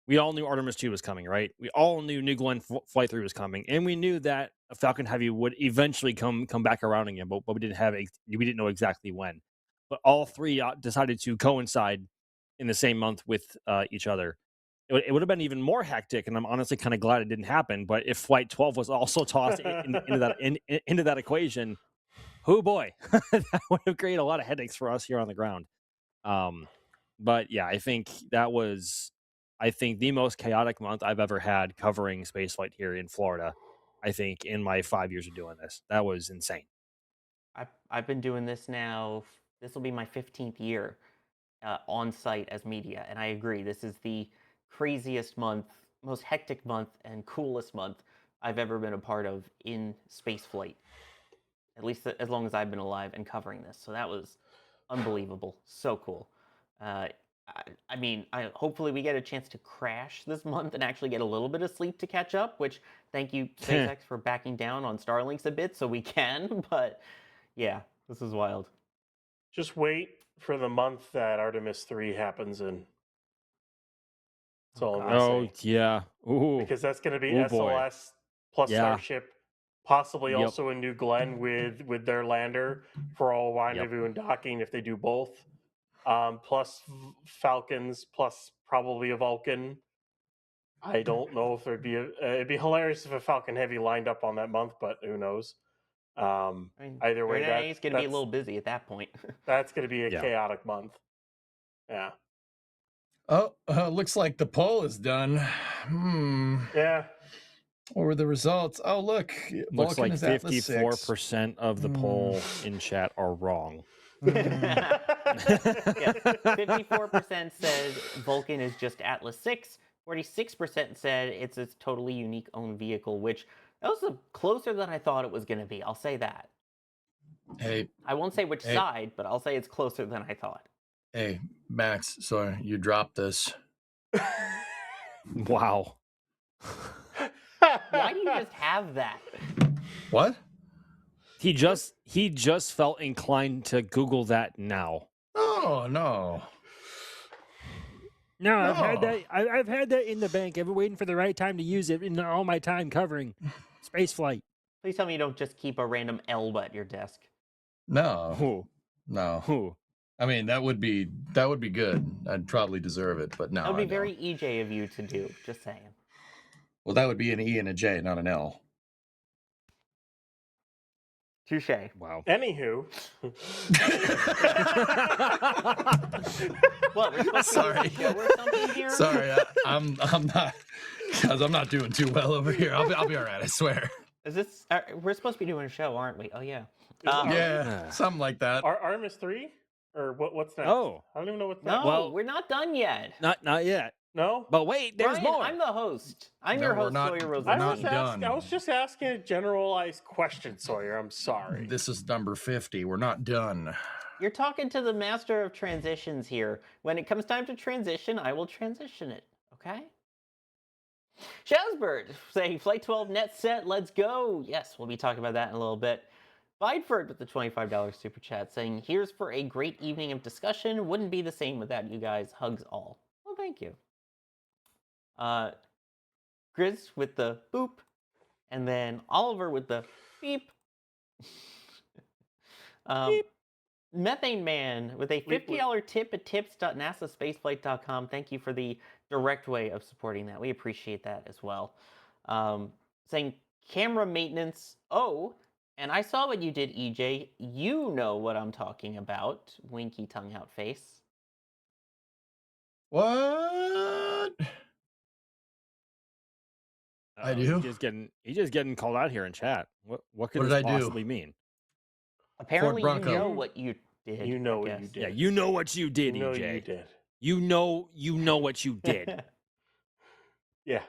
Speaker 10: Artemis 2 was coming, right? We all knew New Glenn Flight 3 was coming, and we knew that a Falcon Heavy would eventually come back around again, but we didn't know exactly when. But all three decided to coincide in the same month with each other. It would have been even more hectic, and I'm honestly kind of glad it didn't happen. But if Flight 12 was also tossed into that equation, oh boy, that would have created a lot of headaches for us here on the ground. But yeah, I think that was, the most chaotic month I've ever had covering spaceflight here in Florida. I think in my 5 years of doing this, that was insane.
Speaker 3: I've been doing this now. This will be my 15th year on site as media, and I agree. This is the craziest month, most hectic month, and coolest month I've ever been a part of in spaceflight. At least as long as I've been alive and covering this. So that was unbelievable. So cool. I mean, hopefully we get a chance to crash this month and actually get a little bit of sleep to catch up, which thank you, SpaceX, for backing down on Starlinks a bit so we can. But yeah, this is wild.
Speaker 11: Just wait for the month that Artemis 3 happens in. That's all I'm gonna say.
Speaker 10: Yeah. Ooh.
Speaker 11: Because that's going to be
Speaker 10: Ooh, boy.
Speaker 11: SLS plus
Speaker 10: Yeah.
Speaker 11: Starship, possibly
Speaker 10: Yep.
Speaker 11: also in New Glenn with their lander for all rendezvous and docking if they do both. Plus Falcons, plus probably a Vulcan. I don't know if it'd be hilarious if a Falcon Heavy lined up on that month, but who knows?
Speaker 3: I mean,
Speaker 11: Either way,
Speaker 3: it's going to be a little busy at that point.
Speaker 11: That's going to be a chaotic month. Yeah.
Speaker 1: Oh, looks like the poll is done.
Speaker 11: Yeah.
Speaker 1: What were the results? Oh, look.
Speaker 10: Looks
Speaker 1: Vulcan
Speaker 10: like
Speaker 1: is Atlas 6.
Speaker 10: 54% of the poll in chat are wrong.
Speaker 3: Yeah, 54% said Vulcan is just Atlas 6. 46% said it's a totally unique own vehicle, which that was closer than I thought it was going to be. I'll say that.
Speaker 1: Hey.
Speaker 3: I won't say which side, but I'll say it's closer than I thought.
Speaker 1: Hey, Max, sorry, you dropped this.
Speaker 10: Wow.
Speaker 3: Why do you just have that?
Speaker 1: What?
Speaker 10: He just felt inclined to Google that now.
Speaker 1: Oh, no.
Speaker 10: No, I've had that. I've had that in the bank. I've been waiting for the right time to use it in all my time covering space flight.
Speaker 3: Please tell me you don't just keep a random Elba at your desk.
Speaker 1: No.
Speaker 10: Who?
Speaker 1: No.
Speaker 10: Who?
Speaker 1: I mean, that would be good. I'd probably deserve it, but no.
Speaker 3: That would be very EJ of you to do. Just saying.
Speaker 1: Well, that would be an E and a J, not an L.
Speaker 3: Touche.
Speaker 10: Wow.
Speaker 11: Anywho.
Speaker 3: What? We're supposed
Speaker 1: Sorry.
Speaker 3: to do a show or something here?
Speaker 1: Sorry, I'm not, because I'm not doing too well over here. I'll be all right. I swear.
Speaker 3: Is this? We're supposed to be doing a show, aren't we? Oh yeah.
Speaker 1: Yeah, something like that.
Speaker 11: Artemis 3? Or what's next?
Speaker 10: Oh.
Speaker 11: I don't even know what's next.
Speaker 3: No, well, we're not done yet.
Speaker 10: Not yet.
Speaker 11: No?
Speaker 10: But wait, there's
Speaker 3: Brian,
Speaker 10: more.
Speaker 3: I'm the host. I'm
Speaker 1: No,
Speaker 3: your
Speaker 1: we're
Speaker 3: host,
Speaker 1: not-
Speaker 3: Sawyer
Speaker 1: we're
Speaker 3: Rosenthal.
Speaker 1: not
Speaker 11: I was just asking a generalized question, Sawyer. I'm sorry.
Speaker 1: This is number 50. We're not done.
Speaker 3: You're talking to the master of transitions here. When it comes time to transition, I will transition it. Okay? Shazbird saying Flight 12 net set, let's go. Yes, we'll be talking about that in a little bit. Bideford with the $25 super chat saying, here's for a great evening of discussion. Wouldn't be the same without you guys. Hugs all. Well, thank you. Grizz with the boop. And then Oliver with the beep.
Speaker 11: Beep.
Speaker 3: Methane Man with a $50 tip at tips.nasaspaceflight.com. Thank you for the direct way of supporting that. We appreciate that as well. Saying camera maintenance. Oh, and I saw what you did, EJ. You know what I'm talking about. Winky tongue out face.
Speaker 1: What? I do?
Speaker 10: He's just getting called out here in chat. What could
Speaker 1: What
Speaker 10: this
Speaker 1: did I do?
Speaker 10: possibly mean?
Speaker 3: Apparently, you
Speaker 1: Bronco.
Speaker 3: know what you did.
Speaker 11: You know
Speaker 3: I
Speaker 11: what
Speaker 3: guess.
Speaker 11: you did.
Speaker 10: Yeah, you know what you did,
Speaker 11: You know
Speaker 10: EJ.
Speaker 11: you did.
Speaker 10: You know what you did.
Speaker 11: Yeah.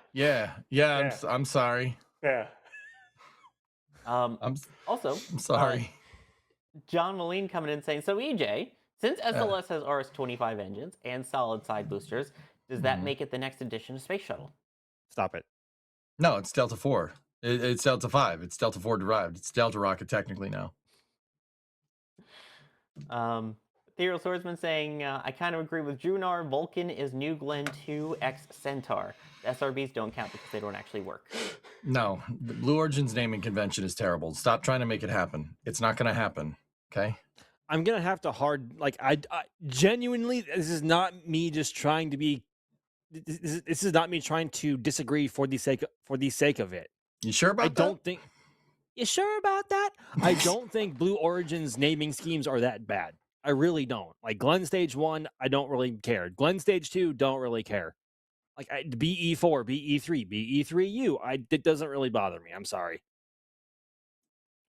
Speaker 1: Yeah. I'm sorry.
Speaker 11: Yeah.
Speaker 3: Also,
Speaker 1: I'm sorry.
Speaker 3: John Moline coming in saying, so EJ, since SLS has RS-25 engines and solid side boosters, does that make it the next edition of Space Shuttle?
Speaker 10: Stop it.
Speaker 1: No, it's Delta 4. It's Delta 5. It's Delta 4 derived. It's Delta Rocket technically now.
Speaker 3: Ethereal Swordsman saying, I kind of agree with Drunar. Vulcan is New Glenn 2 X Centaur. The SRBs don't count because they don't actually work.
Speaker 1: No, the Blue Origin's naming convention is terrible. Stop trying to make it happen. It's not going to happen. Okay.
Speaker 10: I'm gonna have to I genuinely, this is not me just trying to be. This is not me trying to disagree for the sake of it.
Speaker 1: You sure about
Speaker 10: I
Speaker 1: that?
Speaker 10: don't think. You sure about that? I don't think Blue Origin's naming schemes are that bad. I really don't. Like Glenn Stage 1, I don't really care. Glenn Stage 2, don't really care. Like BE4, BE3, BE3U, it doesn't really bother me. I'm sorry.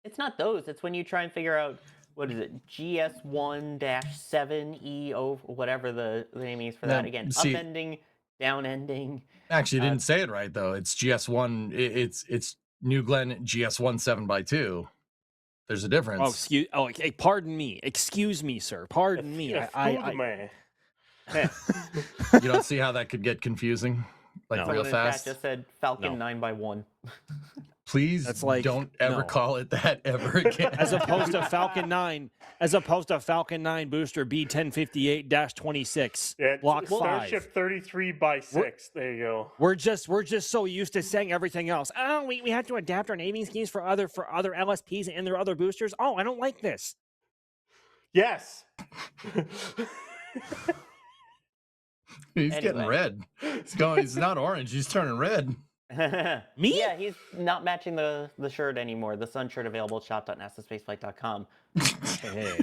Speaker 3: It's not those. It's when you try and figure out, what is it, GS1-7EO, whatever the naming is for that. Again, upending, downending.
Speaker 1: Actually, you didn't say it right, though. It's GS1. It's New Glenn GS1 7x2. There's a difference.
Speaker 10: Pardon me. Excuse me, sir. Pardon me.
Speaker 11: Man.
Speaker 1: You don't see how that could get confusing? Like real fast?
Speaker 3: Chat just said Falcon 9x1.
Speaker 1: Please don't ever call it that ever again.
Speaker 10: As opposed to Falcon 9 booster B1058-26.
Speaker 11: Yeah,
Speaker 10: Block 5.
Speaker 11: Starship 33x6. There you go.
Speaker 10: We're just so used to saying everything else. Oh, we have to adapt our naming schemes for other LSPs and their other boosters. Oh, I don't like this.
Speaker 11: Yes.
Speaker 1: He's getting red. He's not orange. He's turning red.
Speaker 10: Me?
Speaker 3: Yeah, he's not matching the shirt anymore. The sun shirt available at shop.nasaspaceflight.com.
Speaker 10: Hey.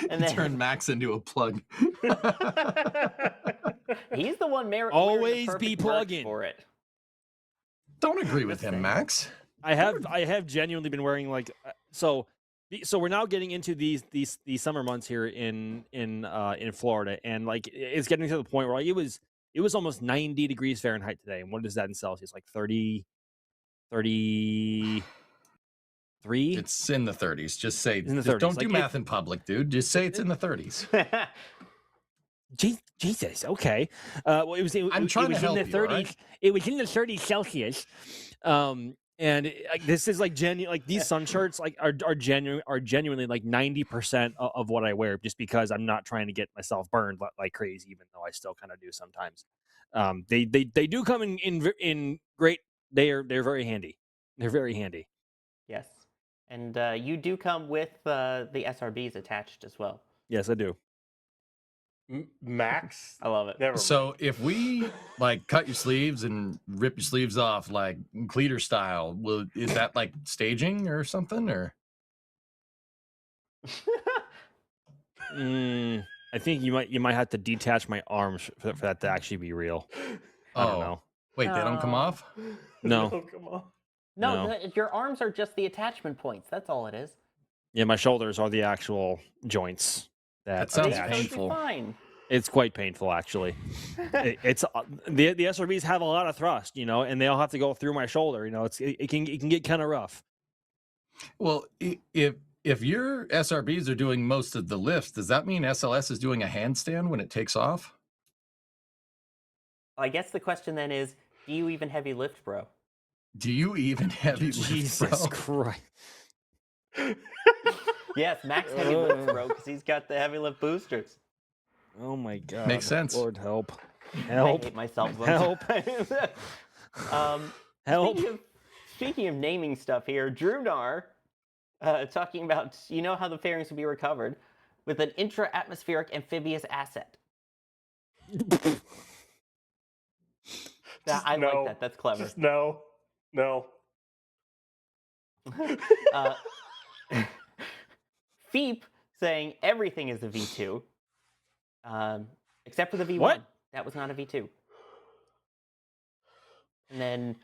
Speaker 3: And then
Speaker 1: turn Max into a plug.
Speaker 3: He's the one
Speaker 10: always be plugging
Speaker 3: for it.
Speaker 1: Don't agree with him, Max.
Speaker 10: I have genuinely been wearing so we're now getting into these summer months here in Florida, and it's getting to the point where it was almost 90 degrees Fahrenheit today. And what is that in Celsius? Like 33?
Speaker 1: It's in the 30s. Just say,
Speaker 10: just
Speaker 1: don't do math in public, dude. Just say it's in the 30s.
Speaker 10: Jesus, okay. It was in the 30s.
Speaker 1: Right?
Speaker 10: It was in the 30s Celsius. And this is genuine. These sun shirts are genuinely 90% of what I wear, just because I'm not trying to get myself burned like crazy, even though I still kind of do sometimes. They do come in great. They're very handy. They're very handy.
Speaker 3: Yes, and you do come with the SRBs attached as well.
Speaker 10: Yes, I do.
Speaker 11: Max,
Speaker 3: I love it.
Speaker 1: So if we cut your sleeves and rip your sleeves off cleater style, is that staging or something, or?
Speaker 10: I think you might have to detach my arms for that to actually be real. I don't know.
Speaker 1: Wait, they don't come off?
Speaker 10: No.
Speaker 11: They don't come off.
Speaker 3: No, your arms are just the attachment points. That's all it is.
Speaker 10: Yeah, my shoulders are the actual joints.
Speaker 1: That sounds
Speaker 3: Totally
Speaker 1: painful.
Speaker 3: fine.
Speaker 10: It's quite painful, actually. It's the SRBs have a lot of thrust, and they all have to go through my shoulder. It can get kind of rough.
Speaker 1: Well, if your SRBs are doing most of the lifts, does that mean SLS is doing a handstand when it takes off?
Speaker 3: I guess the question then is, do you even heavy lift, bro?
Speaker 1: Do you even heavy lift,
Speaker 10: Jesus
Speaker 1: bro?
Speaker 10: Christ.
Speaker 3: Yes, Max heavy lifts, bro, because he's got the heavy lift boosters.
Speaker 10: Oh my God.
Speaker 1: Makes sense.
Speaker 10: Lord help.
Speaker 3: I hate myself sometimes.
Speaker 10: Help.
Speaker 3: Speaking of naming stuff here, Drunar talking about, how the fairings will be recovered with an intra-atmospheric amphibious asset. I like that. That's clever.
Speaker 11: Just no.
Speaker 3: Feep saying everything is a V2, except for the V1.
Speaker 10: What?
Speaker 3: That was not a V2. And then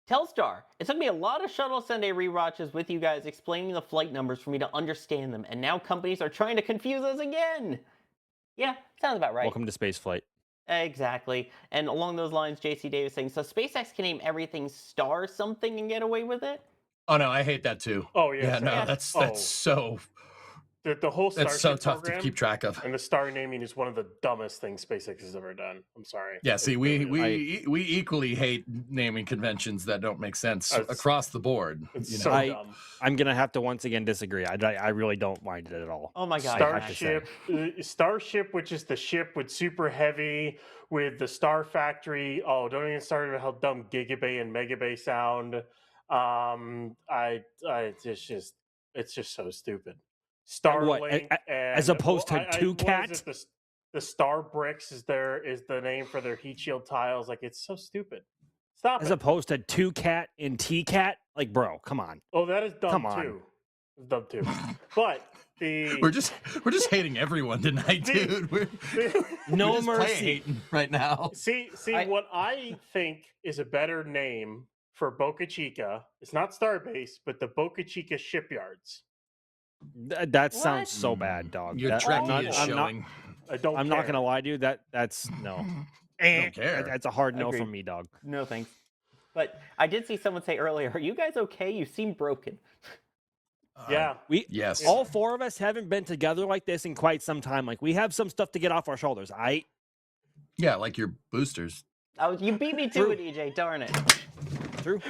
Speaker 3: Telstar. It took me a lot of Shuttle Sunday rewatches with you guys explaining the flight numbers for me to understand them, and now companies are trying to confuse us again. Yeah, sounds about right.
Speaker 10: Welcome to Spaceflight.
Speaker 3: Exactly. And along those lines, JC Davis saying, so SpaceX can name everything star something and get away with it?
Speaker 1: Oh no, I hate that too.
Speaker 11: Oh yeah,
Speaker 1: Yeah, no,
Speaker 3: Yeah.
Speaker 1: that's
Speaker 11: Oh.
Speaker 1: so
Speaker 11: The whole Starship
Speaker 1: that's so tough
Speaker 11: program
Speaker 1: to keep track of.
Speaker 11: and the star naming is one of the dumbest things SpaceX has ever done. I'm sorry.
Speaker 1: Yeah, see,
Speaker 11: It
Speaker 1: we
Speaker 11: really is.
Speaker 1: we equally hate naming conventions that don't make sense
Speaker 11: It's-
Speaker 1: across the board.
Speaker 11: It's
Speaker 1: You know?
Speaker 11: so
Speaker 10: I-
Speaker 11: dumb.
Speaker 10: I'm gonna have to once again disagree. I really don't mind it at all.
Speaker 3: Oh my god. I have to say.
Speaker 11: Starship, which is the ship with super heavy, with the Star Factory. Oh, don't even start with how dumb Gigabay and Megabay sound. It's just so stupid. Starlink
Speaker 10: as
Speaker 11: and
Speaker 10: opposed to Two
Speaker 11: what is
Speaker 10: Cat?
Speaker 11: it? The Star Bricks is the name for their heat shield tiles. Like, it's so stupid. Stop
Speaker 10: As
Speaker 11: it.
Speaker 10: opposed to Two Cat and T Cat, like, bro, come on.
Speaker 11: Oh, that is dumb
Speaker 10: Come on.
Speaker 11: too. It's dumb too. But
Speaker 1: we're just hating everyone tonight, dude. We're
Speaker 10: No
Speaker 1: just plain
Speaker 10: mercy.
Speaker 1: hating right now.
Speaker 11: See, what I think is a better name for Boca Chica. It's not Starbase, but the Boca Chica shipyards.
Speaker 10: That sounds so bad, dog.
Speaker 1: Your
Speaker 10: That-
Speaker 1: Trekkie is showing.
Speaker 11: I don't.
Speaker 10: I'm not gonna lie, dude. That's no.
Speaker 1: Don't care.
Speaker 10: That's a hard no
Speaker 3: Agreed.
Speaker 10: from me, dog.
Speaker 3: No thanks. But I did see someone say earlier, are you guys okay? You seem broken.
Speaker 11: Yeah.
Speaker 1: Yes.
Speaker 10: All four of us haven't been together like this in quite some time. Like, we have some stuff to get off our shoulders.
Speaker 1: Yeah, like your boosters.
Speaker 3: You beat me to
Speaker 10: True.
Speaker 3: it, EJ. Darn it.
Speaker 10: True.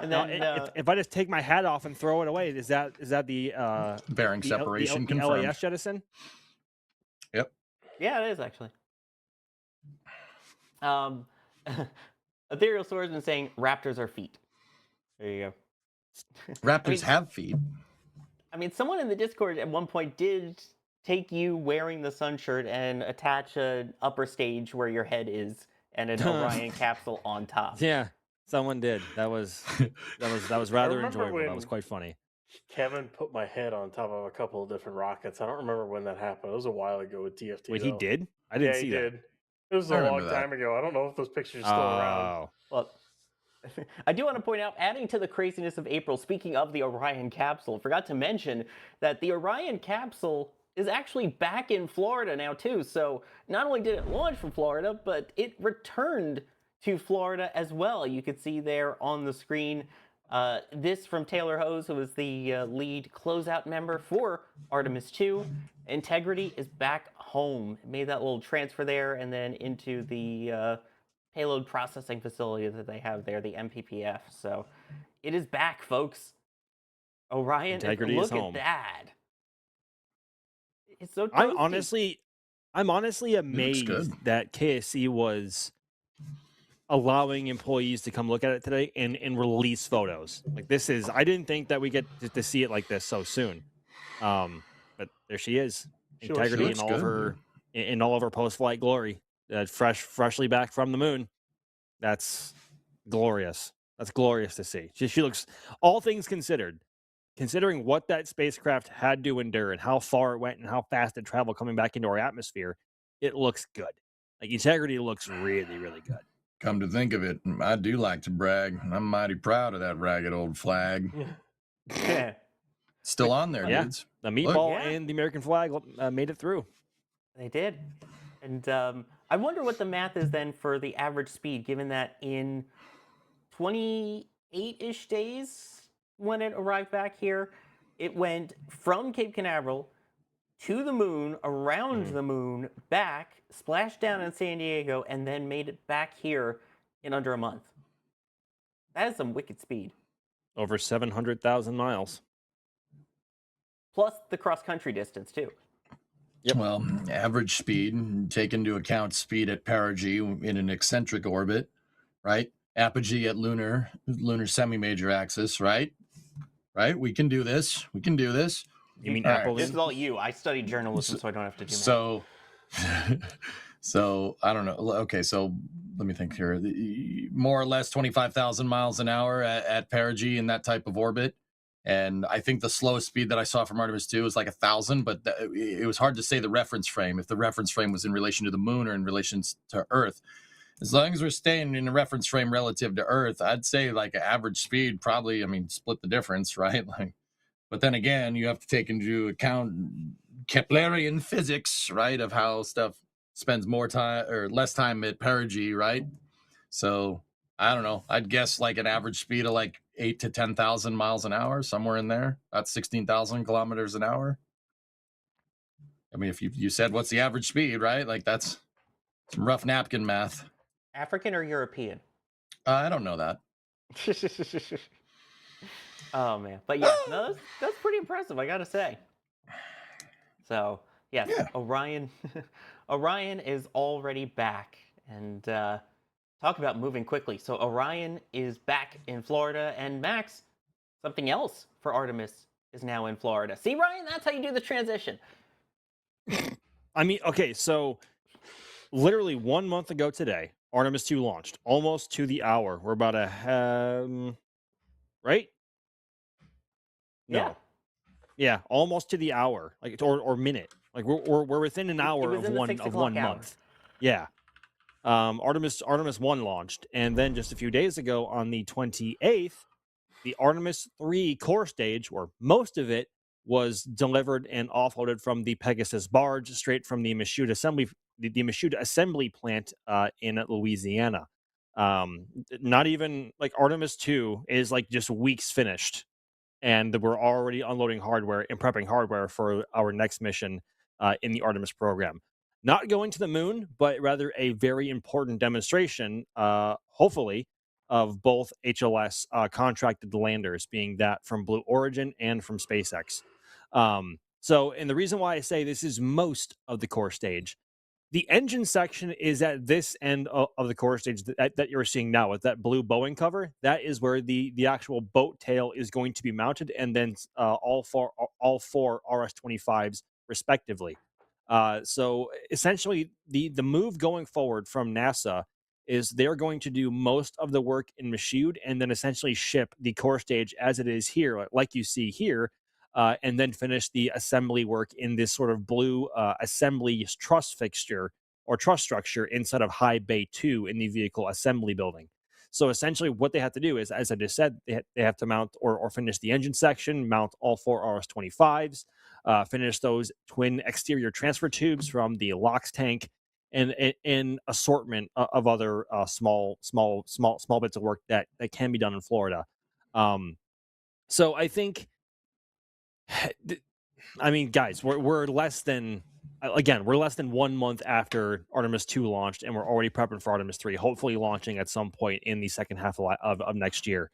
Speaker 3: And
Speaker 10: Now,
Speaker 3: then
Speaker 10: if I just take my hat off and throw it away, is that the
Speaker 1: Bearing
Speaker 10: the
Speaker 1: separation
Speaker 10: the
Speaker 1: confirmed.
Speaker 10: LAS jettison?
Speaker 1: Yep.
Speaker 3: yeah, it is actually. Ethereal Swordsman saying raptors are feet. There you go.
Speaker 1: Raptors have feet.
Speaker 3: I mean, someone in the Discord at one point did take you wearing the sun shirt and attach an upper stage where your head is and an Orion capsule on top.
Speaker 10: Yeah, someone did. That was rather
Speaker 11: remember
Speaker 10: enjoyable. That
Speaker 11: when-
Speaker 10: was quite funny.
Speaker 11: Kevin put my head on top of a couple of different rockets. I don't remember when that happened. It was a while ago with TFT.
Speaker 10: Wait, he
Speaker 11: though.
Speaker 10: did? I didn't
Speaker 11: Yeah,
Speaker 10: see
Speaker 11: he
Speaker 10: that.
Speaker 11: did. It was
Speaker 1: I
Speaker 11: a long
Speaker 1: remember that.
Speaker 11: time ago. I don't know if those pictures are still around.
Speaker 10: Oh,
Speaker 3: Well, I do want to point out, adding to the craziness of April, speaking of the Orion capsule, forgot to mention that the Orion capsule is actually back in Florida now, too. So not only did it launch from Florida, but it returned to Florida as well. You could see there on the screen this from Taylor Hose, who was the lead closeout member for Artemis 2. Integrity is back home. It made that little transfer there and then into the payload processing facility that they have there, the MPPF. So it is back, folks. Orion,
Speaker 10: Integrity
Speaker 3: look
Speaker 10: is home.
Speaker 3: at that. It's so toasty.
Speaker 10: I'm honestly amazed
Speaker 1: good.
Speaker 10: that KSC was allowing employees to come look at it today and release photos. Like, this is, I didn't think that we get to see it like this so soon. But there she is. Integrity
Speaker 1: looks
Speaker 10: in all
Speaker 1: good,
Speaker 10: of her in all of her post-flight glory. Freshly back from the moon. That's glorious. That's glorious to see. She looks, all things considered, considering what that spacecraft had to endure and how far it went and how fast it traveled coming back into our atmosphere, it looks good. Like, Integrity looks really, really good.
Speaker 1: Come to think of it, I do like to brag. I'm mighty proud of that ragged old flag.
Speaker 3: Yeah.
Speaker 1: Still on there,
Speaker 10: Yeah.
Speaker 1: dudes.
Speaker 10: The meatball
Speaker 3: Yeah.
Speaker 10: and the American flag made it through.
Speaker 3: They did. And I wonder what the math is then for the average speed, given that in 28-ish days when it arrived back here, it went from Cape Canaveral to the moon, around the moon, back, splashed down in San Diego, and then made it back here in under a month. That is some wicked speed.
Speaker 10: Over 700,000 miles.
Speaker 3: Plus the cross-country distance, too.
Speaker 10: Yep.
Speaker 1: Well, average speed, take into account speed at perigee in an eccentric orbit, right? Apogee at lunar semi-major axis, right? Right? We can do this. We can do this.
Speaker 10: You mean
Speaker 1: All right.
Speaker 10: Apple?
Speaker 3: This is all you. I studied journalism, so I don't have to do math.
Speaker 1: So, so I don't know. Okay, so let me think here. More or less 25,000 miles an hour at perigee in that type of orbit. And I think the slowest speed that I saw from Artemis 2 was like 1,000, but it was hard to say the reference frame, if the reference frame was in relation to the moon or in relation to Earth. As long as we're staying in a reference frame relative to Earth, I'd say like an average speed, probably, I mean, split the difference, right? Like, but then again, you have to take into account Keplerian physics, right? Of how stuff spends more time or less time at perigee, right? So I don't know. I'd guess like an average speed of like 8 to 10,000 miles an hour, somewhere in there. That's 16,000 kilometers an hour. I mean, if you said what's the average speed, right? Like that's some rough napkin math.
Speaker 3: African or European?
Speaker 1: I don't know that.
Speaker 3: Oh man, but yeah, no, that's pretty impressive, I gotta say. So yes,
Speaker 1: Yeah.
Speaker 3: Orion, Orion is already back, and talk about moving quickly. So Orion is back in Florida, and Max, something else for Artemis is now in Florida. See, Ryan, that's how you do the transition.
Speaker 10: I mean, okay, so literally 1 month ago today, Artemis 2 launched, almost to the hour. We're about right? No. Yeah, almost to the hour, like or minute. Like we're within an hour
Speaker 3: was
Speaker 10: of
Speaker 3: in the
Speaker 10: one
Speaker 3: 6
Speaker 10: of
Speaker 3: o'clock
Speaker 10: 1
Speaker 3: hour.
Speaker 10: month. Yeah. Artemis 1 launched, and then just a few days ago on the 28th, the Artemis 3 core stage, or most of it, was delivered and offloaded from the Pegasus barge straight from the Michoud assembly plant in Louisiana. Not even like Artemis 2 is like just weeks finished, and we're already unloading hardware and prepping hardware for our next mission in the Artemis program. Not going to the moon, but rather a very important demonstration, hopefully, of both HLS contracted landers, being that from Blue Origin and from SpaceX. And the reason why I say this is most of the core stage, the engine section is at this end of the core stage that you're seeing now with that blue Boeing cover. That is where the actual boat tail is going to be mounted, and then all four RS-25s respectively. So essentially, the move going forward from NASA is they're going to do most of the work in Michoud and then essentially ship the core stage as it is here, like you see here, and then finish the assembly work in this sort of blue assembly truss fixture or truss structure inside of High Bay 2 in the vehicle assembly building. So essentially what they have to do is, as I just said, they have to mount or finish the engine section, mount all four RS-25s, finish those twin exterior transfer tubes from the LOX tank, and an assortment of other small bits of work that can be done in Florida. So I think, I mean, guys, we're less than 1 month after Artemis 2 launched, and we're already prepping for Artemis 3, hopefully launching at some point in the second half of next year.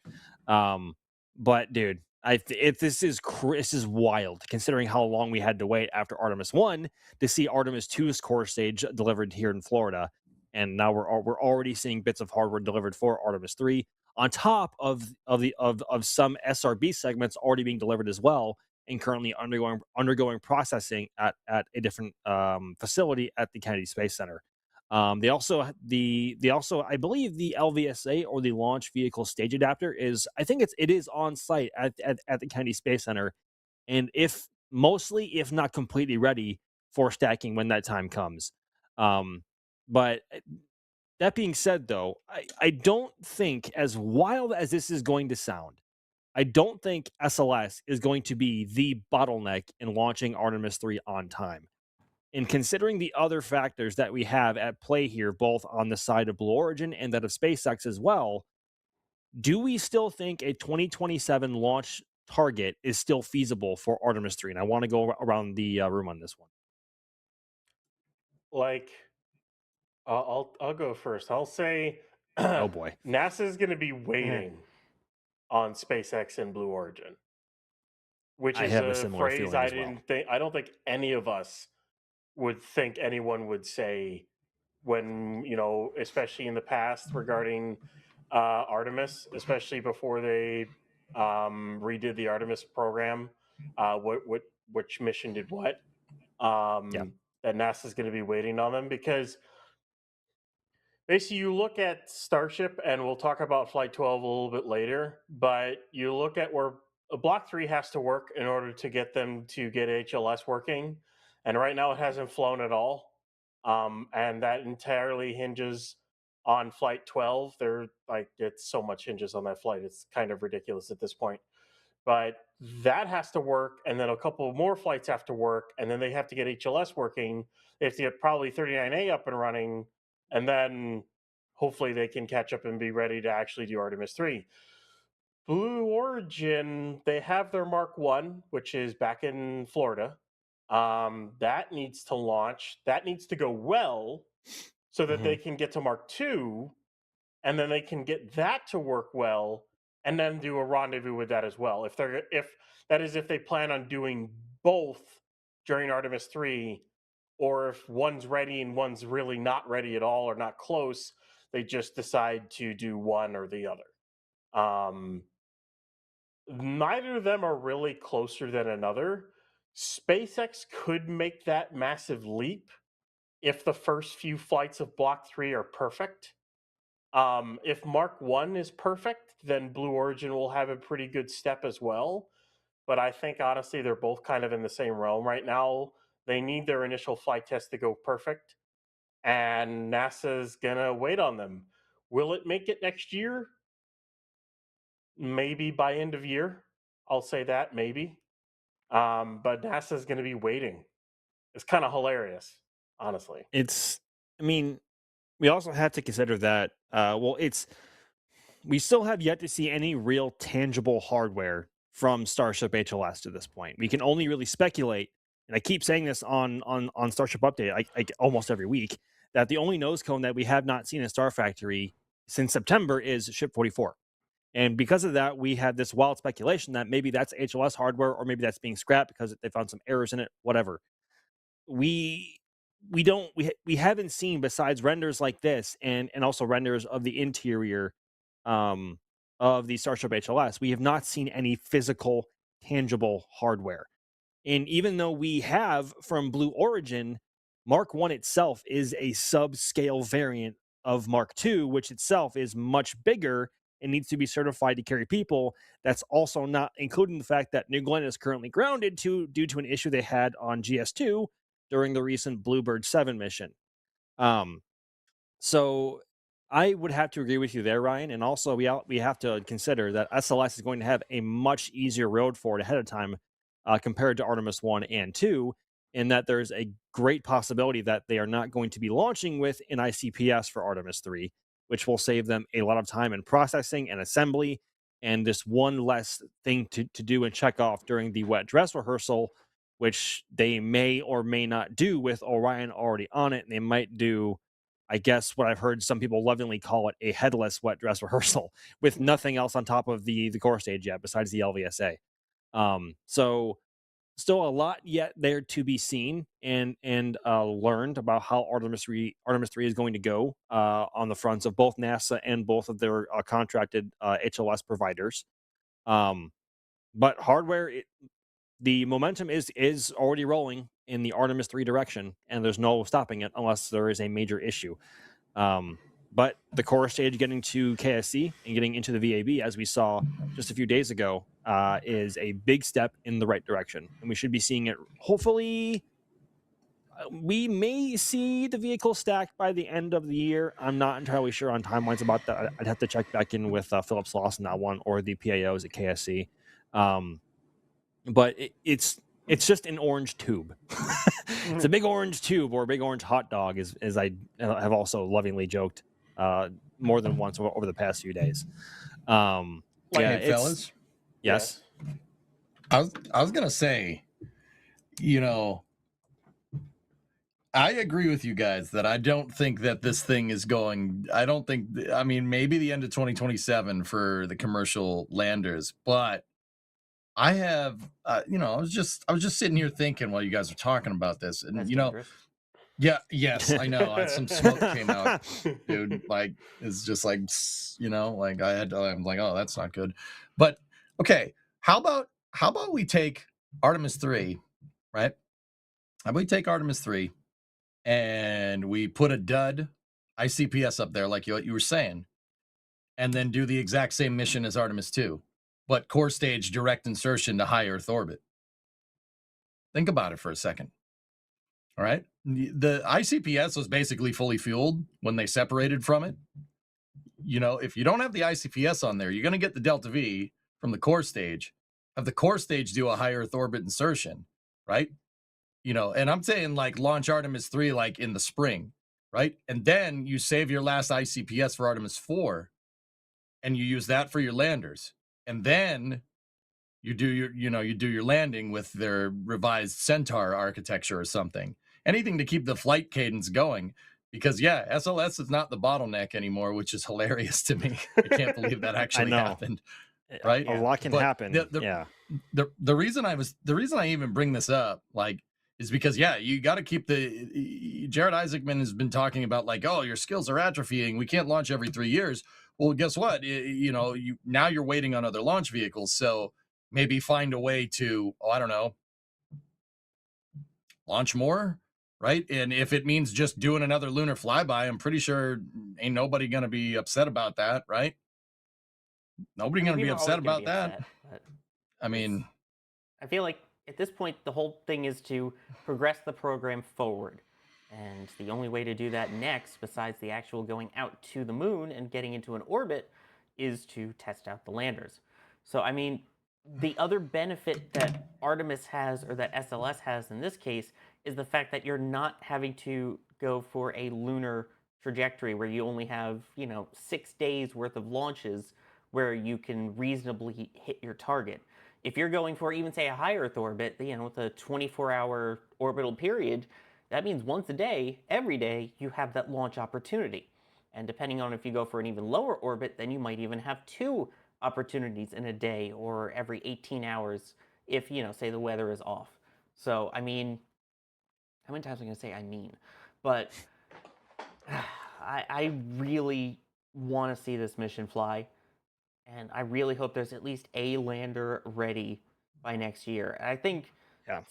Speaker 10: But dude, this is wild considering how long we had to wait after Artemis 1 to see Artemis 2's core stage delivered here in Florida, and now we're already seeing bits of hardware delivered for Artemis 3 on top of some SRB segments already being delivered as well, and currently undergoing processing at a different facility at the Kennedy Space Center. They also I believe the LVSA, or the Launch Vehicle Stage Adapter, it is on site at the Kennedy Space Center, and if not completely ready for stacking when that time comes. But that being said, though, I don't think, as wild as this is going to sound, I don't think SLS is going to be the bottleneck in launching Artemis 3 on time. And considering the other factors that we have at play here, both on the side of Blue Origin and that of SpaceX as well, do we still think a 2027 launch target is still feasible for Artemis 3? And I want to go around the room on this one.
Speaker 11: Like, I'll go first. I'll say,
Speaker 10: oh boy,
Speaker 11: NASA is going to be waiting on SpaceX and Blue Origin, which is a phrase I don't think any of us would think anyone would say when, especially in the past regarding Artemis, especially before they redid the Artemis program. Which mission did what? That NASA's going to be waiting on them, because basically you look at Starship, and we'll talk about Flight 12 a little bit later, but you look at where Block 3 has to work in order to get them to get HLS working, and right now it hasn't flown at all, and that entirely hinges on flight 12. They're like, it's so much hinges on that flight. It's kind of ridiculous at this point. But that has to work, and then a couple more flights have to work, and then they have to get HLS working. They have to get probably 39A up and running, and then hopefully they can catch up and be ready to actually do Artemis 3. Blue Origin, they have their Mark 1, which is back in Florida. That needs to launch. That needs to go well so that they can get to Mark 2, and then they can get that to work well, and then do a rendezvous with that as well. If they plan on doing both during Artemis 3, or if one's ready and one's really not ready at all or not close, they just decide to do one or the other. Neither of them are really closer than another. SpaceX could make that massive leap if the first few flights of Block 3 are perfect. If Mark 1 is perfect, then Blue Origin will have a pretty good step as well. But I think, honestly, they're both kind of in the same realm right now. They need their initial flight test to go perfect, and NASA's going to wait on them. Will it make it next year? Maybe by end of year. I'll say that, maybe. But NASA's going to be waiting. It's kind of hilarious, honestly.
Speaker 10: We also have to consider that, we still have yet to see any real tangible hardware from Starship HLS to this point. We can only really speculate, and I keep saying this on Starship Update like almost every week, that the only nose cone that we have not seen in Star Factory since September is Ship 44. And because of that, we have this wild speculation that maybe that's HLS hardware, or maybe that's being scrapped because they found some errors in it, whatever. We haven't seen, besides renders like this and also renders of the interior of the Starship HLS, we have not seen any physical, tangible hardware. And even though we have from Blue Origin, Mark 1 itself is a subscale variant of Mark 2, which itself is much bigger and needs to be certified to carry people. That's also not including the fact that New Glenn is currently grounded due to an issue they had on GS2 during the recent Bluebird 7 mission. So I would have to agree with you there, Ryan. And also we have to consider that SLS is going to have a much easier road for it ahead of time compared to Artemis 1 and 2, in that there's a great possibility that they are not going to be launching with an ICPS for Artemis 3, which will save them a lot of time in processing and assembly, and this one less thing to do and check off during the wet dress rehearsal, which they may or may not do with Orion already on it. And they might do, I guess, what I've heard some people lovingly call it, a headless wet dress rehearsal with nothing else on top of the core stage yet besides the LVSA. So still a lot yet there to be seen and learned about how Artemis 3 is going to go on the fronts of both NASA and both of their contracted HLS providers. But hardware, the momentum is already rolling in the Artemis 3 direction, and there's no stopping it unless there is a major issue. But the core stage getting to KSC and getting into the VAB, as we saw just a few days ago, is a big step in the right direction. And we should be seeing it, hopefully, we may see the vehicle stacked by the end of the year. I'm not entirely sure on timelines about that. I'd have to check back in with Philip Sloss on that one, or the PAOs at KSC. But it's just an orange tube. It's a big orange tube, or a big orange hot dog, as I have also lovingly joked more than once over the past few days.
Speaker 1: Fellas?
Speaker 10: Yes.
Speaker 1: I was gonna say, I agree with you guys that I don't think that this thing is going. Maybe the end of 2027 for the commercial landers, but I have, I was just sitting here thinking while you guys were talking about this, and
Speaker 3: That's dangerous.
Speaker 1: yes, I know. Some smoke came out, dude. Like, it's just like, like I'm like, oh, that's not good. But okay, how about we take Artemis 3, right? How about we take Artemis 3 and we put a dud ICPS up there, like you were saying, and then do the exact same mission as Artemis 2, but core stage direct insertion to high Earth orbit. Think about it for a second. All right. The ICPS was basically fully fueled when they separated from it. You know, if you don't have the ICPS on there, you're going to get the Delta V from the core stage. Have the core stage do a high Earth orbit insertion, right? You know, and I'm saying like launch Artemis 3 like in the spring, right? And then you save your last ICPS for Artemis 4 and you use that for your landers. And then you do your landing with their revised Centaur architecture or something. Anything to keep the flight cadence going. Because yeah, SLS is not the bottleneck anymore, which is hilarious to me. I can't believe that actually happened. Right?
Speaker 10: A lot can
Speaker 1: But
Speaker 10: happen.
Speaker 1: the reason I even bring this up, like, is because yeah, you got to keep Jared Isaacman has been talking about like, oh, your skills are atrophying. We can't launch every 3 years. Well, guess what? Now you're waiting on other launch vehicles. So maybe find a way to, I don't know, launch more, right? And if it means just doing another lunar flyby, I'm pretty sure ain't nobody going to be upset about that, right? Nobody going to be upset about that. I mean,
Speaker 3: I feel like at this point, the whole thing is to progress the program forward. And the only way to do that next, besides the actual going out to the moon and getting into an orbit, is to test out the landers. So, I mean, the other benefit that Artemis has, or that SLS has in this case, is the fact that you're not having to go for a lunar trajectory where you only have, 6 days worth of launches where you can reasonably hit your target. If you're going for even say a high Earth orbit, with a 24-hour orbital period, that means once a day, every day, you have that launch opportunity. And depending on if you go for an even lower orbit, then you might even have 2 opportunities in a day or every 18 hours if, say the weather is off. So, I mean, how many times am I going to say I mean? But I really want to see this mission fly. And I really hope there's at least a lander ready by next year. I think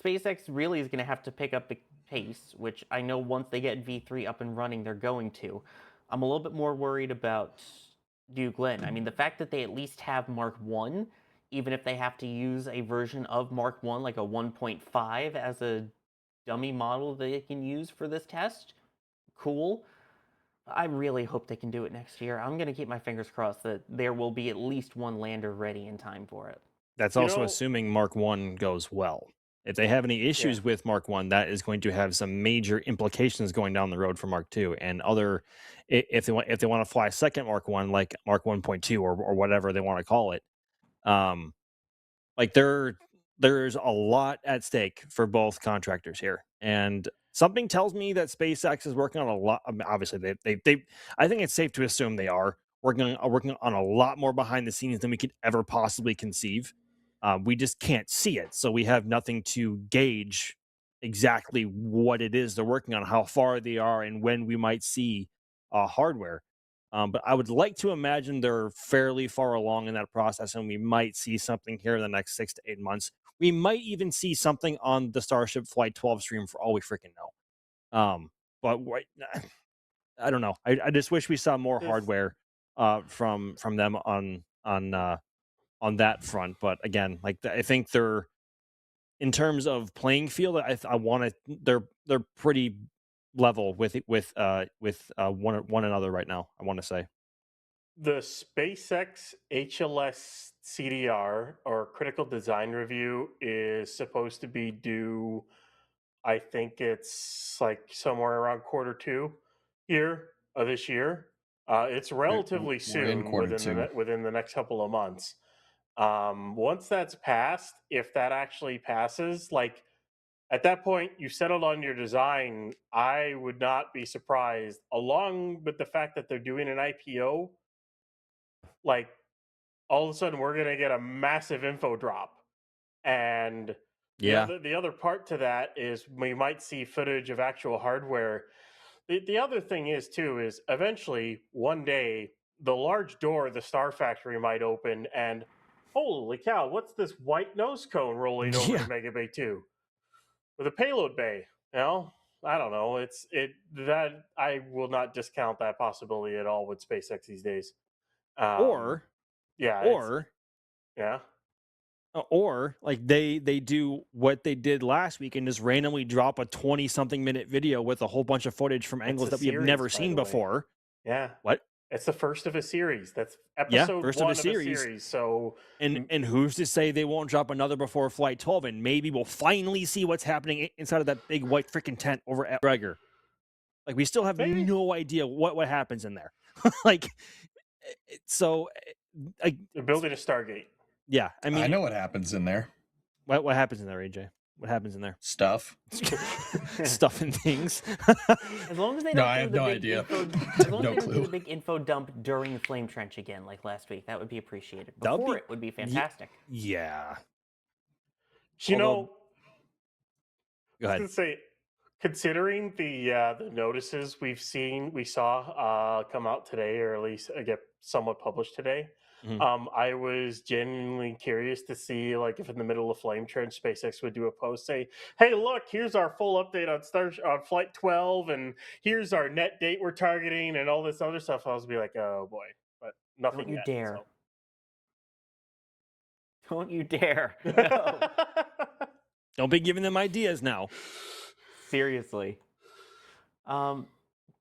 Speaker 3: SpaceX really is going to have to pick up the pace, which I know once they get V3 up and running, they're going to. I'm a little bit more worried about New Glenn. I mean, the fact that they at least have Mark 1, even if they have to use a version of Mark 1, like a 1.5 as a dummy model they can use for this test, cool. I really hope they can do it next year. I'm going to keep my fingers crossed that there will be at least one lander ready in time for it.
Speaker 10: That's also assuming Mark 1 goes well. If they have any issues with Mark 1, that is going to have some major implications going down the road for Mark 2 and other. If they want to fly a second Mark 1, like Mark 1.2 or whatever they want to call it, like there's a lot at stake for both contractors here, and something tells me that SpaceX is working on a lot. I mean, obviously, they I think it's safe to assume they are working on a lot more behind the scenes than we could ever possibly conceive. We just can't see it, so we have nothing to gauge exactly what it is they're working on, how far they are, and when we might see hardware. But I would like to imagine they're fairly far along in that process, and we might see something here in the next 6 to 8 months. We might even see something on the Starship Flight 12 stream for all we freaking know. But I don't know. I just wish we saw more hardware from them on that front. But again, like I think they're in terms of playing field. I want to. They're pretty level with one another right now. I want to say
Speaker 11: the SpaceX HLS CDR or critical design review is supposed to be due. I think it's like somewhere around Q2 here of this year. It's relatively soon, within the next couple of months. Once that's passed, if that actually passes, like at that point you settled on your design, I would not be surprised, along with the fact that they're doing an IPO, like all of a sudden we're going to get a massive info drop. And the other part to that is we might see footage of actual hardware. The other thing is too is eventually one day the large door of the Star Factory might open and holy cow, what's this white nose cone rolling over to Mega Bay 2 with a payload bay? I don't know. That I will not discount that possibility at all with SpaceX these days.
Speaker 10: Yeah. Or like they do what they did last week and just randomly drop a 20-something minute video with a whole bunch of footage from angles that we have never seen before.
Speaker 11: Yeah.
Speaker 10: What?
Speaker 11: It's the first of a series. That's
Speaker 10: Yeah,
Speaker 11: episode
Speaker 10: first
Speaker 11: one
Speaker 10: of a series.
Speaker 11: So
Speaker 10: And who's to say they won't drop another before Flight 12, and maybe we'll finally see what's happening inside of that big white freaking tent over at Gregor. Like, we still have no idea what happens in there. Like, so
Speaker 11: they're building a Stargate.
Speaker 10: Yeah, I mean,
Speaker 1: I know what happens in there.
Speaker 10: What happens in there, AJ? What happens in there?
Speaker 1: Stuff.
Speaker 10: Stuff and things.
Speaker 3: As long as they don't
Speaker 1: No,
Speaker 3: do
Speaker 1: I have
Speaker 3: the
Speaker 1: no
Speaker 3: big
Speaker 1: idea.
Speaker 3: as long
Speaker 1: No
Speaker 3: as they don't do
Speaker 1: clue.
Speaker 3: the big info dump during the Flame Trench again, like last week, that would be appreciated.
Speaker 10: That'd
Speaker 3: Before
Speaker 10: be-
Speaker 3: it would be fantastic.
Speaker 10: Yeah.
Speaker 11: You know,
Speaker 10: Go
Speaker 11: I
Speaker 10: ahead.
Speaker 11: was gonna say, considering the notices we saw come out today, or at least get somewhat published today,
Speaker 10: Mhm.
Speaker 11: I was genuinely curious to see, like, if in the middle of Flame Trench, SpaceX would do a post say, "Hey, look, here's our full update on Flight 12, and here's our net date we're targeting, and all this other stuff." I was be like, "Oh boy," but nothing
Speaker 3: Don't you
Speaker 11: yet.
Speaker 3: dare. Don't you dare. No.
Speaker 10: Don't be giving them ideas now.
Speaker 3: Seriously. Got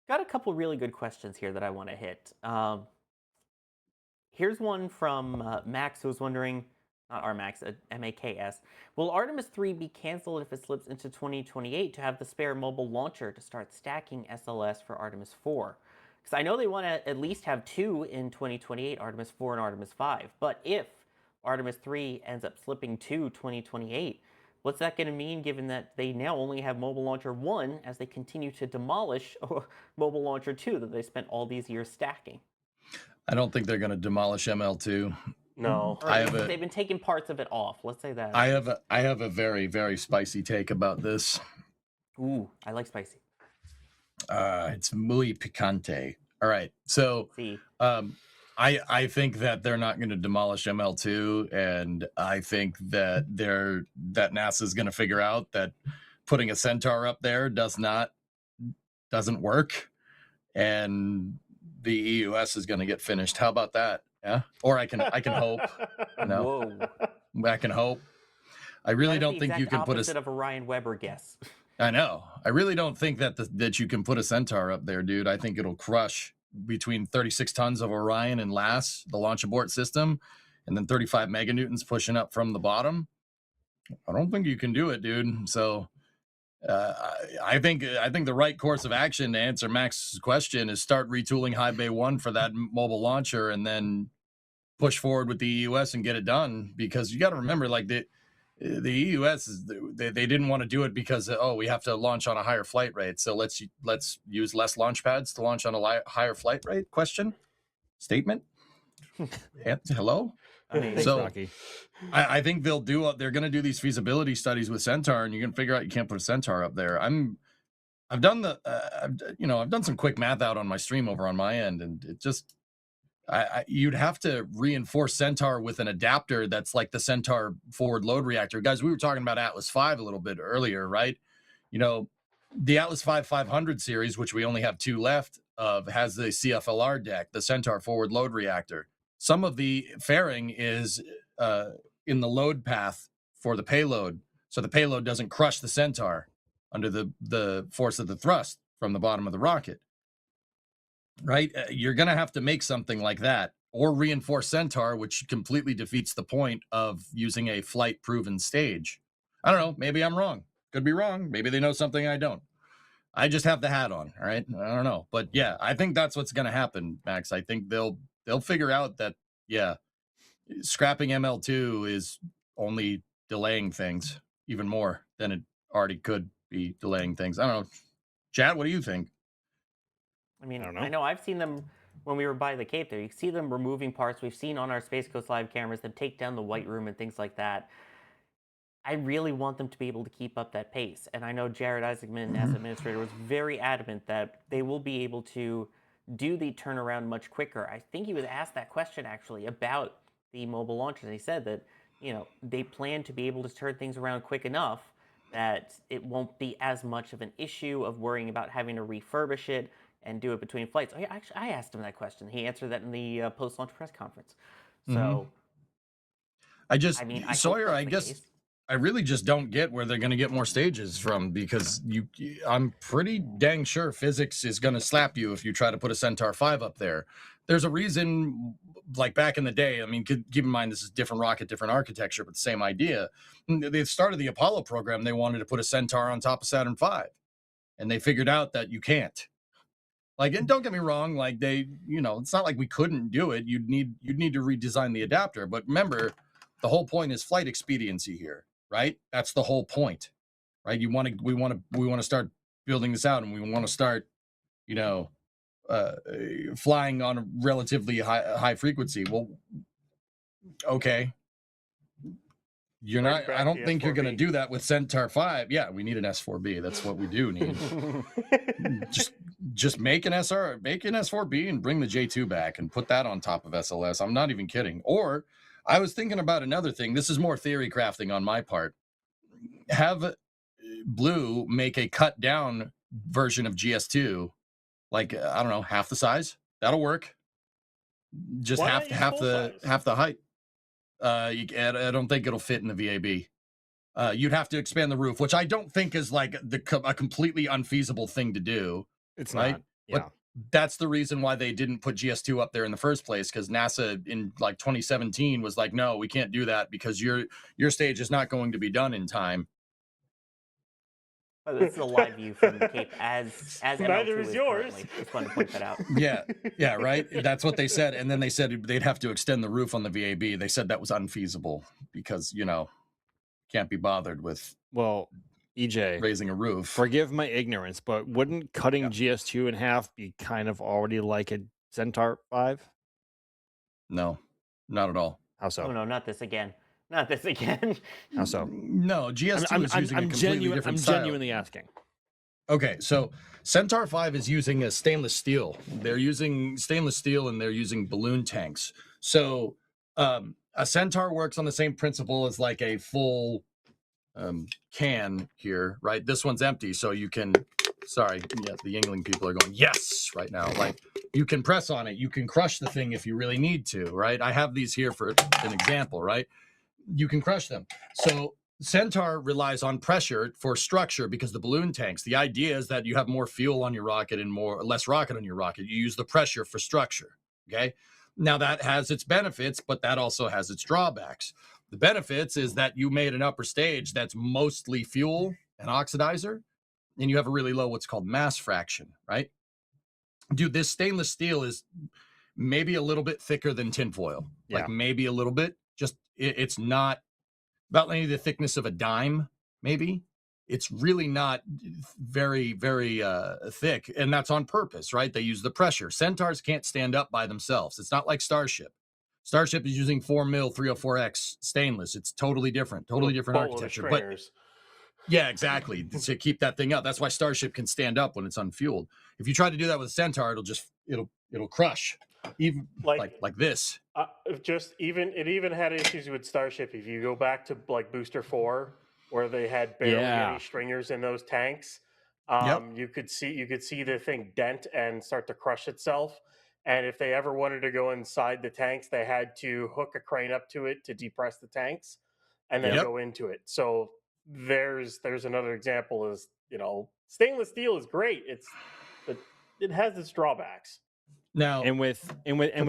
Speaker 3: a couple really good questions here that I want to hit. Here's one from Max, who was wondering, not our Max, MAKS. Will Artemis 3 be canceled if it slips into 2028 to have the spare mobile launcher to start stacking SLS for Artemis 4? Because I know they want to at least have two in 2028, Artemis 4 and Artemis 5. But if Artemis 3 ends up slipping to 2028, what's that going to mean given that they now only have mobile launcher 1 as they continue to demolish mobile launcher 2 that they spent all these years stacking?
Speaker 1: I don't think they're going to demolish ML2.
Speaker 11: No.
Speaker 3: Or at least they've been taking parts of it off. Let's say that.
Speaker 1: I have a very, very spicy take about this.
Speaker 3: Ooh, I like spicy.
Speaker 1: It's muy picante. All right. So I think that they're not going to demolish ML2, and I think that NASA's going to figure out that putting a Centaur up there doesn't work, and the EUS is going to get finished. How about that? Yeah. Or I can hope.
Speaker 3: Whoa.
Speaker 1: I can hope. I really don't think you can put
Speaker 3: opposite of a Ryan Weber guess.
Speaker 1: I know. I really don't think that you can put a Centaur up there, dude. I think it'll crush between 36 tons of Orion and LAS, the launch abort system, and then 35 meganewtons pushing up from the bottom. I don't think you can do it, dude. So I think the right course of action to answer Max's question is start retooling High Bay 1 for that mobile launcher, and then push forward with the EUS and get it done. Because you got to remember, like the EUS they didn't want to do it because we have to launch on a higher flight rate, so let's use less launch pads to launch on a higher flight rate. Question statement. Hello.
Speaker 3: I mean,
Speaker 1: so I think they're going to do these feasibility studies with Centaur, and you're going to figure out you can't put a Centaur up there. I've done I've done some quick math out on my stream over on my end, and it just you'd have to reinforce Centaur with an adapter that's like the Centaur forward load reactor. Guys, we were talking about Atlas V a little bit earlier, right? You know, the Atlas V 500 series, which we only have two left of, has the CFLR deck, the Centaur forward load reactor. Some of the fairing is in the load path for the payload, so the payload doesn't crush the Centaur under the force of the thrust from the bottom of the rocket. Right? You're going to have to make something like that, or reinforce Centaur, which completely defeats the point of using a flight-proven stage. I don't know. Maybe I'm wrong. Could be wrong. Maybe they know something I don't. I just have the hat on, all right? I don't know. But yeah, I think that's what's going to happen, Max. I think they'll figure out that, yeah, scrapping ML2 is only delaying things even more than it already could be delaying things. I don't know. Chad, what do you think?
Speaker 3: I mean, I know I've seen them when we were by the Cape there. You see them removing parts. We've seen on our Space Coast Live cameras them take down the White Room and things like that. I really want them to be able to keep up that pace. And I know Jared Isaacman, as administrator, was very adamant that they will be able to do the turnaround much quicker. I think he was asked that question, actually, about the mobile launchers. He said that, they plan to be able to turn things around quick enough that it won't be as much of an issue of worrying about having to refurbish it and do it between flights. Oh, yeah, actually, I asked him that question. He answered that in the post-launch press conference. So,
Speaker 1: I just,
Speaker 3: I mean, I hope
Speaker 1: Sawyer,
Speaker 3: that's
Speaker 1: I
Speaker 3: the
Speaker 1: guess
Speaker 3: case.
Speaker 1: I really just don't get where they're going to get more stages from, because I'm pretty dang sure physics is going to slap you if you try to put a Centaur 5 up there. There's a reason, like back in the day, I mean, keep in mind this is different rocket, different architecture, but the same idea. They started the Apollo program, they wanted to put a Centaur on top of Saturn 5, and they figured out that you can't. Like, and don't get me wrong, like it's not like we couldn't do it. You'd need to redesign the adapter, but remember, the whole point is flight expediency here, right? That's the whole point, right? We want to start building this out, and we want to start, flying on a relatively high frequency. Well, okay, you're not. I don't think you're going to do that with Centaur 5. Yeah, we need an S4B. That's what we do need. just make an S4B and bring the J2 back and put that on top of SLS. I'm not even kidding. Or I was thinking about another thing. This is more theory crafting on my part. Have Blue make a cut down version of GS2, like I don't know, half the size. That'll work. Just half the height. I don't think it'll fit in the VAB. You'd have to expand the roof, which I don't think is like a completely unfeasible thing to do.
Speaker 10: It's
Speaker 1: right?
Speaker 10: not. Yeah.
Speaker 1: But that's the reason why they didn't put GS2 up there in the first place, because NASA in like 2017 was like, no, we can't do that because your stage is not going to be done in time.
Speaker 3: This is a live view from the Cape as
Speaker 11: Neither
Speaker 3: ML2
Speaker 11: is yours.
Speaker 3: currently. Just wanted to point that out.
Speaker 1: Yeah, right. That's what they said, and then they said they'd have to extend the roof on the VAB. They said that was unfeasible because can't be bothered with
Speaker 10: EJ,
Speaker 1: raising a roof.
Speaker 10: Forgive my ignorance, but wouldn't cutting GS2 in half be kind of already like a Centaur 5?
Speaker 1: No, not at all.
Speaker 10: How so?
Speaker 3: Oh no, not this again. Not this again.
Speaker 10: How so?
Speaker 1: No, GS2 is using a completely different style.
Speaker 10: I'm genuinely asking.
Speaker 1: Okay, so Centaur 5 is using a stainless steel. They're using stainless steel, and they're using balloon tanks. So a Centaur works on the same principle as like a full can here, right? This one's empty, so you can, sorry, yeah, the Yingling people are going, yes, right now. Like, you can press on it. You can crush the thing if you really need to, right? I have these here for an example, right? You can crush them. So Centaur relies on pressure for structure because the balloon tanks, the idea is that you have more fuel on your rocket and less rocket on your rocket. You use the pressure for structure, okay? Now that has its benefits, but that also has its drawbacks. The benefits is that you made an upper stage that's mostly fuel and oxidizer, and you have a really low what's called mass fraction, right? Dude, this stainless steel is maybe a little bit thicker than tinfoil, like maybe a little bit. Just it's not about any of the thickness of a dime, maybe. It's really not very, very thick, and that's on purpose, right? They use the pressure. Centaurs can't stand up by themselves. It's not like Starship. Starship is using 4mm 304X stainless. It's totally different architecture. But yeah, exactly. To keep that thing up. That's why Starship can stand up when it's unfueled. If you try to do that with a Centaur, it'll crush. Even like this.
Speaker 11: It even had issues with Starship. If you go back to like Booster 4, where they had barely any stringers in those tanks, you could see the thing dent and start to crush itself. And if they ever wanted to go inside the tanks, they had to hook a crane up to it to depress the tanks and then go into it. So there's another example is, stainless steel is great. It has its drawbacks.
Speaker 10: Now, and with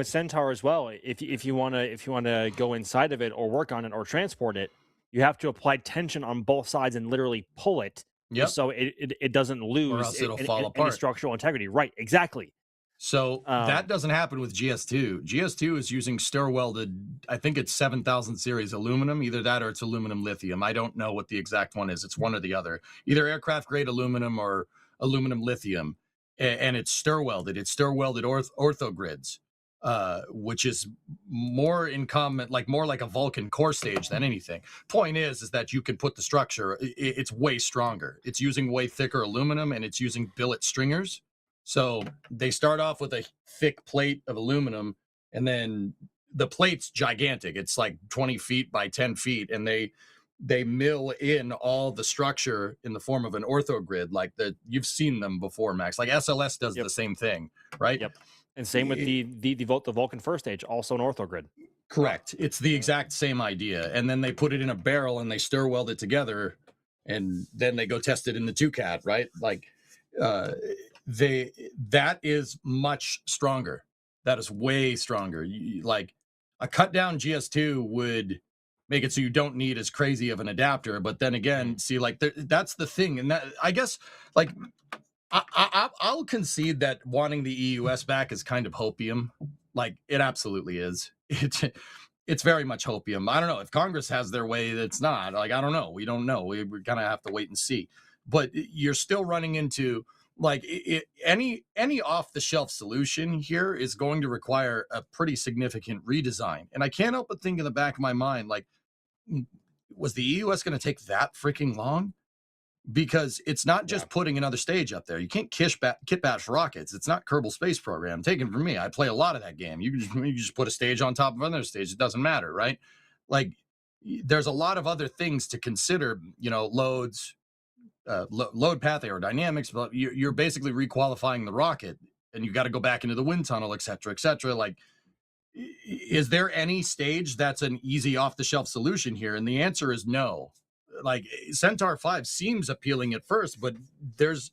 Speaker 10: Centaur as well, if you want to go inside of it or work on it or transport it, you have to apply tension on both sides and literally pull it, so it doesn't lose,
Speaker 1: or else it'll fall apart.
Speaker 10: Any structural integrity. Right, exactly.
Speaker 1: So that doesn't happen with GS2. GS2 is using stir welded, I think it's 7000 series aluminum, either that or it's aluminum lithium. I don't know what the exact one is. It's one or the other, either aircraft grade aluminum or aluminum lithium. And it's stir welded. It's stir welded orthogrids, which is more in common, more like a Vulcan core stage than anything. Point is that you can put the structure. It's way stronger. It's using way thicker aluminum, and it's using billet stringers. So they start off with a thick plate of aluminum, and then the plate's gigantic. It's like 20 feet by 10 feet, and they mill in all the structure in the form of an orthogrid, you've seen them before, Max. Like SLS does the same thing, right?
Speaker 10: Yep. And same with the Vulcan first stage, also an orthogrid.
Speaker 2: Correct. It's the exact same idea. And then they put it in a barrel and they stir weld it together, and then they go test it in the 2CAT, right? Like that is much stronger. That is way stronger. Like a cut down GS2 would make it so you don't need as crazy of an adapter. But then again, see, like that's the thing. And that, I guess, like I'll concede that wanting the EUS back is kind of hopium. Like it absolutely is. It's very much hopium. I don't know if Congress has their way. It's not. Like I don't know. We don't know. We're gonna have to wait and see. But you're still running into like any off the shelf solution here is going to require a pretty significant redesign. And I can't help but think in the back of my mind, like, was the EUS going to take that freaking long? Because it's not just putting another stage up there. You can't kit bash rockets. It's not Kerbal Space Program. Taken from me, I play a lot of that game. You just put a stage on top of another stage. It doesn't matter, right? Like there's a lot of other things to consider. You know, loads, load path, aerodynamics. But you're basically requalifying the rocket, and you got to go back into the wind tunnel, et cetera, et cetera. Like, is there any stage that's an easy off the shelf solution here? And the answer is no. Like Centaur 5 seems appealing at first, but there's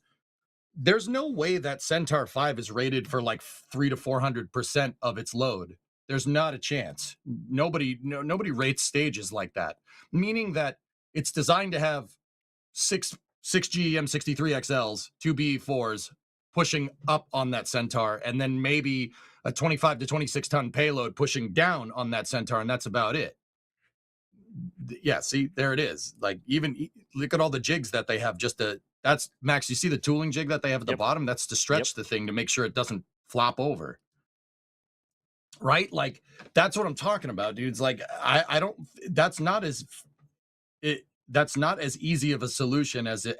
Speaker 2: no way that Centaur 5 is rated for like 300 to 400% of its load. There's not a chance. Nobody rates stages like that, meaning that it's designed to have six GEM 63XLs, 2 BE4s pushing up on that Centaur, and then maybe a 25 to 26 ton payload pushing down on that Centaur, and that's about it. Yeah, see, there it is. Like, even look at all the jigs that they have. That's Max. You see the tooling jig that they have at the bottom? That's to stretch the thing to make sure it doesn't flop over. Right? Like, that's what I'm talking about, dudes. Like, I don't. That's not as easy of a solution as it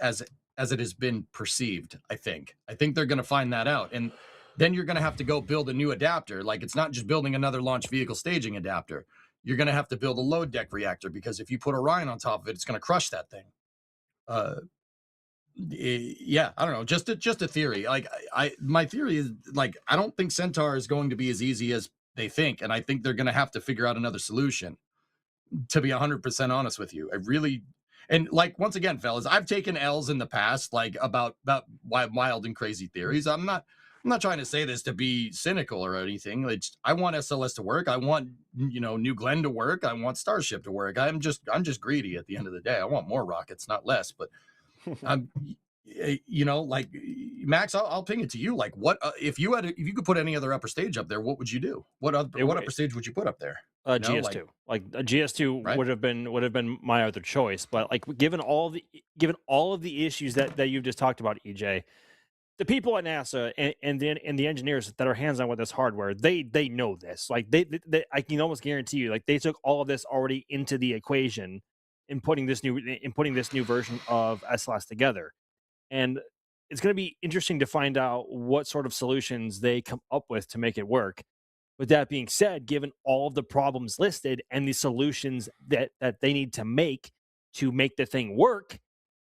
Speaker 2: has been perceived. I think they're going to find that out, and then you're going to have to go build a new adapter. Like, it's not just building another launch vehicle staging adapter. You're going to have to build a load deck reactor, because if you put Orion on top of it, it's going to crush that thing. Yeah, I don't know. Just a theory. Like my theory is, like, I don't think Centaur is going to be as easy as they think. And I think they're going to have to figure out another solution, to be 100% honest with you. I really, and like, once again, fellas, I've taken L's in the past, like about wild and crazy theories. I'm not trying to say this to be cynical or anything. I want SLS to work. I want, New Glenn to work. I want Starship to work. I'm just greedy at the end of the day. I want more rockets, not less. But I'm, like, Max, I'll ping it to you. Like, what if you could put any other upper stage up there? What would you do? What upper stage would you put up there?
Speaker 10: GS2. Like a GS2
Speaker 2: right?
Speaker 10: would have been my other choice. But like, given all of the issues that you've just talked about, EJ. The people at NASA and the engineers that are hands-on with this hardware, they know this. Like they I can almost guarantee you, like, they took all of this already into the equation in putting this new version of SLS together. And it's going to be interesting to find out what sort of solutions they come up with to make it work. With that being said, given all of the problems listed and the solutions that they need to make the thing work,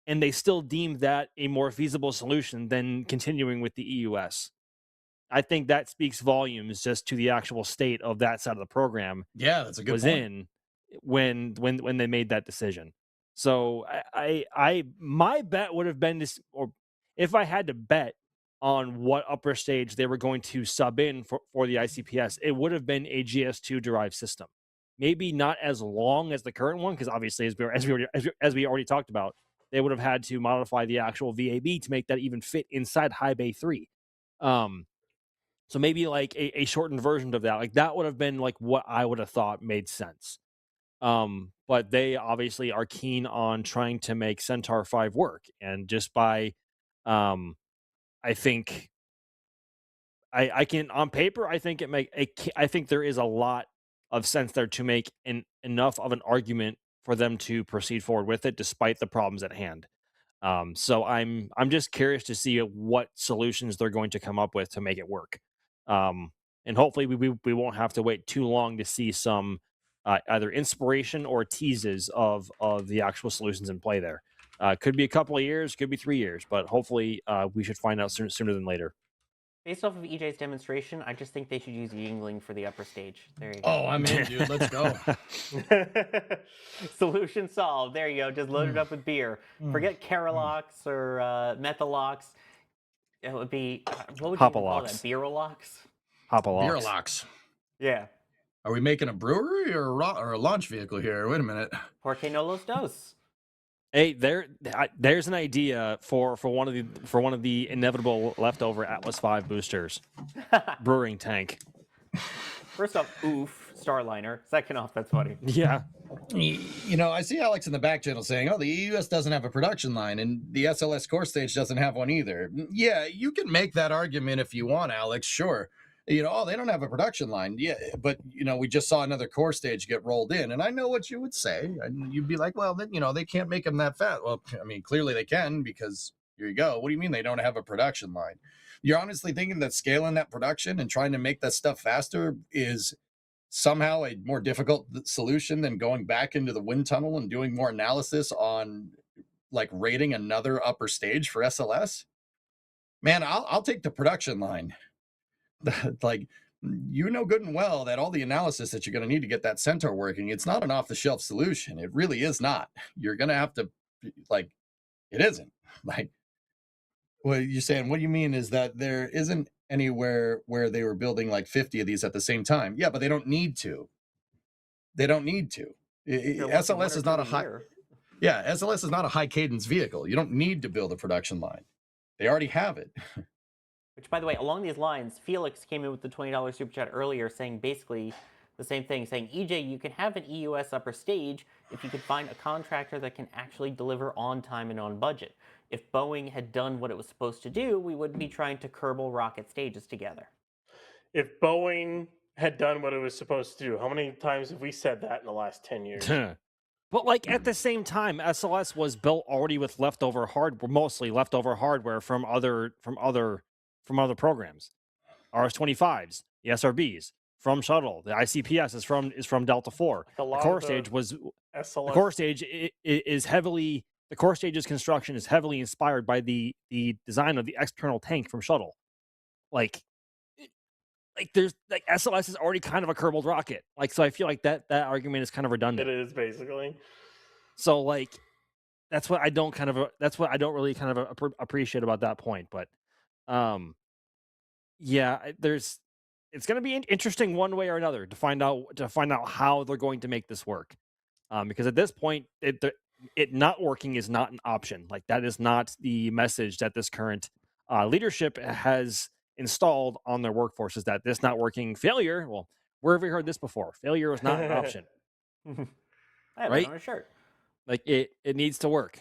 Speaker 10: and they still deem that a more feasible solution than continuing with the EUS. I think that speaks volumes just to the actual state of that side of the program.
Speaker 2: Yeah, that's a good point.
Speaker 10: In when they made that decision. So my bet would have been this, or if I had to bet on what upper stage they were going to sub in for the ICPS, it would have been a GS2 derived system. Maybe not as long as the current one, because obviously, as we already talked about, they would have had to modify the actual VAB to make that even fit inside High Bay 3. So maybe like a shortened version of that. Like, that would have been like what I would have thought made sense. But they obviously are keen on trying to make Centaur 5 work. And just by, I think, I can, on paper, I think I think there is a lot of sense there to make enough of an argument for them to proceed forward with it, despite the problems at hand. So I'm just curious to see what solutions they're going to come up with to make it work. And hopefully we won't have to wait too long to see some either inspiration or teases of the actual solutions in play there. Could be a couple of years, could be 3 years, but hopefully we should find out sooner than later.
Speaker 3: Based off of EJ's demonstration, I just think they should use Yingling for the upper stage. There you go.
Speaker 1: Oh, I'm in, dude. Let's go.
Speaker 3: Solution solved. There you go. Just load it up with beer. Forget Carolox or Methalox. It would be what would you even call that?
Speaker 10: Hopalox.
Speaker 3: Beeralox?
Speaker 10: Hopalox.
Speaker 1: Beerlocks.
Speaker 3: Yeah.
Speaker 1: Are we making a brewery or a launch vehicle here? Wait a minute.
Speaker 3: Porque no los dos.
Speaker 10: Hey, there's an idea for one of the inevitable leftover Atlas V boosters. Brewing tank.
Speaker 3: First off, oof, Starliner. Second off, that's funny.
Speaker 10: Yeah.
Speaker 1: You know, I see Alex in the back channel saying, oh, the EUS doesn't have a production line and the SLS core stage doesn't have one either. Yeah, you can make that argument if you want, Alex, sure. You know, oh, they don't have a production line. Yeah, but, you know, we just saw another core stage get rolled in. And I know what you would say. And you'd be like, well, then, you know, they can't make them that fat. Well, I mean, clearly they can because here you go. What do you mean they don't have a production line? You're honestly thinking that scaling that production and trying to make that stuff faster is somehow a more difficult solution than going back into the wind tunnel and doing more analysis on like rating another upper stage for SLS? Man, I'll take the production line. Like, you know good and well that all the analysis that you're going to need to get that Centaur working, it's not an off-the-shelf solution. It really is not. You're going to have to, like, it isn't. Like, what you're saying, what do you mean is that there isn't anywhere where they were building like 50 of these at the same time? Yeah, but they don't need to. They don't need to. SLS is not a high. Yeah, SLS is not a high cadence vehicle. You don't need to build a production line. They already have it.
Speaker 3: Which, by the way, along these lines, Felix came in with the $20 super chat earlier saying basically the same thing, saying, EJ, you can have an EUS upper stage if you could find a contractor that can actually deliver on time and on budget. If Boeing had done what it was supposed to do, we wouldn't be trying to Kerbal rocket stages together.
Speaker 11: If Boeing had done what it was supposed to do, how many times have we said that in the last 10 years?
Speaker 10: But like at the same time, SLS was built already with leftover hardware, mostly leftover hardware from other programs. RS-25s, the SRBs from Shuttle, the ICPS is from Delta 4. The core stage was SLS. The core stage is heavily the core stage's construction is heavily inspired by the design of the external tank from Shuttle. Like there's like SLS is already kind of a Kerbal rocket. Like, so I feel like that argument is kind of redundant.
Speaker 11: It is basically.
Speaker 10: So like that's what I don't really kind of appreciate about that point. But yeah, it's going to be interesting one way or another to find out how they're going to make this work. Because at this point, it not working is not an option. Like, that is not the message that this current leadership has installed on their workforce, is that this not working failure. Well, where have we heard this before? Failure is not an option.
Speaker 3: I have
Speaker 10: right?
Speaker 3: it on a shirt.
Speaker 10: Like, it needs to work.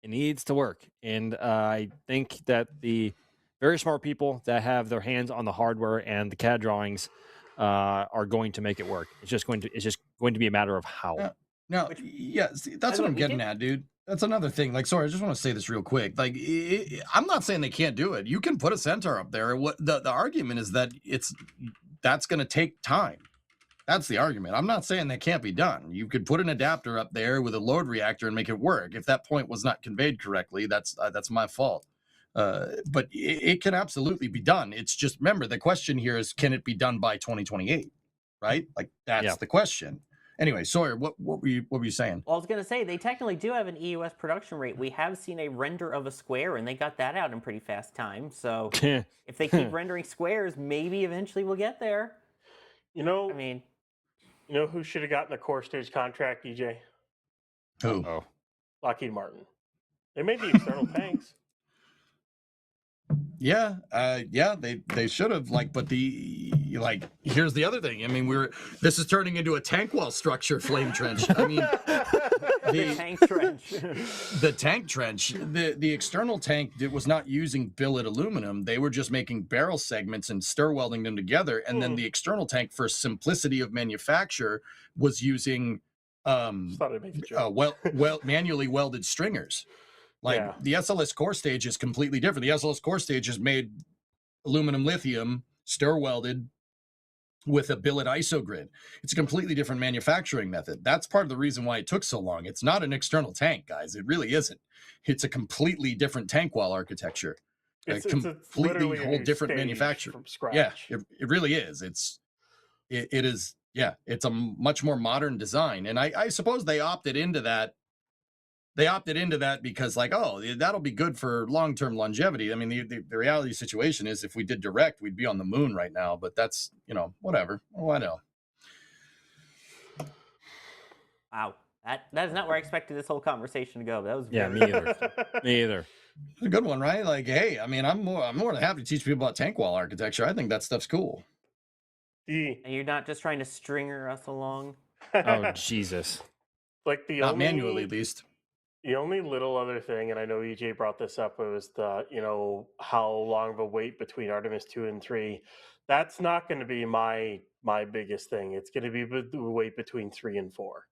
Speaker 10: It needs to work. And I think that the very smart people that have their hands on the hardware and the CAD drawings are going to make it work. It's just going to be a matter of how.
Speaker 1: No, yeah, see, that's what I'm getting at, dude. That's another thing. Like, sorry, I just want to say this real quick. Like, I'm not saying they can't do it. You can put a Centaur up there. What the argument is that that's going to take time. That's the argument. I'm not saying that can't be done. You could put an adapter up there with a load reactor and make it work. If that point was not conveyed correctly, that's my fault. But it can absolutely be done. It's just, remember, the question here is, can it be done by 2028? Right? Like, that's the question. Anyway, Sawyer, what were you saying?
Speaker 3: Well, I was going to say, they technically do have an EUS production rate. We have seen a render of a square, and they got that out in pretty fast time. So if they keep rendering squares, maybe eventually we'll get there.
Speaker 11: You know,
Speaker 3: I mean,
Speaker 11: you know who should have gotten the core stage contract, EJ?
Speaker 1: Who?
Speaker 11: Lockheed Martin. They made the external tanks.
Speaker 1: Yeah, they should have, but here's the other thing. I mean, this is turning into a tank wall structure, flame trench. I mean,
Speaker 3: the tank trench.
Speaker 1: The tank trench, the external tank that was not using billet aluminum. They were just making barrel segments and stir welding them together. And then the external tank, for simplicity of manufacture, was using manually welded stringers. The SLS core stage is completely different. The SLS core stage is made aluminum lithium, stir welded with a billet iso grid. It's a completely different manufacturing method. That's part of the reason why it took so long. It's not an external tank, guys. It really isn't. It's a completely different tank wall architecture.
Speaker 11: It's
Speaker 1: completely
Speaker 11: literally a
Speaker 1: whole
Speaker 11: new
Speaker 1: different
Speaker 11: stage
Speaker 1: manufacturer.
Speaker 11: from scratch.
Speaker 1: Yeah, it really is. It is. Yeah, it's a much more modern design, and I suppose they opted into that. They opted into that because, like, oh, that'll be good for long-term longevity. I mean, the reality situation is, if we did direct, we'd be on the moon right now. But that's, whatever. Oh, I know.
Speaker 3: Wow. That is not where I expected this whole conversation to go. But that was
Speaker 10: Yeah,
Speaker 3: very
Speaker 10: me either.
Speaker 3: interesting.
Speaker 10: Me either.
Speaker 1: It's a good one, right? Like, hey, I mean, I'm more than happy to teach people about tank wall architecture. I think that stuff's cool.
Speaker 3: And you're not just trying to stringer us along.
Speaker 10: Oh Jesus!
Speaker 11: Like the
Speaker 1: Not
Speaker 11: only,
Speaker 1: manually, at least.
Speaker 11: The only little other thing, and I know EJ brought this up, was how long of a wait between Artemis 2 and 3. That's not going to be my biggest thing. It's going to be the wait between 3 and 4.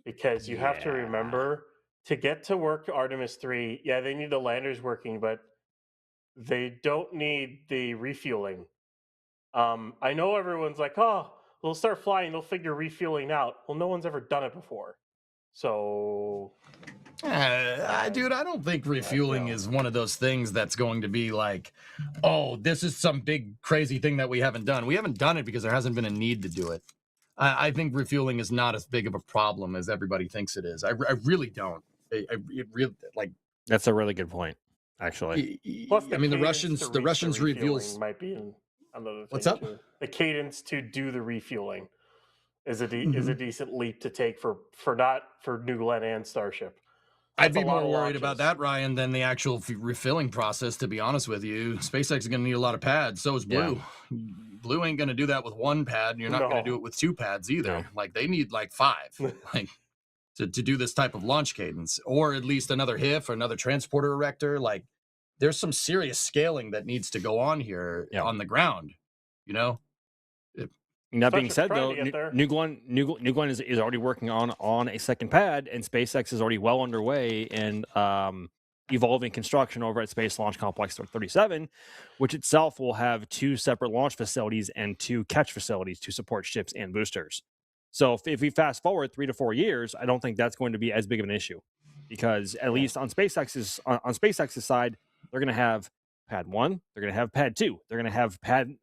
Speaker 11: Because you have to remember, to get to work Artemis 3, yeah, they need the landers working, but they don't need the refueling. I know everyone's like, oh, they'll start flying, they'll figure refueling out. Well, no one's ever done it before. So,
Speaker 1: dude, I don't think refueling is one of those things that's going to be like, oh, this is some big crazy thing that we haven't done. We haven't done it because there hasn't been a need to do it. I think refueling is not as big of a problem as everybody thinks it is. I really don't. It really, like.
Speaker 10: That's a really good point, actually.
Speaker 11: Plus,
Speaker 1: I mean, the Russians refuels
Speaker 11: might be another thing.
Speaker 1: What's up?
Speaker 11: Too. The cadence to do the refueling is a decent leap to take for New Glenn and Starship.
Speaker 1: I'd be more worried about that, Ryan, than the actual refilling process, to be honest with you. SpaceX is going to need a lot of pads. So is Blue. Yeah. Blue ain't going to do that with one pad, and you're not going to do it with 2 pads either. No. Like, they need like 5 like to do this type of launch cadence, or at least another HIF or another transporter erector. Like, there's some serious scaling that needs to go on here on the ground,
Speaker 10: That being said, though, New Glenn is already working on a second pad, and SpaceX is already well underway in evolving construction over at Space Launch Complex 37, which itself will have 2 separate launch facilities and 2 catch facilities to support ships and boosters. So if we fast forward 3 to 4 years, I don't think that's going to be as big of an issue, because at least on SpaceX's side, they're going to have Pad 1, they're going to have Pad 2, they're going to have Pad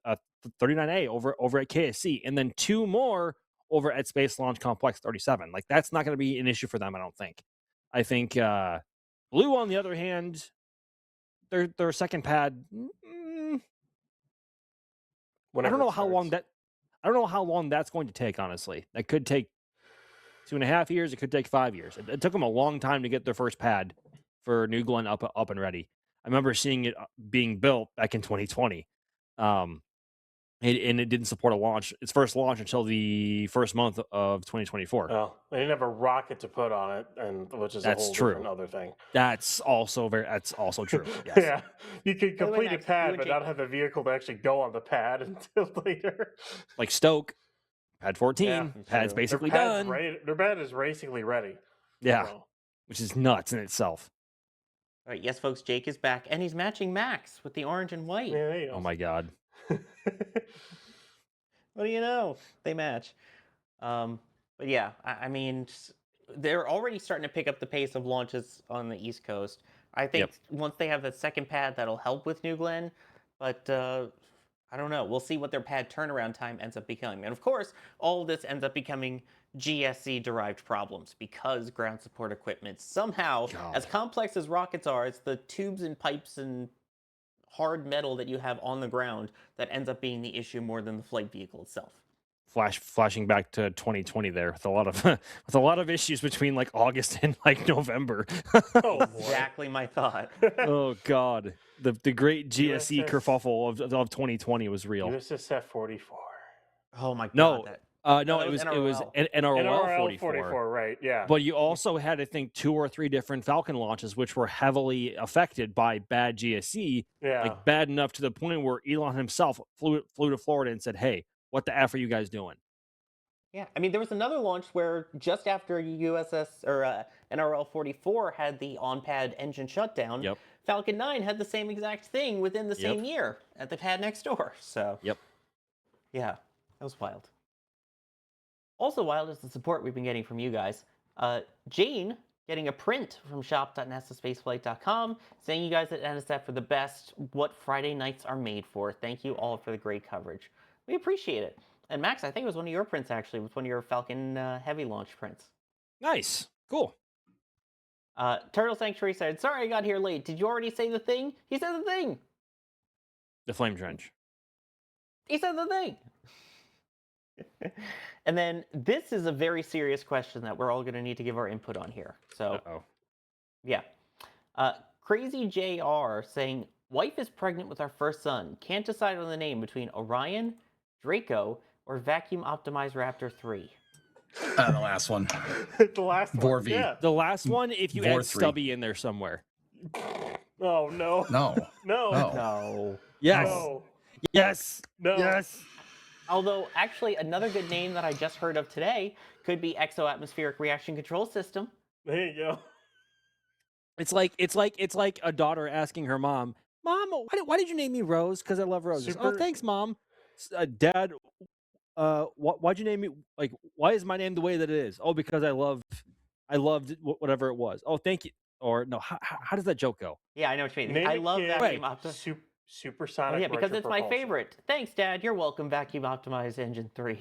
Speaker 10: 39A over at KSC, and then 2 more over at Space Launch Complex 37. Like, that's not going to be an issue for them, I don't think. I think Blue, on the other hand, their second pad. I don't know how long that's going to take. Honestly, that could take 2.5 years. It could take 5 years. It took them a long time to get their first pad for New Glenn up and ready. I remember seeing it being built back in 2020. And it didn't support its first launch until the first month of 2024.
Speaker 11: Oh, they didn't have a rocket to put on it, which is a whole different other thing.
Speaker 10: That's also true. Yes.
Speaker 11: Yeah, you could complete a pad, but not have the vehicle to actually go on the pad until later.
Speaker 10: Like Stoke, Pad 14, pad's basically done.
Speaker 11: Their pad is basically ready.
Speaker 10: Yeah, which is nuts in itself.
Speaker 3: All right, yes, folks, Jake is back, and he's matching Max with the orange and white.
Speaker 11: Yeah,
Speaker 10: oh my God.
Speaker 3: What do you know? They match. But yeah, I mean, they're already starting to pick up the pace of launches on the East Coast. I think once they have the second pad, that'll help with New Glenn. But I don't know. We'll see what their pad turnaround time ends up becoming. And of course, all of this ends up becoming GSC-derived problems because ground support equipment somehow, as complex as rockets are, it's the tubes and pipes and hard metal that you have on the ground that ends up being the issue more than the flight vehicle itself.
Speaker 10: Flashing back to 2020 there with a lot of issues between like August and like November.
Speaker 3: Exactly my thought.
Speaker 10: Oh God, the great GSE kerfuffle of 2020 was real.
Speaker 11: USSF 44.
Speaker 3: Oh my God.
Speaker 10: No, it was NROL 44,
Speaker 11: right? Yeah.
Speaker 10: But you also had, I think, 2 or 3 different Falcon launches, which were heavily affected by bad GSE.
Speaker 11: Yeah.
Speaker 10: Like bad enough to the point where Elon himself flew to Florida and said, "Hey, what the F are you guys doing?"
Speaker 3: Yeah, I mean, there was another launch where just after USS or NRL 44 had the on-pad engine shutdown, Falcon 9 had the same exact thing within the same year at the pad next door. So, yeah, that was wild. Also wild is the support we've been getting from you guys. Jane getting a print from shop.nasaspaceflight.com saying you guys at NSF are the best. What Friday nights are made for. Thank you all for the great coverage. We appreciate it. And Max, I think it was one of your prints actually. It was one of your Falcon Heavy launch prints.
Speaker 10: Nice. Cool.
Speaker 3: Turtle Sanctuary said, sorry I got here late. Did you already say the thing? He said the thing.
Speaker 10: The Flame Trench.
Speaker 3: He said the thing. And then this is a very serious question that we're all going to need to give our input on here. So, yeah. Crazy JR saying, wife is pregnant with our first son. Can't decide on the name between Orion, Draco, or Vacuum Optimized Raptor 3.
Speaker 1: The last one.
Speaker 11: The last one.
Speaker 1: Vorv.
Speaker 11: Yeah.
Speaker 10: The last one, if you
Speaker 1: Vor
Speaker 10: add
Speaker 1: 3.
Speaker 10: Stubby in there somewhere.
Speaker 11: Oh, no.
Speaker 1: No.
Speaker 11: No.
Speaker 3: No.
Speaker 10: Yes.
Speaker 11: No.
Speaker 10: Yes.
Speaker 11: No.
Speaker 10: Yes.
Speaker 3: Although, actually, another good name that I just heard of today could be Exo-Atmospheric Reaction Control System.
Speaker 11: There you go.
Speaker 10: It's like a daughter asking her mom, "Mom, why did you name me Rose? Because I love roses." Oh, thanks, Mom. Dad, why'd you name me? Like, why is my name the way that it is? Oh, because I loved whatever it was. Oh, thank you. Or no, how does that joke go?
Speaker 3: Yeah, I know what you mean.
Speaker 11: Name
Speaker 3: I
Speaker 11: a
Speaker 3: love
Speaker 11: kid
Speaker 3: Vacuum Optimized.
Speaker 11: Supersonic.
Speaker 3: Oh, yeah, because it's my
Speaker 11: retropropulsion.
Speaker 3: favorite. Thanks, Dad. You're welcome, Vacuum Optimized Engine 3.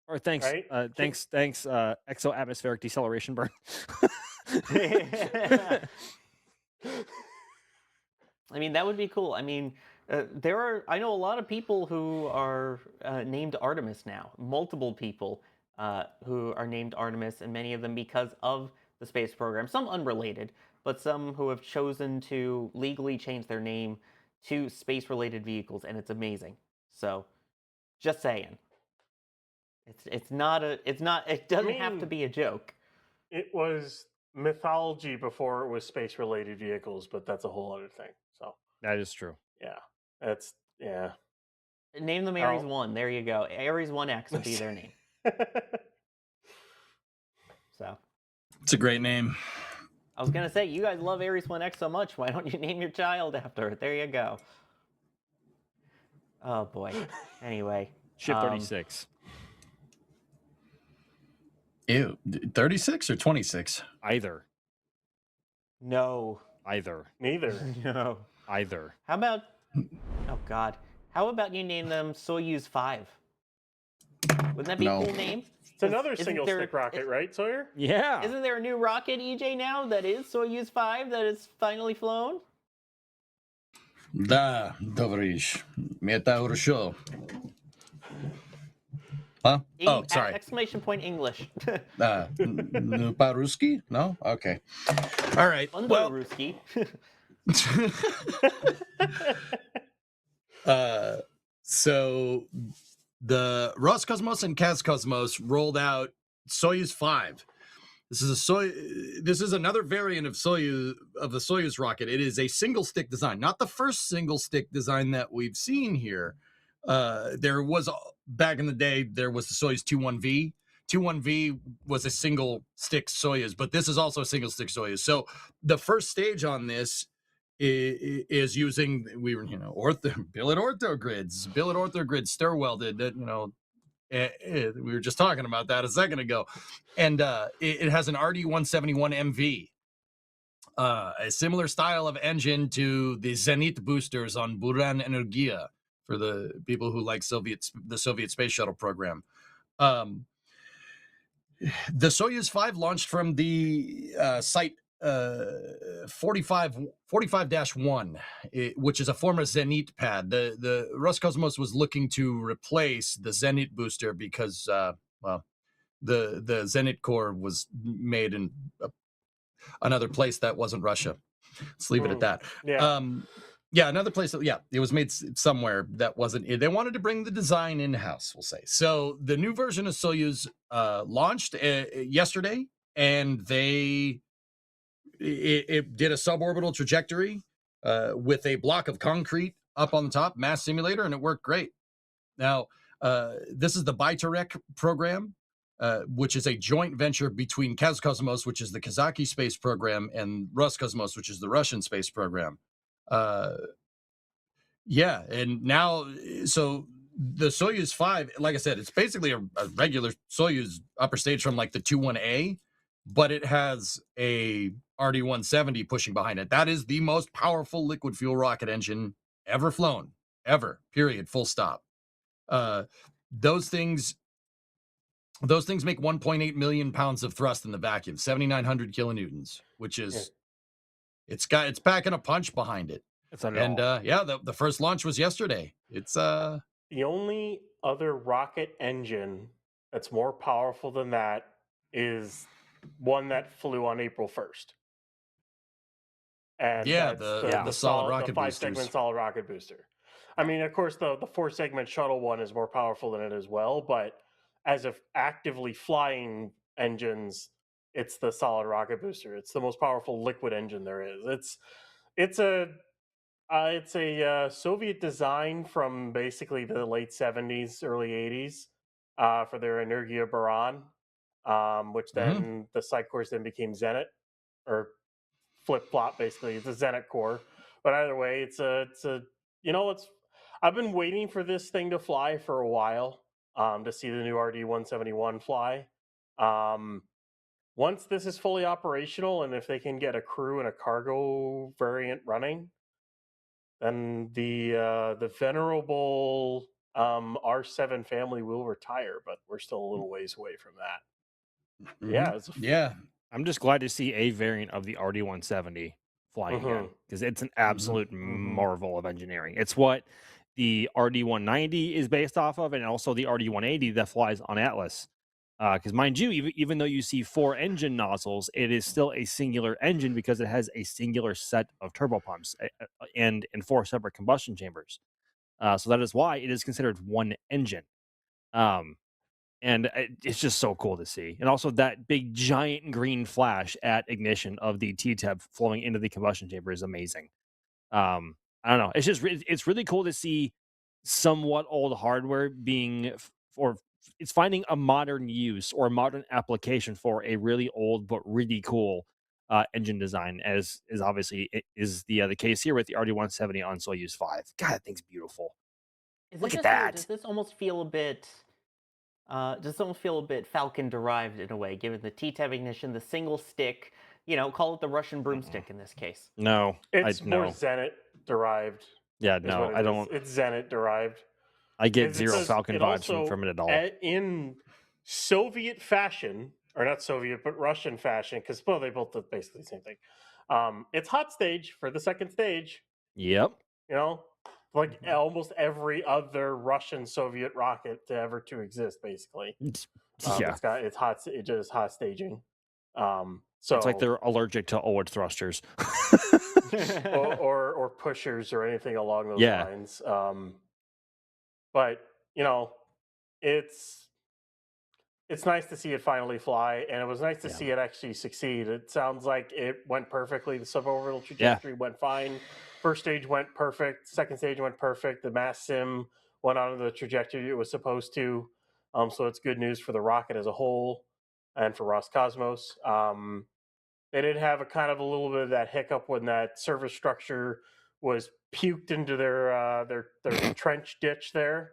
Speaker 10: Or thanks,
Speaker 11: Right?
Speaker 10: thanks, exo-atmospheric deceleration burn.
Speaker 3: I mean, that would be cool. I mean, I know a lot of people who are named Artemis now. Multiple people who are named Artemis, and many of them because of the space program. Some unrelated, but some who have chosen to legally change their name to space-related vehicles, and it's amazing. So, just saying. It doesn't have to be a joke.
Speaker 11: It was mythology before it was space-related vehicles, but that's a whole other thing. So
Speaker 10: that is true.
Speaker 11: Yeah.
Speaker 3: Name them Ares 1. There you go. Ares 1X would be their name. So
Speaker 1: it's a great name.
Speaker 3: I was gonna say, you guys love Ares 1X so much. Why don't you name your child after it? There you go. Oh boy. Anyway,
Speaker 10: Ship 36.
Speaker 1: Ew, 36 or 26?
Speaker 10: Either.
Speaker 3: No.
Speaker 10: Either.
Speaker 11: Neither.
Speaker 3: No.
Speaker 10: Either.
Speaker 3: How about? Oh God. How about you name them Soyuz 5? Wouldn't that be a cool name?
Speaker 11: It's another single-stick rocket, right, Sawyer?
Speaker 10: Yeah.
Speaker 3: Isn't there a new rocket, EJ, now that is Soyuz 5 that is finally flown?
Speaker 1: Da, товарищ. Это хорошо. Huh? Oh, sorry.
Speaker 3: Exclamation point English.
Speaker 1: По-русски? No? Okay. All right. Well,
Speaker 3: Ruski.
Speaker 1: So the Roscosmos and Kazcosmos rolled out Soyuz 5. This is another variant of the Soyuz rocket. It is a single stick design, not the first single stick design that we've seen here. There was back in the day, there was the Soyuz 21V. 21V was a single stick Soyuz, but this is also a single stick Soyuz. So the first stage on this is using billet ortho grids, stir welded. We were just talking about that a second ago, and it has an RD-171MV, a similar style of engine to the Zenit boosters on Buran Energia for the people who like the Soviet space shuttle program. The Soyuz 5 launched from the site 45-1, which is a former Zenit pad. The Roscosmos was looking to replace the Zenit booster because, the Zenit core was made in another place that wasn't Russia. Let's leave it at that. Yeah. Another place it was made somewhere that wasn't. They wanted to bring the design in-house, we'll say. So the new version of Soyuz launched yesterday, and it did a suborbital trajectory with a block of concrete up on the top, mass simulator, and it worked great. Now, this is the Byturek program, which is a joint venture between Kazcosmos, which is the Kazaki space program, and Roscosmos, which is the Russian space program. And now, so the Soyuz 5, like I said, it's basically a regular Soyuz upper stage from like the 21A, but it has a RD-170 pushing behind it. That is the most powerful liquid fuel rocket engine ever flown, ever. Period. Full stop. Those things make 1.8 million pounds of thrust in the vacuum, 7,900 kilonewtons, which is it's packing a punch behind it.
Speaker 10: It's on
Speaker 1: And the first launch was yesterday. It's
Speaker 11: The only other rocket engine that's more powerful than that is one that flew on April 1st. And
Speaker 1: yeah,
Speaker 11: that's
Speaker 1: the solid rocket
Speaker 11: the 5-segment
Speaker 1: boosters.
Speaker 11: solid rocket booster. I mean, of course, the 4-segment shuttle one is more powerful than it as well, but as of actively flying engines, it's the solid rocket booster. It's the most powerful liquid engine there is. It's a Soviet design from basically the late 70s, early 80s for their Energia Baran, which then the side course then became Zenit, or flip flop. Basically, it's a Zenit core. But either way, it's I've been waiting for this thing to fly for a while, to see the new RD-171 fly. Once this is fully operational, and if they can get a crew and a cargo variant running, then the venerable R7 family will retire. But we're still a little ways away from that.
Speaker 1: Yeah,
Speaker 10: I'm just glad to see a variant of the RD-170 flying again, because it's an absolute marvel of engineering. It's what the RD-190 is based off of, and also the RD-180 that flies on Atlas. Because mind you, even though you see 4 engine nozzles, it is still a singular engine because it has a singular set of turbopumps and 4 separate combustion chambers. So that is why it is considered one engine. And it's just so cool to see. And also that big giant green flash at ignition of the T-Teb flowing into the combustion chamber is amazing. I don't know. It's just it's really cool to see somewhat old hardware being it's finding a modern use or a modern application for a really old but really cool engine design, as is obviously is the case here with the RD-170 on Soyuz 5. God, that thing's beautiful. Look at that.
Speaker 3: Does this almost feel a bit Falcon derived in a way, given the T-Teb ignition, the single stick, call it the Russian broomstick in this case?
Speaker 10: No,
Speaker 11: it's more Zenit derived.
Speaker 10: Yeah, no, I don't.
Speaker 11: It's Zenit derived.
Speaker 10: I get zero Falcon vibes from it at all.
Speaker 11: In Soviet fashion, or not Soviet, but Russian fashion, because they both do basically the same thing. It's hot stage for the second stage.
Speaker 10: Yep.
Speaker 11: Like almost every other Russian Soviet rocket to exist, basically.
Speaker 10: Yeah,
Speaker 11: it's hot. It just hot staging. So
Speaker 10: it's like they're allergic to OLED thrusters,
Speaker 11: or pushers or anything along those lines. But it's nice to see it finally fly, and it was nice to see it actually succeed. It sounds like it went perfectly. The suborbital trajectory went fine. First stage went perfect. Second stage went perfect. The mass sim went on the trajectory it was supposed to. So it's good news for the rocket as a whole and for Roscosmos. They did have a little bit of that hiccup when that service structure was puked into their trench ditch there.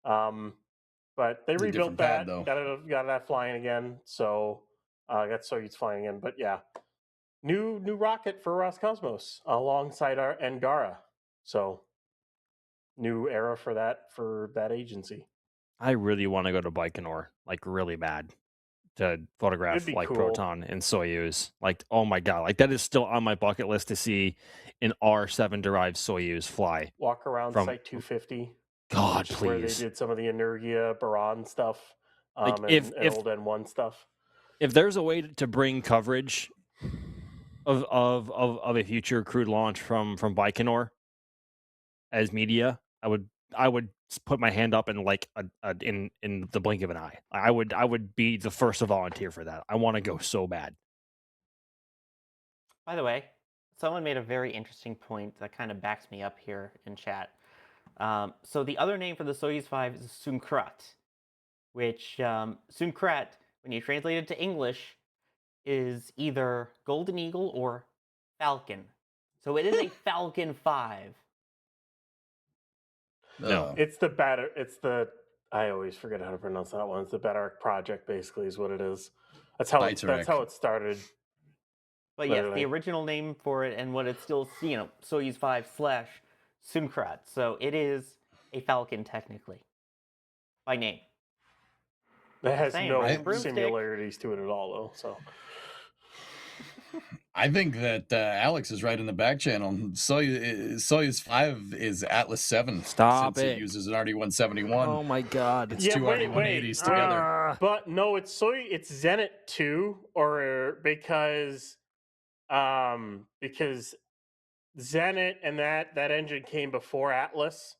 Speaker 11: But they rebuilt that, got that flying again. So got Soyuz flying again. But yeah, new rocket for Roscosmos alongside our Angara. So new era for that agency.
Speaker 10: I really want to go to Baikonur, like really bad, to photograph like cool. Proton and Soyuz. Like, oh my god, like that is still on my bucket list to see an R7 derived Soyuz fly.
Speaker 11: Walk around Site 250.
Speaker 10: God, please.
Speaker 11: Where they did some of the Energia Baran stuff, and old N1 stuff.
Speaker 10: If there's a way to bring coverage of a future crewed launch from Baikonur as media, I would put my hand up in like in the blink of an eye. I would be the first to volunteer for that. I want to go so bad.
Speaker 3: By the way, someone made a very interesting point that kind of backs me up here in chat. So the other name for the Soyuz 5 is Sumkrat, which Sumkrat, when you translate it to English, is either Golden Eagle or Falcon. So it is a Falcon 5.
Speaker 10: No,
Speaker 11: it's the I always forget how to pronounce that one. It's the Batark project, basically, is what it is. That's how
Speaker 1: Beitarek.
Speaker 11: it started.
Speaker 3: But yes,
Speaker 11: Literally.
Speaker 3: the original name for it and what it's still, Soyuz 5 / Sunkrat. So it is a Falcon technically, by name.
Speaker 11: That has
Speaker 3: Same,
Speaker 11: no
Speaker 3: Russian broomstick.
Speaker 11: similarities to it at all, though. So
Speaker 1: I think that Alex is right in the back channel. Soyuz 5 is Atlas 7.
Speaker 10: Stop
Speaker 1: since
Speaker 10: it.
Speaker 1: it uses an RD-171.
Speaker 10: Oh my god.
Speaker 1: It's two RD-180s together.
Speaker 11: But no, it's Zenit 2, or because Zenit and that engine came before Atlas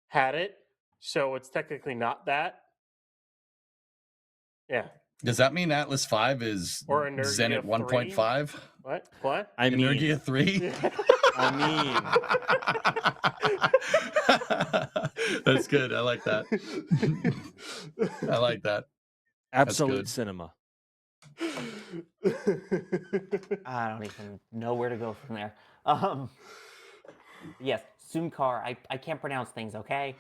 Speaker 11: had it, so it's technically not that. Yeah.
Speaker 1: Does that mean Atlas 5 is
Speaker 11: Or Energia
Speaker 1: Zenit 1.5?
Speaker 11: What?
Speaker 10: I mean,
Speaker 1: Energia 3?
Speaker 10: I
Speaker 1: mean. That's good. I like that. I like that.
Speaker 10: Absolute cinema.
Speaker 3: I don't even know where to go from there. Yes, Sunkar. I can't pronounce things, okay?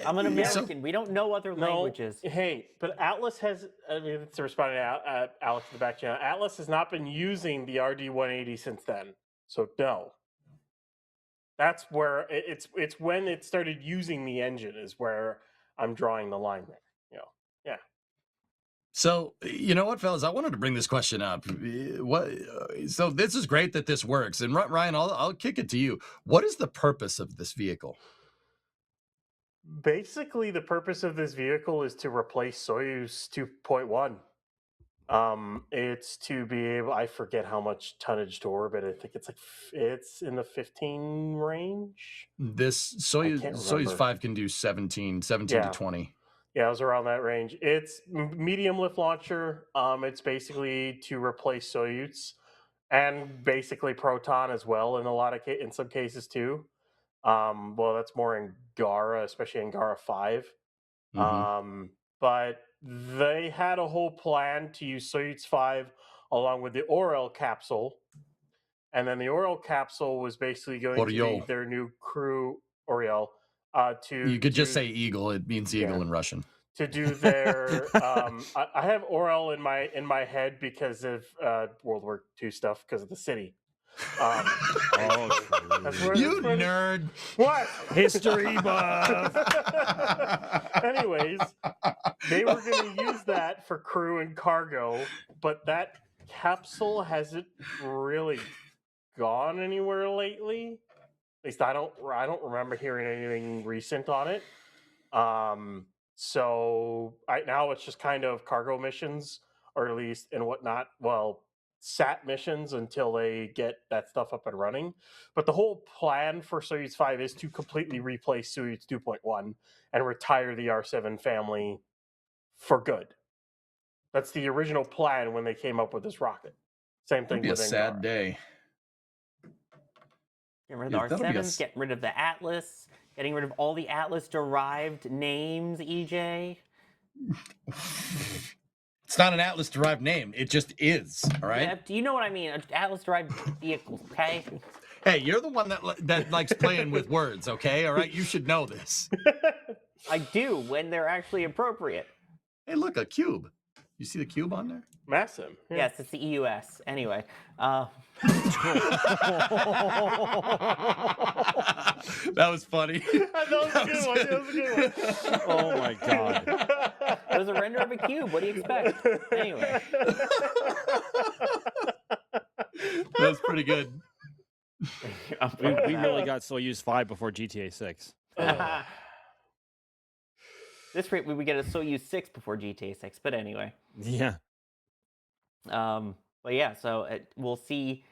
Speaker 3: I'm an American. We don't know other languages.
Speaker 11: Hey, but Atlas has, I mean, it's responding to Alex in the back channel. Atlas has not been using the RD-180 since then. So no. That's where it's when it started using the engine is where I'm drawing the line there. Yeah.
Speaker 1: So, you know what, fellas? I wanted to bring this question up. So this is great that this works. And Ryan, I'll kick it to you. What is the purpose of this vehicle?
Speaker 11: Basically, the purpose of this vehicle is to replace Soyuz 2.1. It's to be able, I forget how much tonnage to orbit. I think it's in the 15 range.
Speaker 1: This Soyuz 5 can do 17 to 20.
Speaker 11: Yeah, it was around that range. It's medium lift launcher. It's basically to replace Soyuz and basically Proton as well in some cases too. Well, that's more in Gara, especially in Gara 5. But they had a whole plan to use Soyuz 5 along with the Orel capsule. And then the Orel capsule was basically going to be their new crew, Oriel.
Speaker 1: You could just say eagle. It means eagle in Russian.
Speaker 11: To do their, I have Orel in my head because of World War II stuff, because of the city.
Speaker 1: You nerd!
Speaker 11: What?
Speaker 10: History buff.
Speaker 11: Anyways, they were going to use that for crew and cargo, but that capsule hasn't really gone anywhere lately. At least I don't remember hearing anything recent on it. So right now it's just kind of cargo missions, or at least and whatnot. Well, SAT missions until they get that stuff up and running. But the whole plan for Soyuz 5 is to completely replace Soyuz 2.1 and retire the R7 family for good. That's the original plan when they came up with this rocket. Same thing with
Speaker 1: a sad day.
Speaker 3: Getting rid of the R7s, getting rid of the Atlas, getting rid of all the Atlas-derived names, EJ.
Speaker 1: It's not an Atlas-derived name. It just is, all right?
Speaker 3: Yeah, do you know what I mean? Atlas-derived vehicles, okay?
Speaker 1: Hey, you're the one that likes playing with words, okay? All right? You should know this.
Speaker 3: I do, when they're actually appropriate.
Speaker 1: Hey, look, a cube. You see the cube on there?
Speaker 11: Massive.
Speaker 3: Yeah. Yes, it's the EUS. Anyway.
Speaker 1: That was funny.
Speaker 11: That was a good one.
Speaker 10: Oh my god.
Speaker 3: It was a render of a cube. What do you expect? Anyway.
Speaker 1: That was pretty good.
Speaker 10: We really got Soyuz 5 before GTA 6.
Speaker 3: This rate, we would get a Soyuz 6 before GTA 6, but anyway.
Speaker 10: Yeah.
Speaker 3: But yeah, so we'll see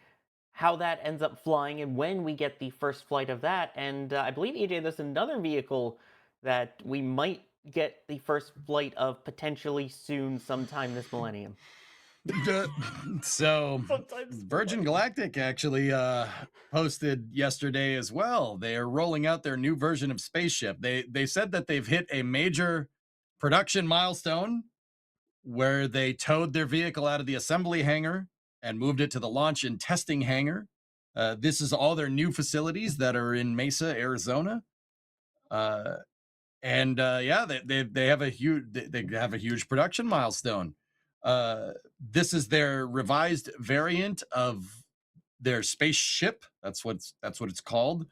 Speaker 3: how that ends up flying and when we get the first flight of that. And I believe, EJ, there's another vehicle that we might get the first flight of potentially soon, sometime this millennium.
Speaker 1: So Virgin Galactic actually posted yesterday as well. They are rolling out their new version of Spaceship. They said that they've hit a major production milestone where they towed their vehicle out of the assembly hangar and moved it to the launch and testing hangar. This is all their new facilities that are in Mesa, Arizona. They have a huge production milestone. This is their revised variant of their spaceship. That's what it's called.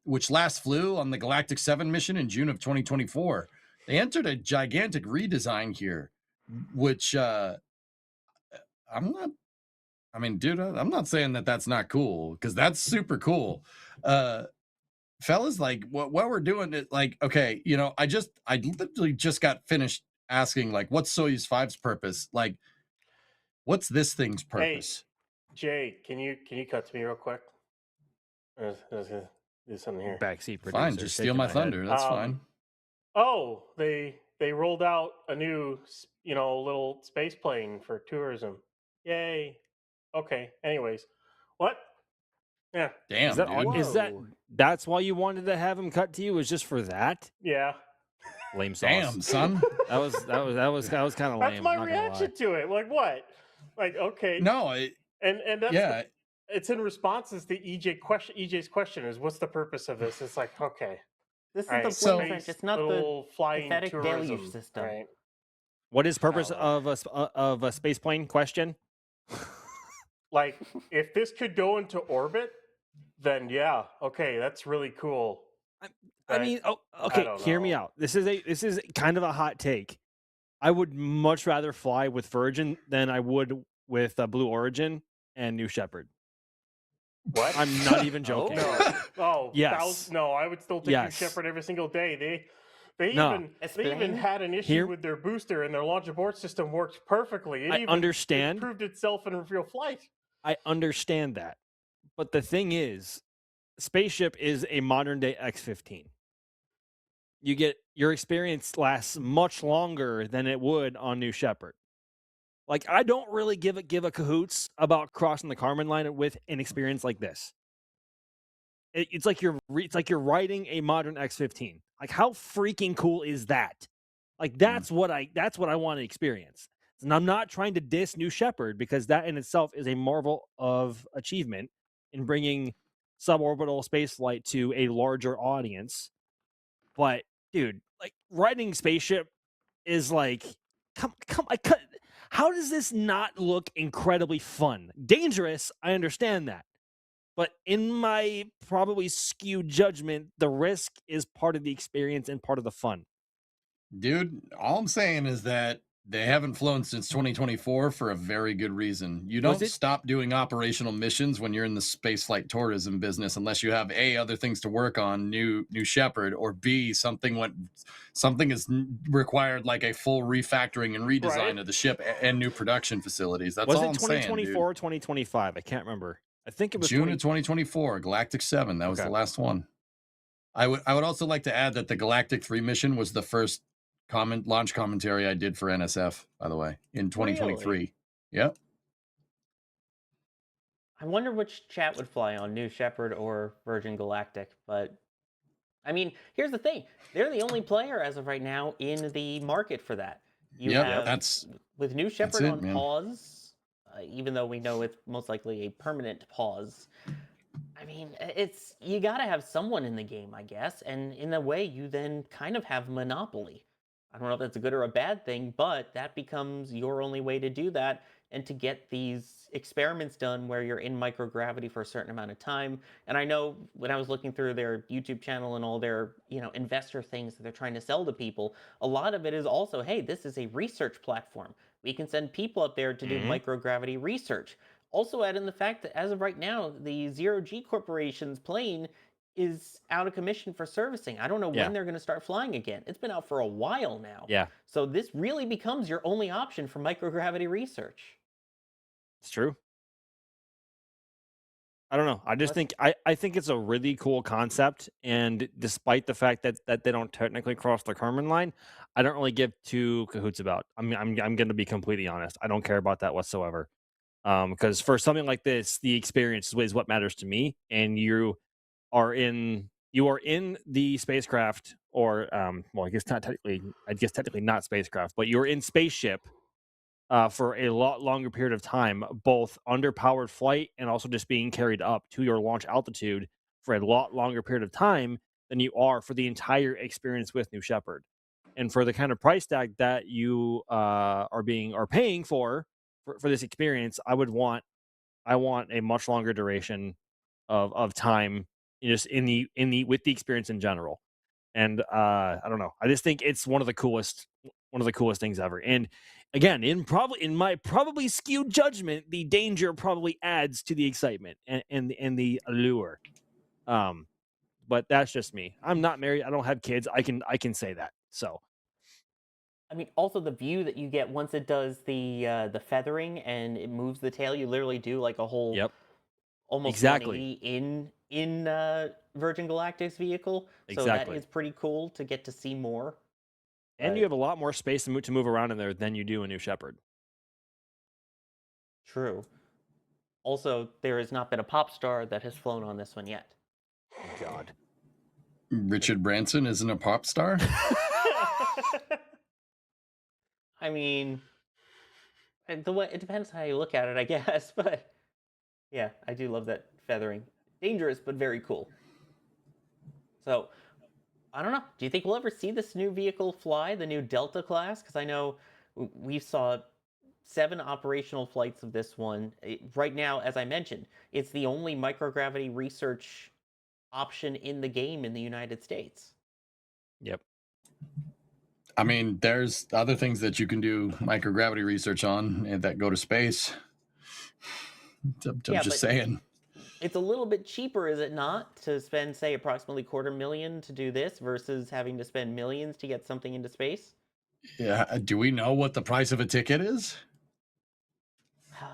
Speaker 1: Which last flew on the Galactic 7 mission in June of 2024. They entered a gigantic redesign here, which I'm not saying that that's not cool, because that's super cool. Fellas, like what we're doing is like, okay, I literally just got finished asking, like, what's Soyuz 5's purpose? Like, what's this thing's purpose?
Speaker 11: Hey, Jay, can you cut to me real quick? I was gonna do something here.
Speaker 10: Backseat producer.
Speaker 1: Fine, just steal my thunder. That's fine.
Speaker 11: Oh, they rolled out a new, little space plane for tourism. Yay. Okay. Anyways, what? Yeah.
Speaker 1: Damn.
Speaker 10: That's why you wanted to have him cut to you? Was just for that?
Speaker 11: Yeah.
Speaker 10: Lame sauce.
Speaker 1: Damn, son.
Speaker 10: that was kind of lame.
Speaker 11: That's my reaction to it. Like what? Like okay.
Speaker 1: No,
Speaker 11: and that's it's in responses to EJ's question is, what's the purpose of this? It's like, okay.
Speaker 3: This is the flame trench. It's not the
Speaker 11: flying
Speaker 3: pathetic
Speaker 11: tourism
Speaker 3: deluge system.
Speaker 11: Right?
Speaker 10: What is purpose of a space plane? Question.
Speaker 11: Like, if this could go into orbit, then yeah, okay, that's really cool.
Speaker 10: I mean, okay, hear me out. This is kind of a hot take. I would much rather fly with Virgin than I would with Blue Origin and New Shepard.
Speaker 11: What?
Speaker 10: I'm not even joking.
Speaker 11: Yes. I would still take New Shepard every single day. They even had an issue with their booster, and their launch abort system worked perfectly.
Speaker 10: Understand.
Speaker 11: It proved itself in real flight.
Speaker 10: I understand that. But the thing is, Spaceship is a modern day X-15. Your experience lasts much longer than it would on New Shepard. Like, I don't really give a cahoots about crossing the Kármán line with an experience like this. It's like you're riding a modern X-15. Like, how freaking cool is that? Like, that's what I want to experience. And I'm not trying to diss New Shepard, because that in itself is a marvel of achievement in bringing suborbital spaceflight to a larger audience. But dude, like, riding Spaceship is like, how does this not look incredibly fun? Dangerous, I understand that. But in my probably skewed judgment, the risk is part of the experience and part of the fun.
Speaker 1: Dude, all I'm saying is that they haven't flown since 2024 for a very good reason. You don't stop doing operational missions when you're in the spaceflight tourism business unless you have A, other things to work on, New Shepard, or B, something is required, like a full refactoring and redesign of the ship and new production facilities. That's all I'm saying. Was it
Speaker 10: 2024 or 2025? I can't remember. I think it was
Speaker 1: June of 2024, Galactic 7. That was the last one. I would also like to add that the Galactic 3 mission was the first launch commentary I did for NSF, by the way, in 2023.
Speaker 3: Really?
Speaker 1: Yep.
Speaker 3: I wonder which chat would fly on New Shepard or Virgin Galactic, but I mean, here's the thing. They're the only player as of right now in the market for that. With New Shepard on pause, even though we know it's most likely a permanent pause. I mean, you got to have someone in the game, I guess, and in a way you then kind of have monopoly. I don't know if that's a good or a bad thing, but that becomes your only way to do that and to get these experiments done where you're in microgravity for a certain amount of time. And I know when I was looking through their YouTube channel and all their, investor things that they're trying to sell to people, a lot of it is also, hey, this is a research platform. We can send people up there to do microgravity research. Also add in the fact that as of right now, the Zero G Corporation's plane is out of commission for servicing. I don't know when they're going to start flying again. It's been out for a while now.
Speaker 10: Yeah.
Speaker 3: So this really becomes your only option for microgravity research.
Speaker 10: It's true. I don't know. I just think I think it's a really cool concept, and despite the fact that they don't technically cross the Kármán line, I don't really give two cahoots about. I'm going to be completely honest. I don't care about that whatsoever. Because for something like this, the experience is what matters to me, and you are in the spacecraft, or I guess technically not spacecraft, but you're in spaceship for a lot longer period of time, both under powered flight and also just being carried up to your launch altitude for a lot longer period of time than you are for the entire experience with New Shepard. and for the kind of price tag that you are paying for this experience, I want a much longer duration of time just in the with the experience in general. And I don't know, I just think it's one of the coolest things ever. And again, in my probably skewed judgment, the danger probably adds to the excitement and the allure. But that's just me. I'm not married, I don't have kids, I can say that. So
Speaker 3: I mean, also the view that you get once it does the feathering and it moves the tail, you literally do like a whole
Speaker 10: yep,
Speaker 3: almost
Speaker 10: exactly.
Speaker 3: 180 in Virgin Galactic's vehicle. So that
Speaker 10: Exactly.
Speaker 3: is pretty cool to get to see more.
Speaker 10: And you
Speaker 3: But
Speaker 10: have a lot more space to move around in there than you do in New Shepard.
Speaker 3: true. Also, there has not been a pop star that has flown on this one yet.
Speaker 10: Oh God.
Speaker 1: Richard Branson isn't a pop star?
Speaker 3: I mean, it depends how you look at it, I guess. But yeah, I do love that feathering. Dangerous, but very cool. So, I don't know. Do you think we'll ever see this new vehicle fly, the new Delta class? Because I know we saw 7 operational flights of this one. Right now, as I mentioned, it's the only microgravity research option in the game in the United States.
Speaker 10: Yep.
Speaker 1: I mean, there's other things that you can do microgravity research on and that go to space. I'm just saying.
Speaker 3: It's a little bit cheaper, is it not, to spend, say, approximately $250,000 to do this versus having to spend millions to get something into space?
Speaker 1: Yeah. Do we know what the price of a ticket is?
Speaker 3: I'm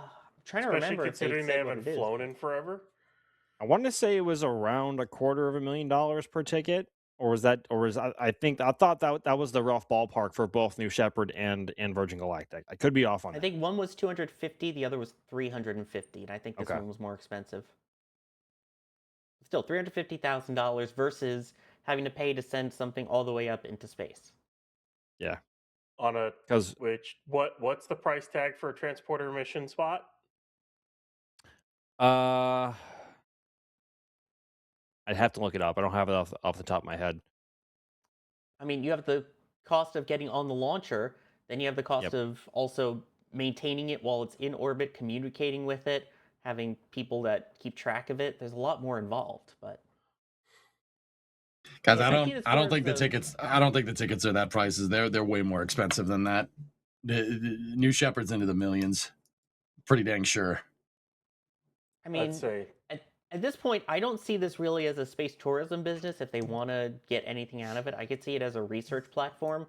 Speaker 3: trying to
Speaker 11: Especially
Speaker 3: remember if they
Speaker 11: considering they
Speaker 3: said what
Speaker 11: haven't
Speaker 3: it is.
Speaker 11: flown in forever.
Speaker 10: I want to say it was around $250,000 per ticket, or I thought that was the rough ballpark for both New Shepard and Virgin Galactic. I could be off on
Speaker 3: I
Speaker 10: that.
Speaker 3: think one was 250, the other was 350, and I think this
Speaker 10: Okay.
Speaker 3: one was more expensive. Still, $350,000 versus having to pay to send something all the way up into space.
Speaker 10: Yeah.
Speaker 11: On a
Speaker 10: 'Cause
Speaker 11: what's the price tag for a transporter mission spot?
Speaker 10: I'd have to look it up. I don't have it off the top of my head.
Speaker 3: I mean, you have the cost of getting on the launcher, then you have the cost
Speaker 10: Yep.
Speaker 3: of also maintaining it while it's in orbit, communicating with it, having people that keep track of it. There's a lot more involved, but
Speaker 1: Guys,
Speaker 3: Yeah,
Speaker 1: I
Speaker 3: thinking
Speaker 1: don't
Speaker 3: as
Speaker 1: I
Speaker 3: far
Speaker 1: don't
Speaker 3: as
Speaker 1: think the
Speaker 3: the-
Speaker 1: tickets I don't think the tickets are that prices. They're way more expensive than that. The New Shepard's into the millions. Pretty dang sure.
Speaker 3: I mean,
Speaker 11: I'd say
Speaker 3: at this point, I don't see this really as a space tourism business. If they want to get anything out of it, I could see it as a research platform.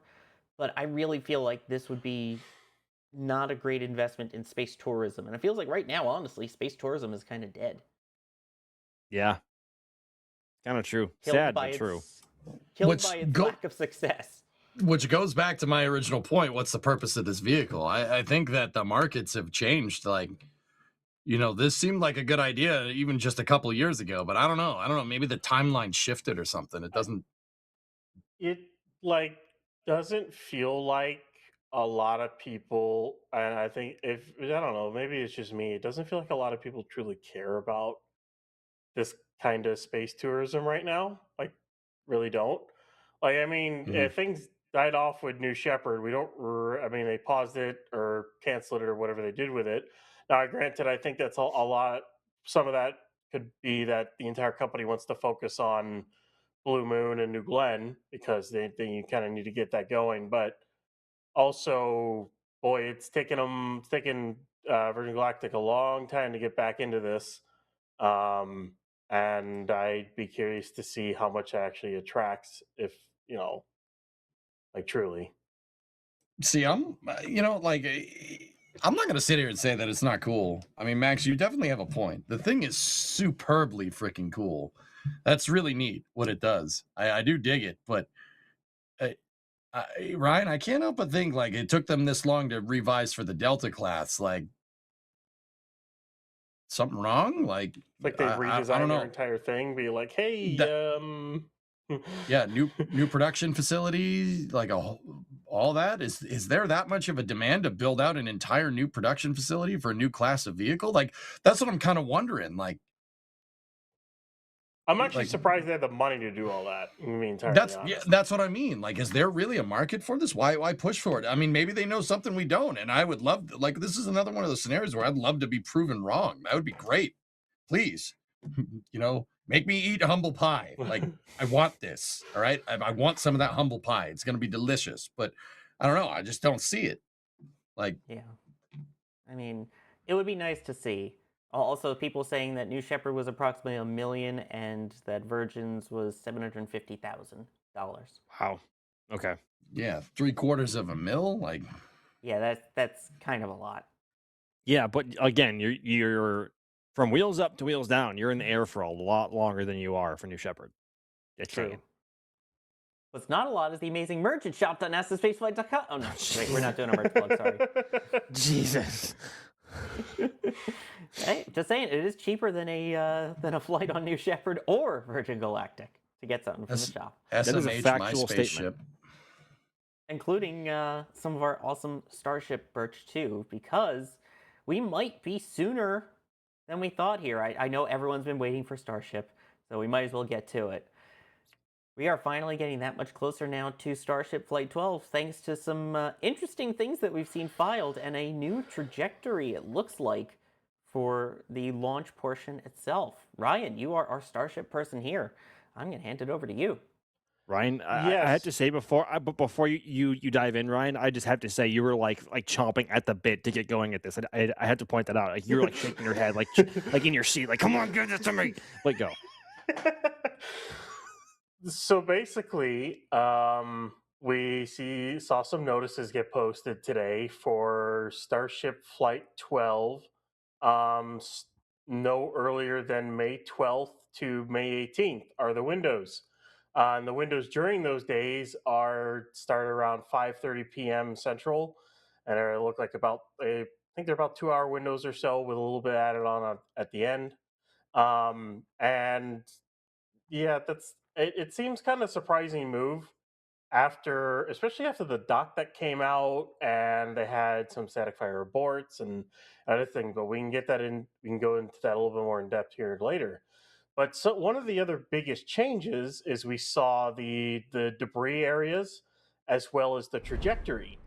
Speaker 3: But I really feel like this would be not a great investment in space tourism. And it feels like right now, honestly, space tourism is kind of dead.
Speaker 10: Yeah. Kind of true.
Speaker 3: Killed
Speaker 10: Sad,
Speaker 3: by
Speaker 10: but true.
Speaker 3: its lack of success.
Speaker 1: Which goes back to my original point. What's the purpose of this vehicle? I think that the markets have changed. Like, this seemed like a good idea even just a couple of years ago, but I don't know. Maybe the timeline shifted or something. It doesn't.
Speaker 11: it doesn't feel like a lot of people, and I think I don't know, maybe it's just me. It doesn't feel like a lot of people truly care about this kind of space tourism right now. Like, really don't. Like, I mean, if things died off with New Shepard, we don't. I mean, they paused it or canceled it or whatever they did with it. Now, granted, I think that's a lot. Some of that could be that the entire company wants to focus on Blue Moon and New Glenn because they you kind of need to get that going. But also, boy, it's taken Virgin Galactic a long time to get back into this. And I'd be curious to see how much it actually attracts, if truly.
Speaker 1: See, I'm not going to sit here and say that it's not cool. I mean, Max, you definitely have a point. The thing is superbly freaking cool. That's really neat what it does. I do dig it, but Ryan, I can't help but think like it took them this long to revise for the Delta class. Like, something wrong? Like
Speaker 11: they redesigned
Speaker 1: I don't know.
Speaker 11: their entire thing, be like, hey,
Speaker 1: yeah, new production facilities, like all that. Is there that much of a demand to build out an entire new production facility for a new class of vehicle? Like, that's what I'm kind of wondering. Like,
Speaker 11: I'm actually
Speaker 1: Like,
Speaker 11: surprised they had the money to do all that. To be entirely honest.
Speaker 1: that's what I mean. Like, is there really a market for this? Why push for it? I mean, maybe they know something we don't, and I would love like this is another one of those scenarios where I'd love to be proven wrong. That would be great. Please, make me eat humble pie. Like, I want this. All right, I want some of that humble pie. It's gonna be delicious, but I don't know. I just don't see it. Like,
Speaker 3: Yeah. I mean, it would be nice to see. Also, people saying that New Shepard was approximately $1 million and that Virgin's was $750,000.
Speaker 10: Wow. Okay.
Speaker 1: yeah, $750,000. Like,
Speaker 3: Yeah, that's kind of a lot.
Speaker 10: Yeah, but again, you're from wheels up to wheels down. You're in the air for a lot longer than you are for New Shepard. Just
Speaker 3: True.
Speaker 10: saying.
Speaker 3: What's not a lot is the amazing merch at shop.nasaspaceflight.com. Oh no, wait, we're not doing a merch plug. Sorry.
Speaker 10: Jesus.
Speaker 3: Hey, just saying, it is cheaper than a flight on New Shepard or Virgin Galactic to get something from the shop,
Speaker 10: That is a
Speaker 1: SMH, my
Speaker 10: factual
Speaker 1: spaceship.
Speaker 10: statement.
Speaker 3: including some of our awesome Starship merch too, because we might be sooner than we thought here. I know everyone's been waiting for Starship, so we might as well get to it. We are finally getting that much closer now to Starship Flight 12, thanks to some interesting things that we've seen filed and a new trajectory, it looks like, for the launch portion itself. Ryan, you are our Starship person here. I'm going to hand it over to you.
Speaker 10: Ryan, I
Speaker 11: Yes.
Speaker 10: had to say before you dive in, Ryan, I just have to say you were like chomping at the bit to get going at this. I had to point that out. Like you were like shaking your head, like in your seat, like come on, give this to me. Like go.
Speaker 11: So basically, we saw some notices get posted today for Starship Flight 12. No earlier than May 12th to May 18th are the windows. And the windows during those days start around 5:30 p.m. Central, and they look like I think they're about 2-hour windows or so with a little bit added on at the end. And yeah, it seems kind of surprising move especially after the doc that came out and they had some static fire aborts and other things, but we can go into that a little bit more in depth here later. But so one of the other biggest changes is we saw the debris areas as well as the trajectory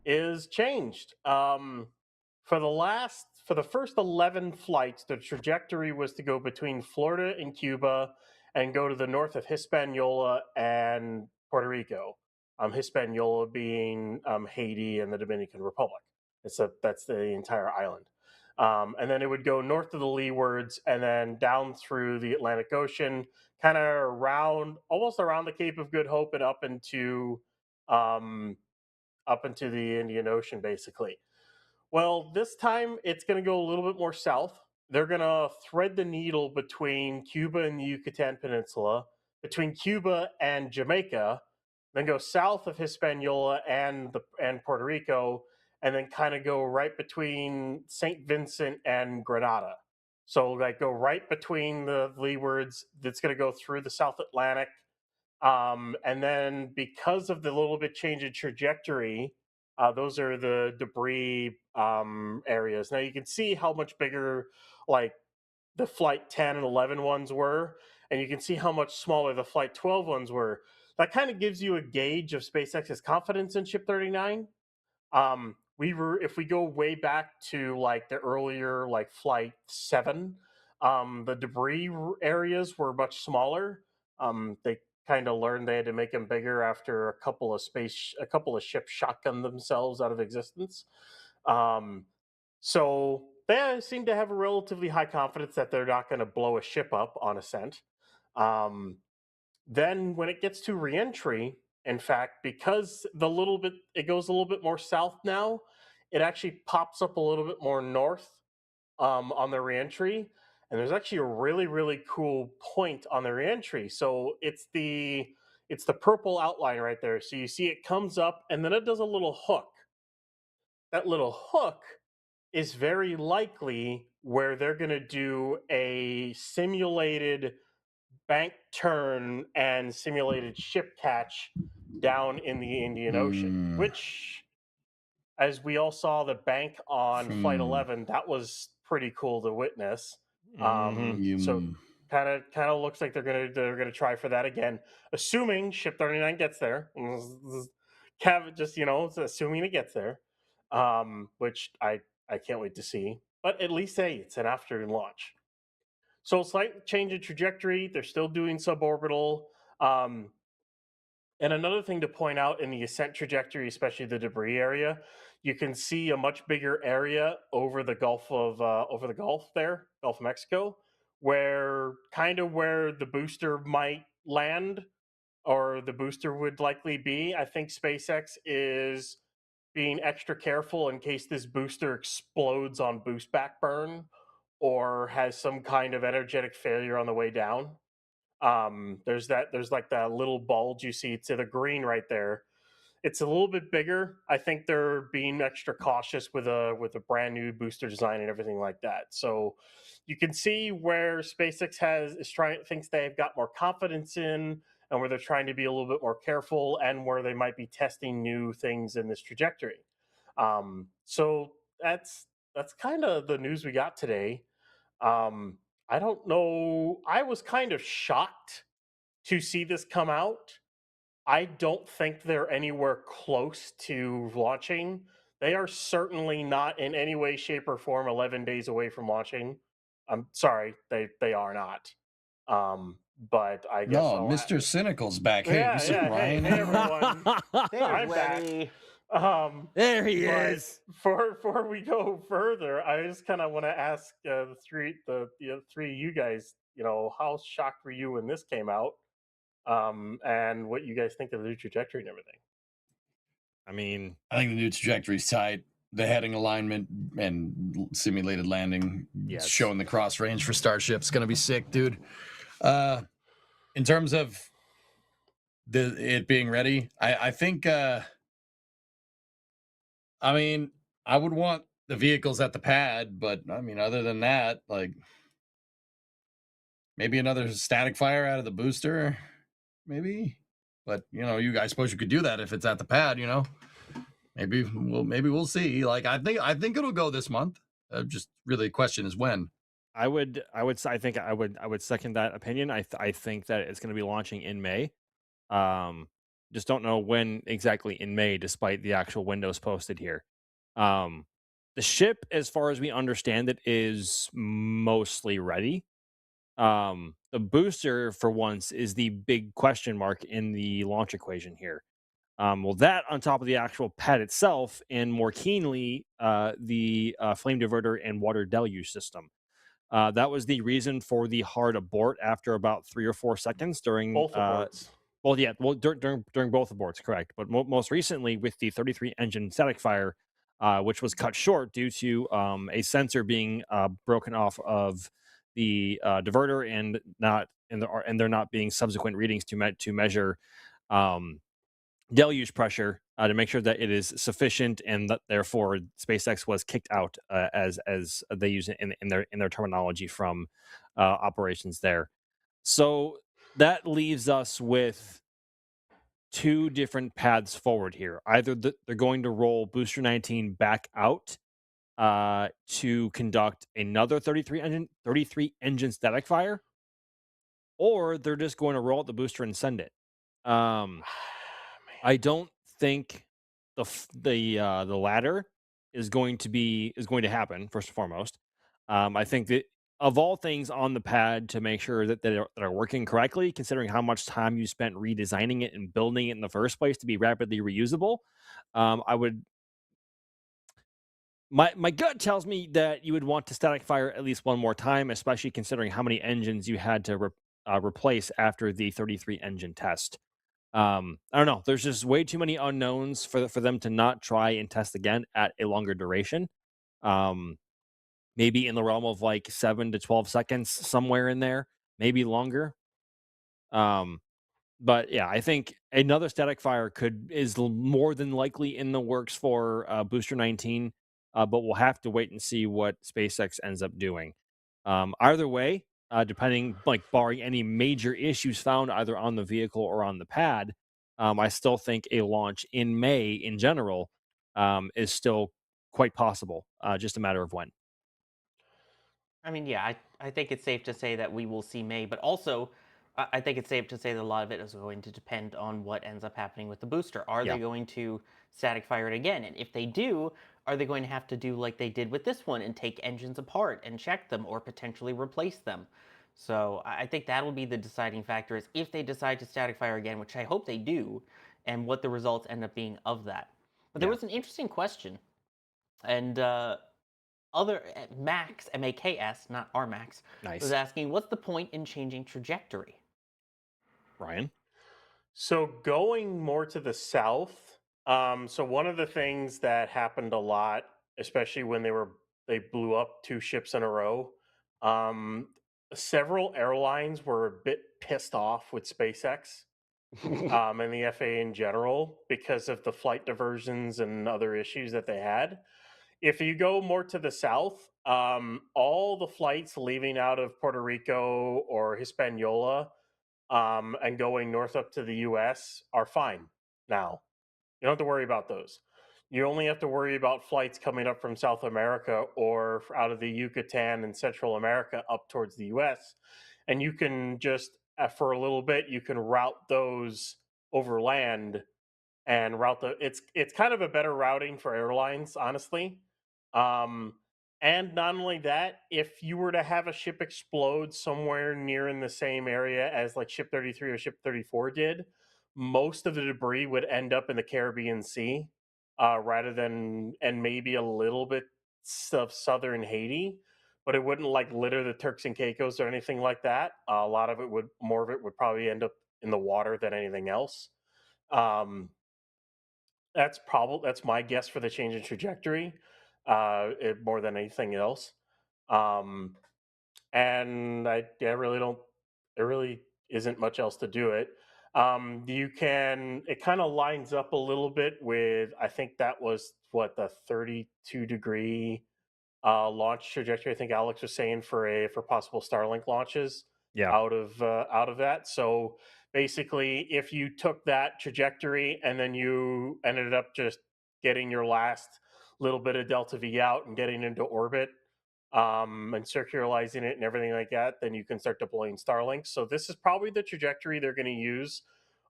Speaker 11: is changed. For the first 11 flights, the trajectory was to go between Florida and Cuba and go to the north of Hispaniola and Puerto Rico. Hispaniola being Haiti and the Dominican Republic. That's the entire island. And then it would go north of the leewards and then down through the Atlantic Ocean, kind of almost around the Cape of Good Hope and up into the Indian Ocean, basically. Well, this time it's going to go a little bit more south. They're going to thread the needle between Cuba and the Yucatan Peninsula, between Cuba and Jamaica, then go south of Hispaniola and Puerto Rico, and then kind of go right between St. Vincent and Grenada. So, like, go right between the leewards. That's going to go through the South Atlantic. And then because of the little bit change in trajectory, those are the debris areas. Now you can see how much bigger like the flight 10 and 11 ones were, and you can see how much smaller the flight 12 ones were. That kind of gives you a gauge of SpaceX's confidence in Ship 39. If we go way back to like the earlier like flight 7, the debris areas were much smaller. They kind of learned they had to make them bigger after a couple of ships shotgunned themselves out of existence. So they seem to have a relatively high confidence that they're not going to blow a ship up on ascent. Then when it gets to reentry, in fact, because it goes a little bit more south now, it actually pops up a little bit more north on the reentry. And there's actually a really, really cool point on the reentry. So it's the purple outline right there. So you see it comes up and then it does a little hook. That little hook is very likely where they're going to do a simulated bank turn and simulated ship catch down in the Indian Ocean, which, as we all saw the bank on Flight 11, that was pretty cool to witness. So kind of looks like they're gonna try for that again, assuming Ship 39 gets there. Just assuming it gets there, which I can't wait to see. But at least it's an afternoon launch. So slight change in trajectory. They're still doing suborbital. And another thing to point out in the ascent trajectory, especially the debris area, you can see a much bigger area over the Gulf of Gulf of Mexico, where the booster might land or the booster would likely be. I think SpaceX is being extra careful in case this booster explodes on boost back burn or has some kind of energetic failure on the way down. There's like that little bulge you see to the green right there. It's a little bit bigger. I think they're being extra cautious with a brand new booster design and everything like that. So you can see where SpaceX thinks they've got more confidence in, and where they're trying to be a little bit more careful, and where they might be testing new things in this trajectory. So that's kind of the news we got today. I don't know. I was kind of shocked to see this come out. I don't think they're anywhere close to launching. They are certainly not in any way, shape, or form 11 days away from launching. I'm sorry, they are not. But I guess
Speaker 1: No, Mr. Cynical's back. Hey,
Speaker 11: yeah,
Speaker 1: what's
Speaker 11: yeah.
Speaker 1: up, Ryan?
Speaker 11: Hey, everyone.
Speaker 3: There's
Speaker 11: I'm back.
Speaker 3: Lenny.
Speaker 10: There he
Speaker 11: But
Speaker 10: is.
Speaker 11: before we go further, I just kind of want to ask the three of you guys. How shocked were you when this came out, and what you guys think of the new trajectory and everything?
Speaker 10: I mean,
Speaker 1: I think the new trajectory's tight. The heading alignment and simulated landing,
Speaker 10: Yes.
Speaker 1: showing the cross range for Starship's gonna be sick, dude. In terms of it being ready, I think I mean, I would want the vehicles at the pad, but I mean, other than that, like maybe another static fire out of the booster, maybe. But you guys suppose you could do that if it's at the pad, Maybe we'll see. Like I think it'll go this month. Just really the question is when.
Speaker 10: I think I would second that opinion. I think that it's going to be launching in May. Just don't know when exactly in May, despite the actual windows posted here. The ship, as far as we understand it, is mostly ready. The booster, for once, is the big question mark in the launch equation here. Well, that on top of the actual pad itself, and more keenly, the flame diverter and water deluge system. That was the reason for the hard abort after about 3 or 4 seconds during
Speaker 11: Both aborts.
Speaker 10: during both aborts, correct. But most recently with the 33 engine static fire, which was cut short due to a sensor being broken off of the diverter and there not being subsequent readings to measure deluge pressure to make sure that it is sufficient, and that therefore SpaceX was kicked out, as they use it in their terminology from operations there. So that leaves us with 2 different paths forward here. Either they're going to roll Booster 19 back out to conduct another 33 engine static fire, or they're just going to roll out the booster and send it. I don't think the latter is going to happen. First and foremost, I think that of all things on the pad to make sure that they are working correctly, considering how much time you spent redesigning it and building it in the first place to be rapidly reusable, I would. My gut tells me that you would want to static fire at least one more time, especially considering how many engines you had to replace after the 33 engine test. I don't know. There's just way too many unknowns for them to not try and test again at a longer duration. Maybe in the realm of like 7 to 12 seconds, somewhere in there, maybe longer. But yeah, I think another static fire is more than likely in the works for Booster 19. But we'll have to wait and see what SpaceX ends up doing. Either way, depending, like barring any major issues found either on the vehicle or on the pad, I still think a launch in May in general is still quite possible. Just a matter of when.
Speaker 3: I mean, yeah, I think it's safe to say that we will see May, but also I think it's safe to say that a lot of it is going to depend on what ends up happening with the booster. Are
Speaker 10: Yeah.
Speaker 3: they going to static fire it again? And if they do, are they going to have to do like they did with this one and take engines apart and check them or potentially replace them? So I think that'll be the deciding factor is if they decide to static fire again, which I hope they do, and what the results end up being of that. But there
Speaker 10: Yeah.
Speaker 3: was an interesting question, and other Max Maks, not our Max, was
Speaker 10: Nice.
Speaker 3: asking, what's the point in changing trajectory?
Speaker 10: Ryan?
Speaker 11: So going more to the south, so one of the things that happened a lot, especially when they blew up two ships in a row, um, several airlines were a bit pissed off with SpaceX and the FAA in general because of the flight diversions and other issues that they had. If you go more to the south, all the flights leaving out of Puerto Rico or Hispaniola and going north up to the US are fine now. You don't have to worry about those. You only have to worry about flights coming up from South America or out of the Yucatan and Central America up towards the US. And you can just, for a little bit, you can route those over land and route it's kind of a better routing for airlines, honestly. Um, and not only that, if you were to have a ship explode somewhere near in the same area as like ship 33 or ship 34 did, most of the debris would end up in the Caribbean Sea, rather than and maybe a little bit of southern Haiti, but it wouldn't like litter the Turks and Caicos or anything like that. A lot of it would more of it would probably end up in the water than anything else. Um, that's my guess for the change in trajectory, more than anything else. Um, and I really don't. There really isn't much else to do it. You can. It kind of lines up a little bit with. I think that was what the 32-degree launch trajectory. I think Alex was saying for possible Starlink launches
Speaker 10: Yeah.
Speaker 11: out of that. So basically, if you took that trajectory and then you ended up just getting your last little bit of delta V out and getting into orbit, and circularizing it and everything like that, then you can start deploying Starlink. So this is probably the trajectory they're going to use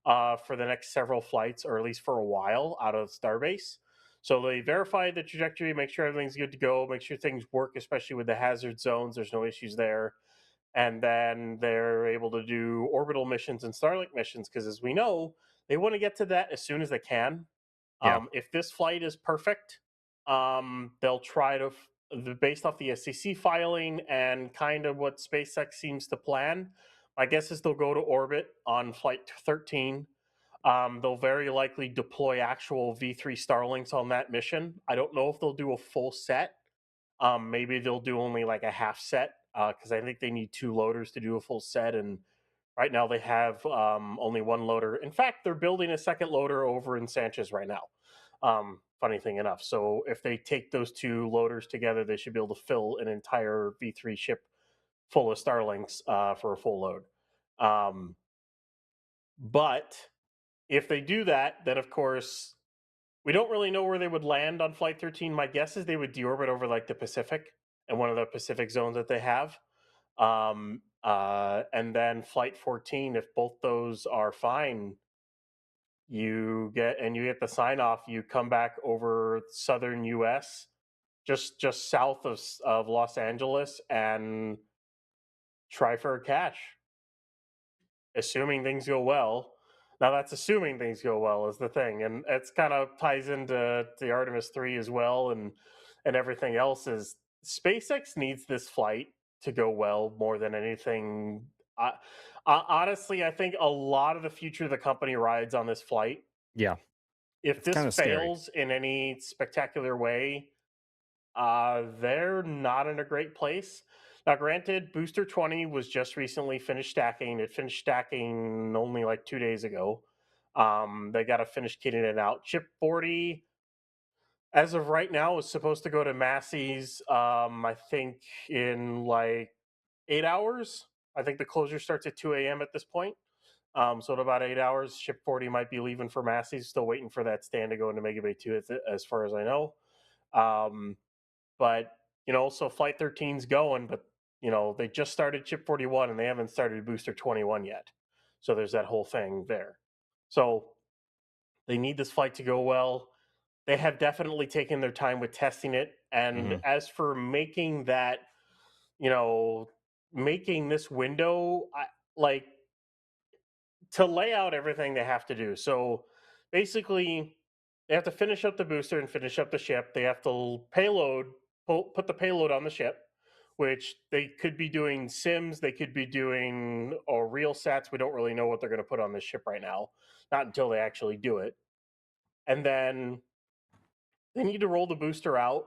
Speaker 11: for the next several flights, or at least for a while, out of Starbase. So they verify the trajectory, make sure everything's good to go, make sure things work, especially with the hazard zones. There's no issues there. And then they're able to do orbital missions and Starlink missions because, as we know, they want to get to that as soon as they can.
Speaker 10: Yeah.
Speaker 11: If this flight is perfect, they'll try to, based off the SEC filing and kind of what SpaceX seems to plan, my guess is they'll go to orbit on flight 13. They'll very likely deploy actual V3 Starlinks on that mission. I don't know if they'll do a full set. Maybe they'll do only like a half set because I think they need two loaders to do a full set. And right now they have only one loader. In fact, they're building a second loader over in Sanchez right now. Funny thing enough. So if they take those two loaders together, they should be able to fill an entire V3 ship full of Starlinks for a full load. But if they do that, then of course we don't really know where they would land on Flight 13. My guess is they would deorbit over like the Pacific and one of the Pacific zones that they have. And then Flight 14, if both those are fine, you get the sign off. You come back over southern U.S., just south of Los Angeles, and try for a catch, assuming things go well. Now that's assuming things go well is the thing, and it's kind of ties into the Artemis 3 as well, and everything else. Is SpaceX needs this flight to go well more than anything. Honestly, I think a lot of the future of the company rides on this flight.
Speaker 10: Yeah.
Speaker 11: If
Speaker 10: It's
Speaker 11: this
Speaker 10: kind of scary.
Speaker 11: fails in any spectacular way, they're not in a great place. Now, granted, Booster 20 was just recently finished stacking. It finished stacking only like 2 days ago. They got to finish kitting it out. Chip 40, as of right now, is supposed to go to Massey's, I think, in like 8 hours. I think the closure starts at 2 a.m. at this point. So in about 8 hours, Ship 40 might be leaving for Massey's. Still waiting for that stand to go into Mega Bay 2, as far as I know. But so Flight 13's going, but They just started Chip 41 and they haven't started Booster 21 yet. So there's that whole thing there. So they need this flight to go well. They have definitely taken their time with testing it. And as for making that, making this window, like to lay out everything they have to do. So basically, they have to finish up the booster and finish up the ship. They have to put the payload on the ship, which they could be doing sims, they could be doing real sats. We don't really know what they're going to put on this ship right now, not until they actually do it. And then they need to roll the booster out.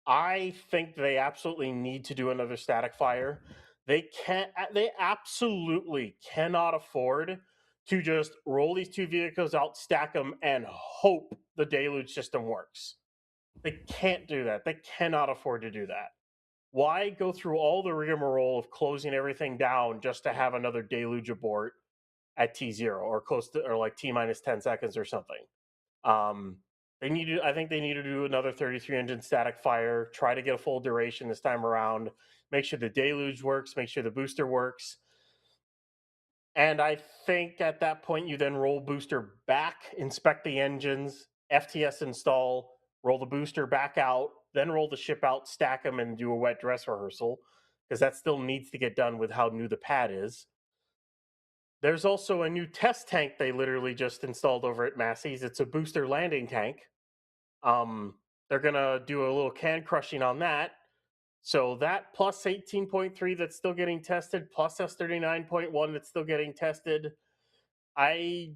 Speaker 11: I think they absolutely need to do another static fire. They absolutely cannot afford to just roll these two vehicles out, stack them, and hope the deluge system works. They can't do that. They cannot afford to do that. Why go through all the rigmarole of closing everything down just to have another deluge abort at T0 or close to, or like T minus 10 seconds or something? I think they need to do another 33 engine static fire, try to get a full duration this time around, make sure the deluge works, make sure the booster works. And I think at that point, you then roll booster back, inspect the engines, FTS install, roll the booster back out, then roll the ship out, stack them, and do a wet dress rehearsal, because that still needs to get done with how new the pad is. There's also a new test tank they literally just installed over at Massey's. It's a booster landing tank. They're going to do a little can crushing on that. So that plus 18.3 that's still getting tested, plus S39.1 that's still getting tested. I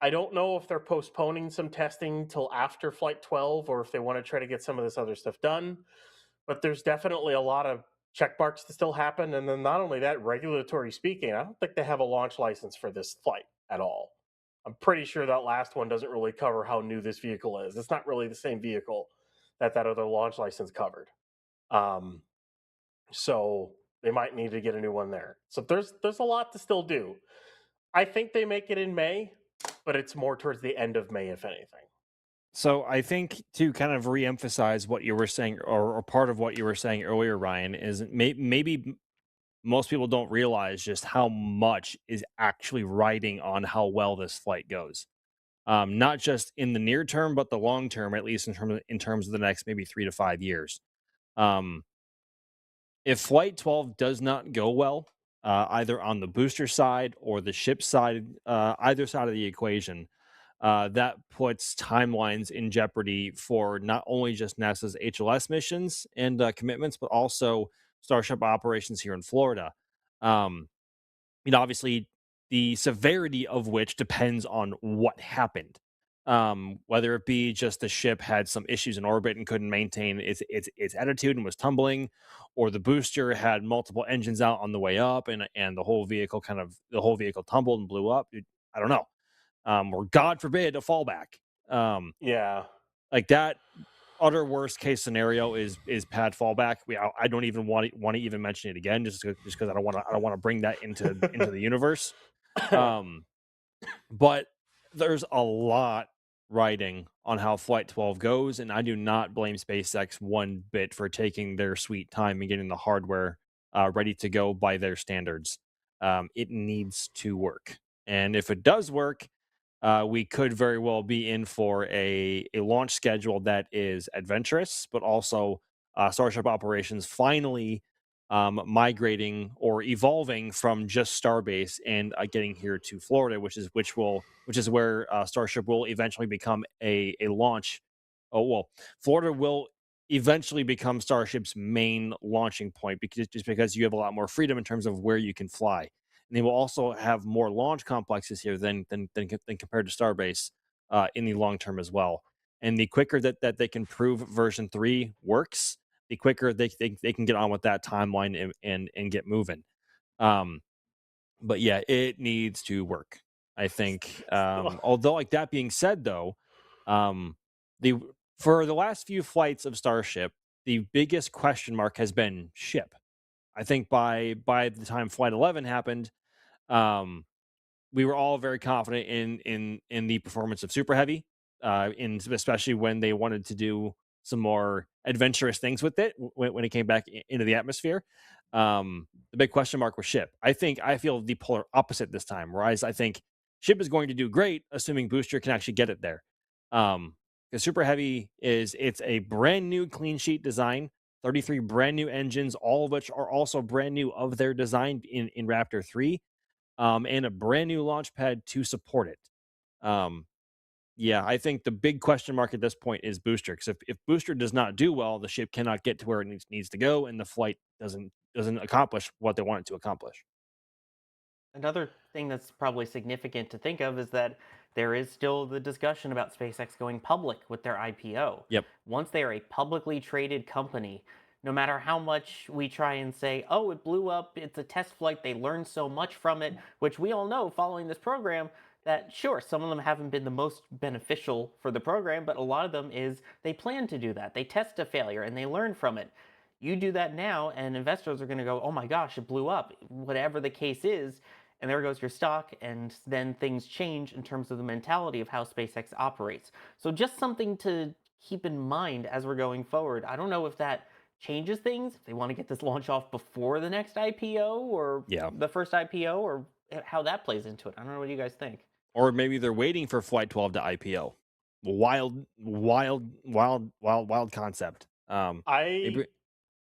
Speaker 11: don't know if they're postponing some testing till after Flight 12 or if they want to try to get some of this other stuff done. But there's definitely a lot of check marks to still happen. And then not only that, regulatory speaking, I don't think they have a launch license for this flight at all. I'm pretty sure that last one doesn't really cover how new this vehicle is. It's not really the same vehicle that other launch license covered. So they might need to get a new one there. So there's a lot to still do. I think they make it in May, but it's more towards the end of May, if anything.
Speaker 10: So I think to kind of reemphasize what you were saying, or part of what you were saying earlier, Ryan, is maybe most people don't realize just how much is actually riding on how well this flight goes. Not just in the near term, but the long term, at least in terms of the next maybe 3 to 5 years. If Flight 12 does not go well, either on the booster side or the ship side, either side of the equation, that puts timelines in jeopardy for not only just NASA's HLS missions and commitments, but also Starship operations here in Florida. Obviously, the severity of which depends on what happened. Whether it be just the ship had some issues in orbit and couldn't maintain its attitude and was tumbling, or the booster had multiple engines out on the way up and the whole vehicle tumbled and blew up. I don't know. Or God forbid a fallback.
Speaker 11: Yeah,
Speaker 10: like that utter worst case scenario is pad fallback. I don't even want to even mention it again, just because I don't want to bring that into the universe. But there's a lot riding on how Flight 12 goes, and I do not blame SpaceX one bit for taking their sweet time and getting the hardware ready to go by their standards. It needs to work, and if it does work, we could very well be in for a launch schedule that is adventurous, but also Starship operations finally migrating or evolving from just Starbase and getting here to Florida, which is where Starship will eventually become a launch. Oh well, Florida will eventually become Starship's main launching point because you have a lot more freedom in terms of where you can fly. And they will also have more launch complexes here than compared to Starbase in the long term as well. And the quicker that they can prove version 3 works, the quicker they can get on with that timeline and get moving. But yeah, it needs to work, I think. Although, like that being said, though, for the last few flights of Starship, the biggest question mark has been ship. I think by the time Flight 11 happened, we were all very confident in the performance of Super Heavy, especially when they wanted to do some more adventurous things with it when it came back into the atmosphere. The big question mark was ship. I feel the polar opposite this time, whereas I think ship is going to do great, assuming booster can actually get it there. The Super Heavy it's a brand new clean sheet design, 33 brand new engines, all of which are also brand new of their design in Raptor 3, and a brand new launch pad to support it. Um, yeah, I think the big question mark at this point is booster. Because if booster does not do well, the ship cannot get to where it needs to go, and the flight doesn't accomplish what they want it to accomplish.
Speaker 3: Another thing that's probably significant to think of is that there is still the discussion about SpaceX going public with their IPO.
Speaker 10: Yep.
Speaker 3: Once they are a publicly traded company, no matter how much we try and say, oh, it blew up, it's a test flight, they learned so much from it, which we all know following this program that sure, some of them haven't been the most beneficial for the program, but a lot of them is they plan to do that. They test a failure and they learn from it. You do that now, and investors are going to go, oh my gosh, it blew up. Whatever the case is, and there goes your stock, and then things change in terms of the mentality of how SpaceX operates. So just something to keep in mind as we're going forward. I don't know if that changes things, if they want to get this launch off before the next IPO or
Speaker 10: Yeah.
Speaker 3: the first IPO, or how that plays into it. I don't know what you guys think.
Speaker 10: Or maybe they're waiting for Flight 12 to IPO. Wild concept.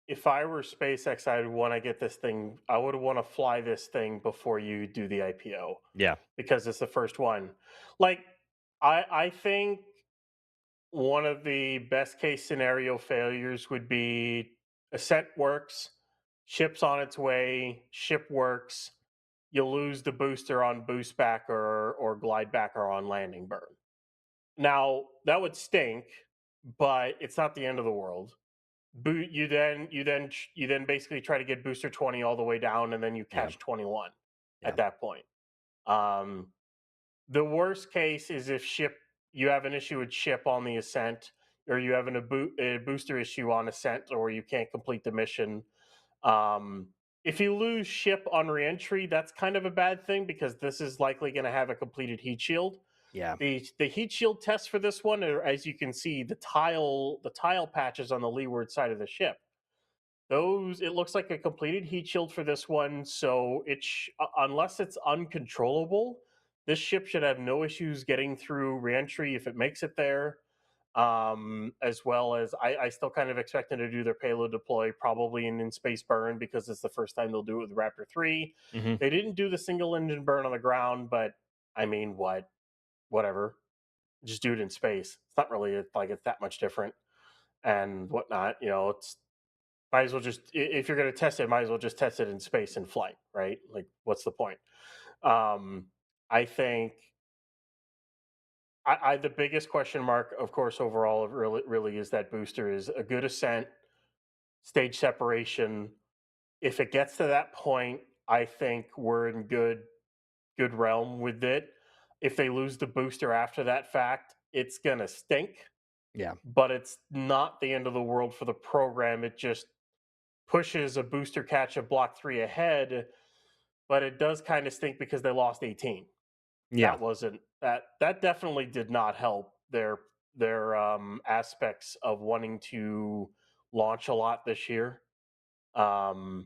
Speaker 11: If I were SpaceX, I'd want to get this thing. I would want to fly this thing before you do the IPO.
Speaker 10: Yeah,
Speaker 11: because it's the first one. Like, I think one of the best case scenario failures would be ascent works, ship's on its way, ship works, you lose the booster on boost back or glide back or on landing burn. Now that would stink, but it's not the end of the world. You then basically try to get booster 20 all the way down, and then you catch 21 at that point. The worst case is if you have an issue with ship on the ascent, or you have a booster issue on ascent, or you can't complete the mission. If you lose ship on reentry, that's kind of a bad thing because this is likely going to have a completed heat shield.
Speaker 10: Yeah.
Speaker 11: The heat shield test for this one, as you can see, the tile patches on the leeward side of the ship. It looks like a completed heat shield for this one. So unless it's uncontrollable, this ship should have no issues getting through reentry if it makes it there. As well as I still kind of expect them to do their payload deploy probably in space burn because it's the first time they'll do it with Raptor 3.
Speaker 10: Mm-hmm.
Speaker 11: They didn't do the single engine burn on the ground, but I mean, whatever. Just do it in space. It's not really like it's that much different and whatnot. It's might as well just, if you're going to test it, might as well just test it in space and flight, right? Like, what's the point? I think the biggest question mark, of course, overall, really is that booster is a good ascent, stage separation. If it gets to that point, I think we're in good realm with it. If they lose the booster after that fact, it's gonna stink.
Speaker 10: Yeah,
Speaker 11: but it's not the end of the world for the program. It just pushes a booster catch of Block 3 ahead, but it does kind of stink because they lost 18.
Speaker 10: Yeah,
Speaker 11: that definitely did not help their aspects of wanting to launch a lot this year. Because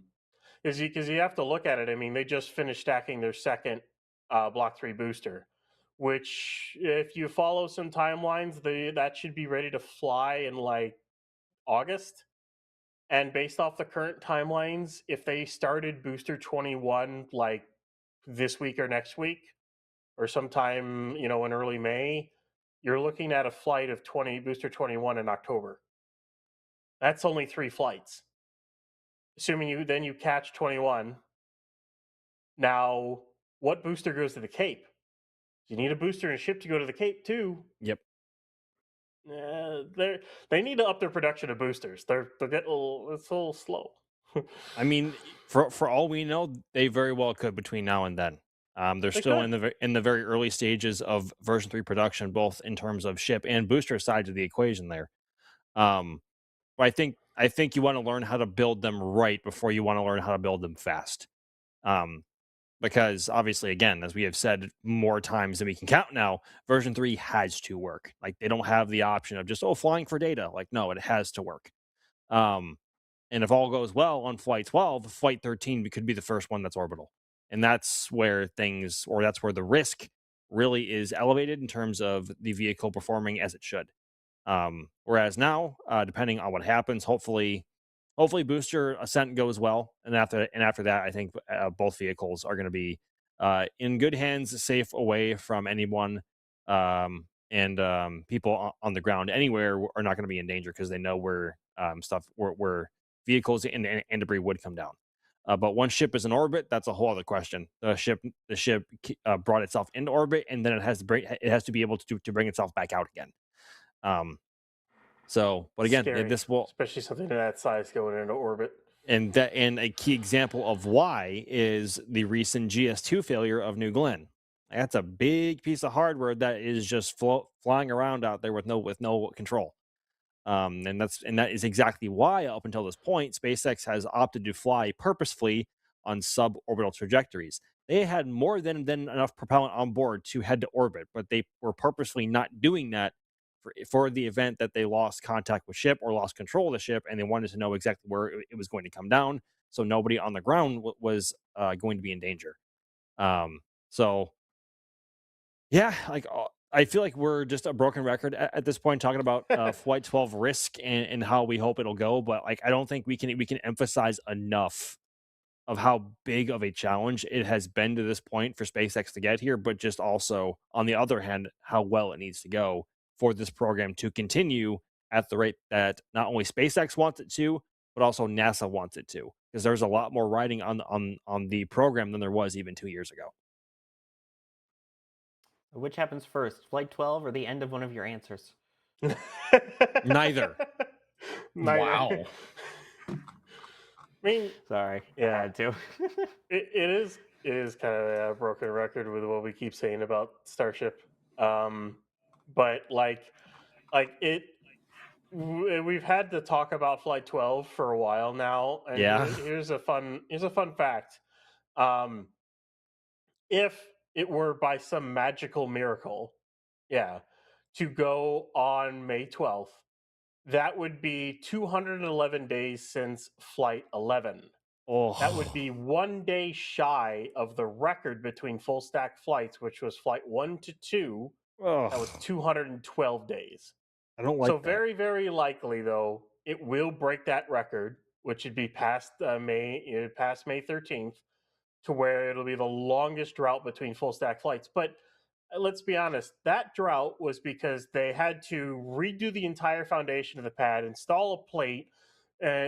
Speaker 11: you have to look at it. I mean, they just finished stacking their second Block 3 booster, which, if you follow some timelines, that should be ready to fly in like August. And based off the current timelines, if they started booster 21 like this week or next week, or sometime in early May, you're looking at a flight of booster 21 in October. That's only 3 flights. Assuming you catch 21. Now, what booster goes to the Cape? You need a booster and a ship to go to the Cape too.
Speaker 10: Yep.
Speaker 11: They need to up their production of boosters. They're getting it's a little slow.
Speaker 10: I mean, for all we know, they very well could between now and then. They're still in the very early stages of version 3 production, both in terms of ship and booster sides of the equation there. But I think you want to learn how to build them right before you want to learn how to build them fast. Because obviously, again, as we have said more times than we can count now, version 3 has to work. Like, they don't have the option of just flying for data. Like, no, it has to work. And if all goes well on Flight 12, Flight 13 could be the first one that's orbital. And that's where that's where the risk really is elevated in terms of the vehicle performing as it should. Whereas now, depending on what happens, hopefully booster ascent goes well, and after that, I think both vehicles are going to be in good hands, safe away from anyone, and people on the ground anywhere are not going to be in danger because they know where vehicles and debris would come down. But once ship is in orbit, that's a whole other question. The ship brought itself into orbit, and then it has to be able to bring itself back out again. But again,
Speaker 11: Scary,
Speaker 10: this will,
Speaker 11: especially something of that size going into orbit.
Speaker 10: and a key example of why is the recent GS2 failure of New Glenn. That's a big piece of hardware that is just flying around out there with no control. And that is exactly why up until this point, SpaceX has opted to fly purposefully on suborbital trajectories. They had more than enough propellant on board to head to orbit, but they were purposefully not doing that for the event that they lost contact with ship or lost control of the ship, and they wanted to know exactly where it was going to come down, so nobody on the ground was going to be in danger. So yeah, I feel like we're just a broken record at this point talking about Flight 12 risk and how we hope it'll go, but like I don't think we can emphasize enough of how big of a challenge it has been to this point for SpaceX to get here, but just also on the other hand, how well it needs to go for this program to continue at the rate that not only SpaceX wants it to, but also NASA wants it to, because there's a lot more riding on the program than there was even 2 years ago.
Speaker 3: Which happens first, Flight 12 or the end of one of your answers?
Speaker 10: Neither.
Speaker 11: Wow. I mean,
Speaker 3: sorry,
Speaker 11: yeah.
Speaker 3: I had to.
Speaker 11: it is kind of a broken record with what we keep saying about Starship. But we've had to talk about Flight 12 for a while now, and
Speaker 10: Yeah.
Speaker 11: here's a fun fact. If it were by some magical miracle, to go on May 12th, that would be 211 days since Flight 11.
Speaker 10: Oh.
Speaker 11: That would be 1 day shy of the record between full stack flights, which was Flight 1 to 2.
Speaker 10: Oh.
Speaker 11: That was 212 days.
Speaker 10: I don't like
Speaker 11: so
Speaker 10: that.
Speaker 11: Very, very likely, though, it will break that record, which would be past May 13th, to where it'll be the longest drought between full stack flights. But let's be honest, that drought was because they had to redo the entire foundation of the pad, install a plate,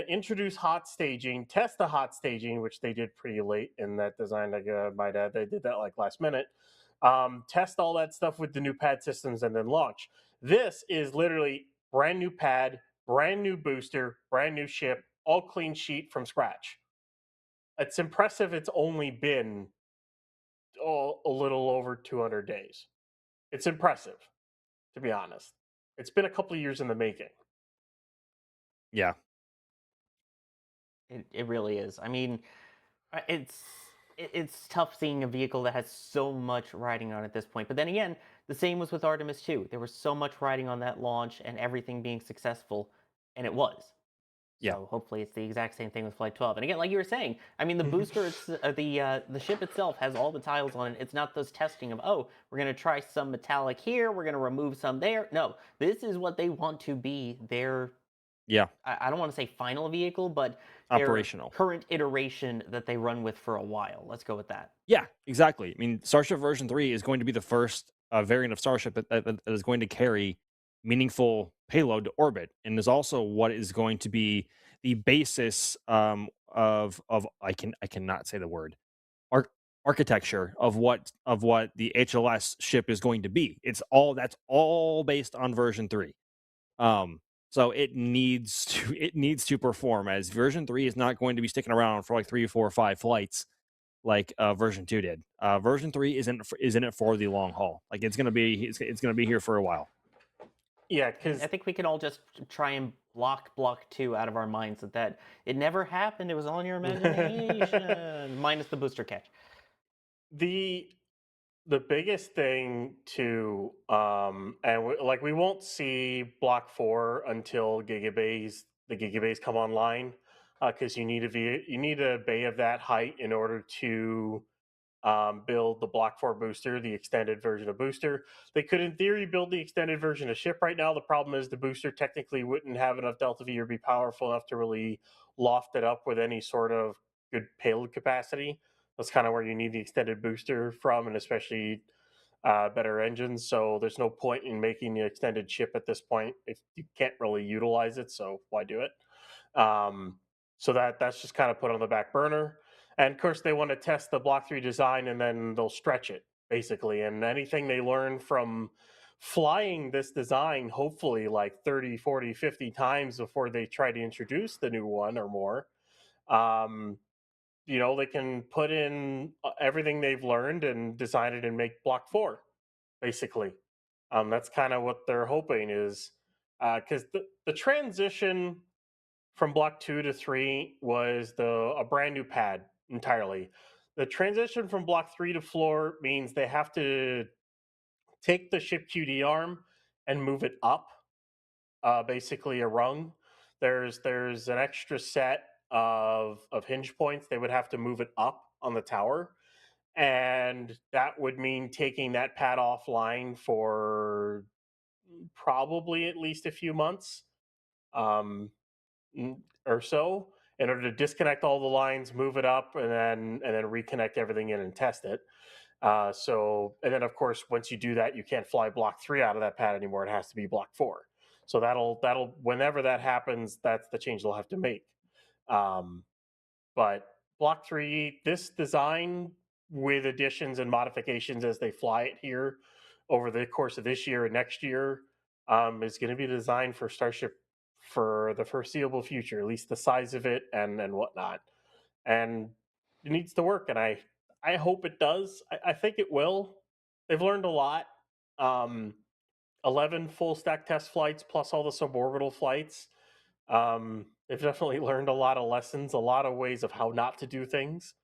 Speaker 11: introduce hot staging, test the hot staging, which they did pretty late in that design. My dad, they did that like last minute. Test all that stuff with the new pad systems and then launch. This is literally brand new pad, brand new booster, brand new ship, all clean sheet from scratch. It's impressive it's only been a little over 200 days. It's impressive, to be honest. It's been a couple of years in the making.
Speaker 10: Yeah.
Speaker 3: It really is. I mean, it's tough seeing a vehicle that has so much riding on it at this point. But then again, the same was with Artemis 2. There was so much riding on that launch and everything being successful, and it was.
Speaker 10: Yeah.
Speaker 3: So hopefully it's the exact same thing with Flight 12. And again, like you were saying, I mean, the booster, the ship itself has all the tiles on it. It's not those testing of, oh, we're going to try some metallic here, we're going to remove some there. No, this is what they want to be their, I don't want to say final vehicle, but
Speaker 10: operational
Speaker 3: current iteration that they run with for a while. Let's go with that.
Speaker 10: Yeah, exactly. I mean, Starship version 3 is going to be the first variant of Starship that is going to carry meaningful payload to orbit, and is also what is going to be the basis of I cannot say the word architecture of what the HLS ship is going to be. That's all based on version 3. So it needs to perform, as version 3 is not going to be sticking around for like 3, 4, 5 flights like version 2 did. Version 3 isn't in it for the long haul. Like it's gonna be here for a while.
Speaker 11: Yeah, because
Speaker 3: I think we can all just try and block 2 out of our minds that it never happened. It was all in your imagination, minus the booster catch.
Speaker 11: The biggest thing to we won't see Block 4 until the gigabays come online. because you need a bay of that height in order to build the Block 4 booster, the extended version of booster. They could, in theory, build the extended version of ship right now. The problem is the booster technically wouldn't have enough Delta V or be powerful enough to really loft it up with any sort of good payload capacity. That's kind of where you need the extended booster from, and especially better engines. So there's no point in making the extended ship at this point if you can't really utilize it. So why do it? So that's just kind of put on the back burner. And of course, they want to test the Block 3 design and then they'll stretch it, basically. And anything they learn from flying this design, hopefully like 30, 40, 50 times before they try to introduce the new one or more, they can put in everything they've learned and design it and make Block 4, basically. That's kind of what they're hoping is, because the transition from Block 2 to 3 was a brand new pad entirely. The transition from Block 3 to floor means they have to take the ship QD arm and move it up, basically a rung. There's an extra set of hinge points. They would have to move it up on the tower, and that would mean taking that pad offline for probably at least a few months. Or so, in order to disconnect all the lines, move it up, and then reconnect everything in and test it. And then of course, once you do that, you can't fly Block 3 out of that pad anymore. It has to be Block 4. So that'll whenever that happens, that's the change they'll have to make. But Block 3, this design with additions and modifications as they fly it here over the course of this year and next year, is going to be designed for Starship for the foreseeable future, at least the size of it and whatnot. And it needs to work, and I hope it does. I think it will. They've learned a lot. 11 full stack test flights plus all the suborbital flights. They've definitely learned a lot of lessons, a lot of ways of how not to do things,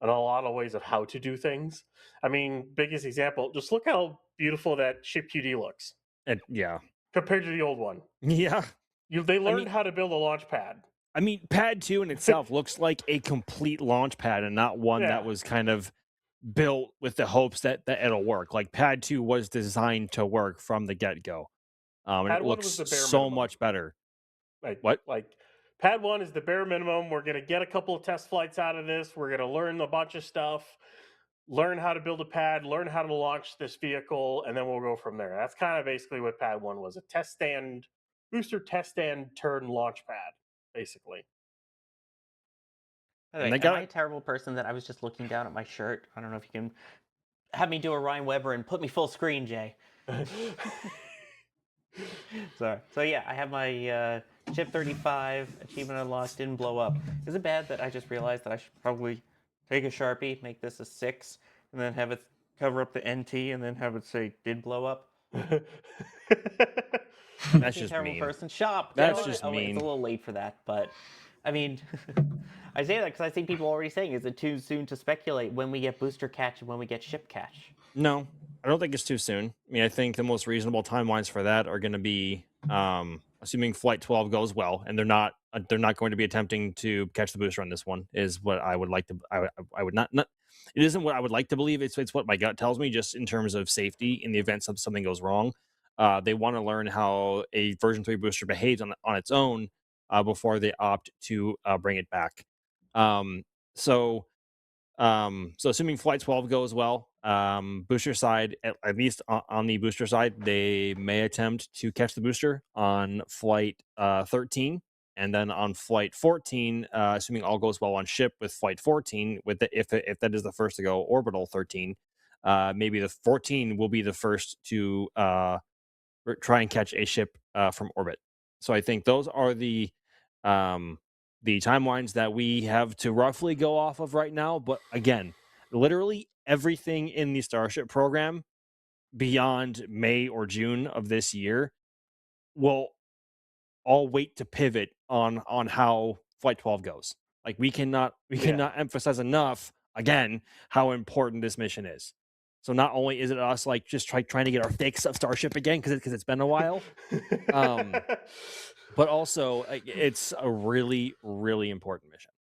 Speaker 11: and a lot of ways of how to do things. I mean, biggest example, just look how beautiful that ship QD looks.
Speaker 10: Yeah.
Speaker 11: Compared to the old one.
Speaker 10: Yeah.
Speaker 11: They learned how to build a launch pad.
Speaker 10: I mean, Pad 2 in itself looks like a complete launch pad and not one that was kind of built with the hopes that it'll work. Like, Pad 2 was designed to work from the get-go. And it looks so much better. What?
Speaker 11: Like, Pad 1 is the bare minimum. We're going to get a couple of test flights out of this. We're going to learn a bunch of stuff, learn how to build a pad, learn how to launch this vehicle, and then we'll go from there. That's kind of basically what Pad 1 was, a test stand, booster test stand turn launch pad, basically.
Speaker 3: Am I a terrible person that I was just looking down at my shirt? I don't know if you can have me do a Ryan Weber and put me full screen, Jay. Sorry. So yeah, I have my Chip 35 achievement unlocked, didn't blow up. Is it bad that I just realized that I should probably take a Sharpie, make this a 6, and then have it cover up the NT, and then have it say did blow up?
Speaker 10: That's just
Speaker 3: terrible
Speaker 10: mean.
Speaker 3: Person. Shop.
Speaker 10: That's just mean.
Speaker 3: It's a little late for that, but I mean, I say that because I see people already saying, is it too soon to speculate when we get booster catch and when we get ship catch?
Speaker 10: No, I don't think it's too soon. I mean, I think the most reasonable timelines for that are going to be, assuming Flight 12 goes well, and they're not going to be attempting to catch the booster on this one, is what I would like to. I would not. It isn't what I would like to believe. It's what my gut tells me, just in terms of safety in the event something goes wrong. They want to learn how a version 3 booster behaves on its own before they opt to bring it back. So assuming Flight 12 goes well, booster side, at least on the booster side, they may attempt to catch the booster on Flight 13, and then on Flight 14, assuming all goes well on ship with Flight 14, if that is the first to go orbital 13, maybe the 14 will be the first to try and catch a ship from orbit. So I think those are the timelines that we have to roughly go off of right now. But again, literally everything in the Starship program beyond May or June of this year will all wait to pivot on how Flight 12 goes. Like, we cannot emphasize enough, again, how important this mission is. So not only is it us like just trying to get our fix of Starship again because it's been a while, but also it's a really, really important mission.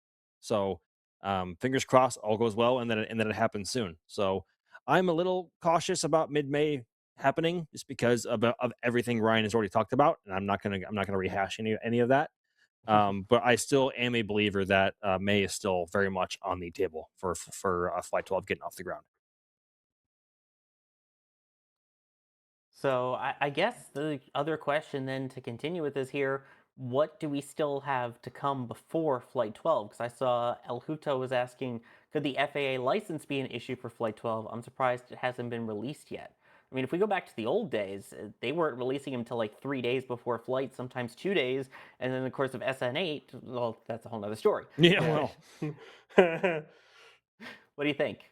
Speaker 10: So fingers crossed, all goes well, and then it happens soon. So I'm a little cautious about mid-May happening, just because of everything Ryan has already talked about, and I'm not gonna rehash any of that. But I still am a believer that May is still very much on the table for Flight 12 getting off the ground.
Speaker 3: So I guess the other question then to continue with is here, what do we still have to come before Flight 12? Because I saw El Huto was asking, could the FAA license be an issue for Flight 12? I'm surprised it hasn't been released yet. I mean, if we go back to the old days, they weren't releasing them until like 3 days before flight, sometimes 2 days. And then, of course, of SN8, well, that's a whole nother story.
Speaker 10: Yeah,
Speaker 3: But
Speaker 10: well,
Speaker 3: what do you think?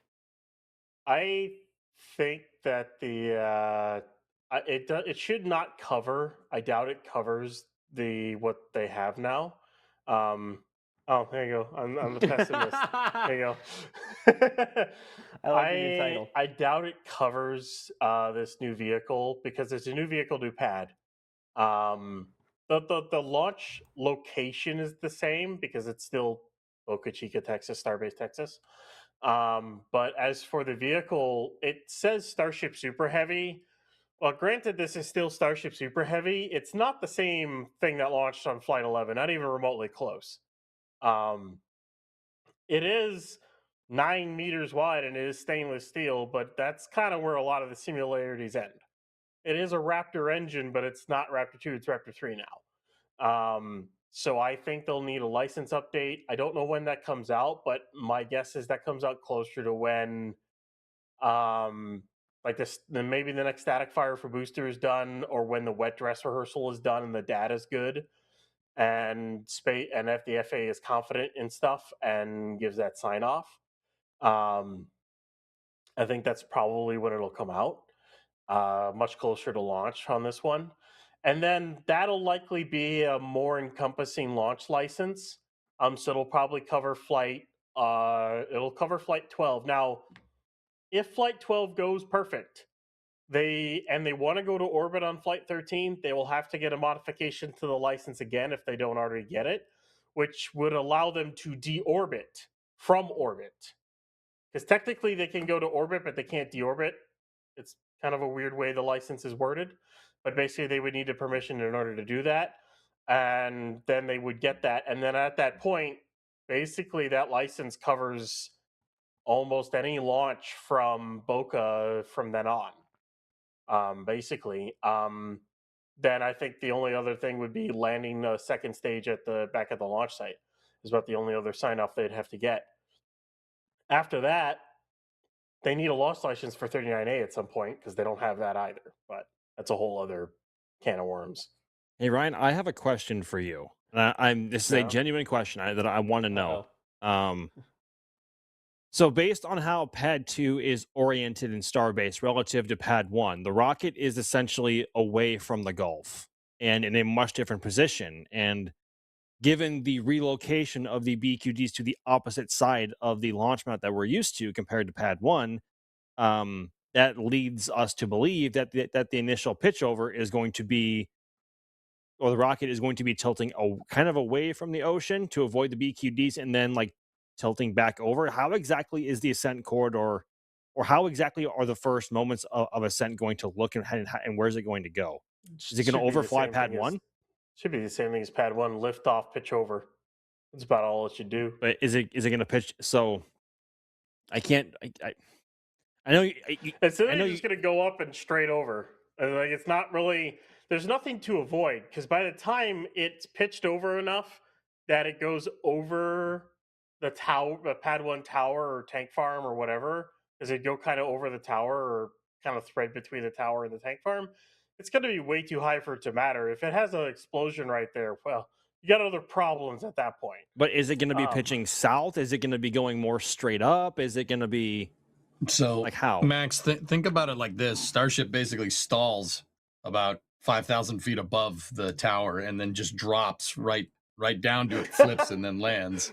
Speaker 11: I think that it should not cover. I doubt it covers what they have now. Oh, there you go. I'm the pessimist. There you go.
Speaker 3: I like the new title.
Speaker 11: I doubt it covers this new vehicle because it's a new vehicle, new pad. The launch location is the same because it's still Boca Chica, Texas, Starbase, Texas. But as for the vehicle, it says Starship Super Heavy. Well, granted, this is still Starship Super Heavy. It's not the same thing that launched on Flight 11, not even remotely close. It is 9 meters wide and it is stainless steel, but that's kind of where a lot of the similarities end. It is a Raptor engine, but it's not Raptor 2, it's Raptor 3 now. So I think they'll need a license update. I don't know when that comes out, but my guess is that comes out closer to when like this, then maybe the next static fire for booster is done, or when the wet dress rehearsal is done and the data is good, and if the FAA is confident in stuff and gives that sign off. I think that's probably when it'll come out, much closer to launch on this one. And then that'll likely be a more encompassing launch license. So it'll probably cover flight. It'll cover flight 12. Now, if flight 12 goes perfect, they want to go to orbit on flight 13, they will have to get a modification to the license again if they don't already get it, which would allow them to deorbit from orbit. Because technically they can go to orbit, but they can't deorbit. It's kind of a weird way the license is worded, but basically they would need a permission in order to do that, and then they would get that, and then at that point, basically that license covers almost any launch from Boca from then on. Then I think the only other thing would be landing the second stage at the back at the launch site is about the only other sign off they'd have to get. After that, they need a launch license for 39A at some point because they don't have that either. But that's a whole other can of worms.
Speaker 10: Hey Ryan, I have a question for you. This is a genuine question that I want to know. So based on how Pad 2 is oriented in Starbase relative to Pad 1, the rocket is essentially away from the Gulf and in a much different position. And given the relocation of the BQDs to the opposite side of the launch mount that we're used to compared to Pad 1, that leads us to believe that the initial pitch over is going to be, or the rocket is going to be tilting kind of away from the ocean to avoid the BQDs and then like tilting back over. How exactly is the ascent corridor, or how exactly are the first moments of ascent going to look, and where's it going to go? Is it going to overfly Pad 1?
Speaker 11: Should be the same thing as Pad 1, lift off, pitch over. That's about all it should do.
Speaker 10: But is it going to pitch? So I can't. I know.
Speaker 11: It's literally just going to go up and straight over. Like it's not really. There's nothing to avoid because by the time it's pitched over enough that it goes over the tower, the Pad 1 tower or tank farm or whatever, does it go kind of over the tower or kind of thread between the tower and the tank farm? It's going to be way too high for it to matter. If it has an explosion right there, well, you got other problems at that point.
Speaker 10: But is it going to be pitching south? Is it going to be going more straight up? Is it going to be like how?
Speaker 1: Max, think about it like this: Starship basically stalls about 5,000 feet above the tower and then just drops right down to it, flips, and then lands.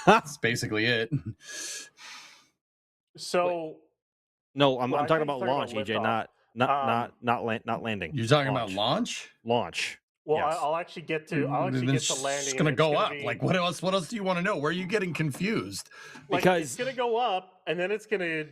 Speaker 1: That's basically it.
Speaker 11: So,
Speaker 10: no, I'm talking about launch, EJ, not landing.
Speaker 1: You're talking about launch?
Speaker 10: Launch.
Speaker 11: Well,
Speaker 10: Yes.
Speaker 11: I'll actually get to landing.
Speaker 1: It's gonna
Speaker 11: and
Speaker 1: go
Speaker 11: gonna
Speaker 1: up.
Speaker 11: be-
Speaker 1: Like what else? What else do you want to know? Where are you getting confused?
Speaker 11: Like,
Speaker 10: Because-
Speaker 11: it's gonna go up, and then it's gonna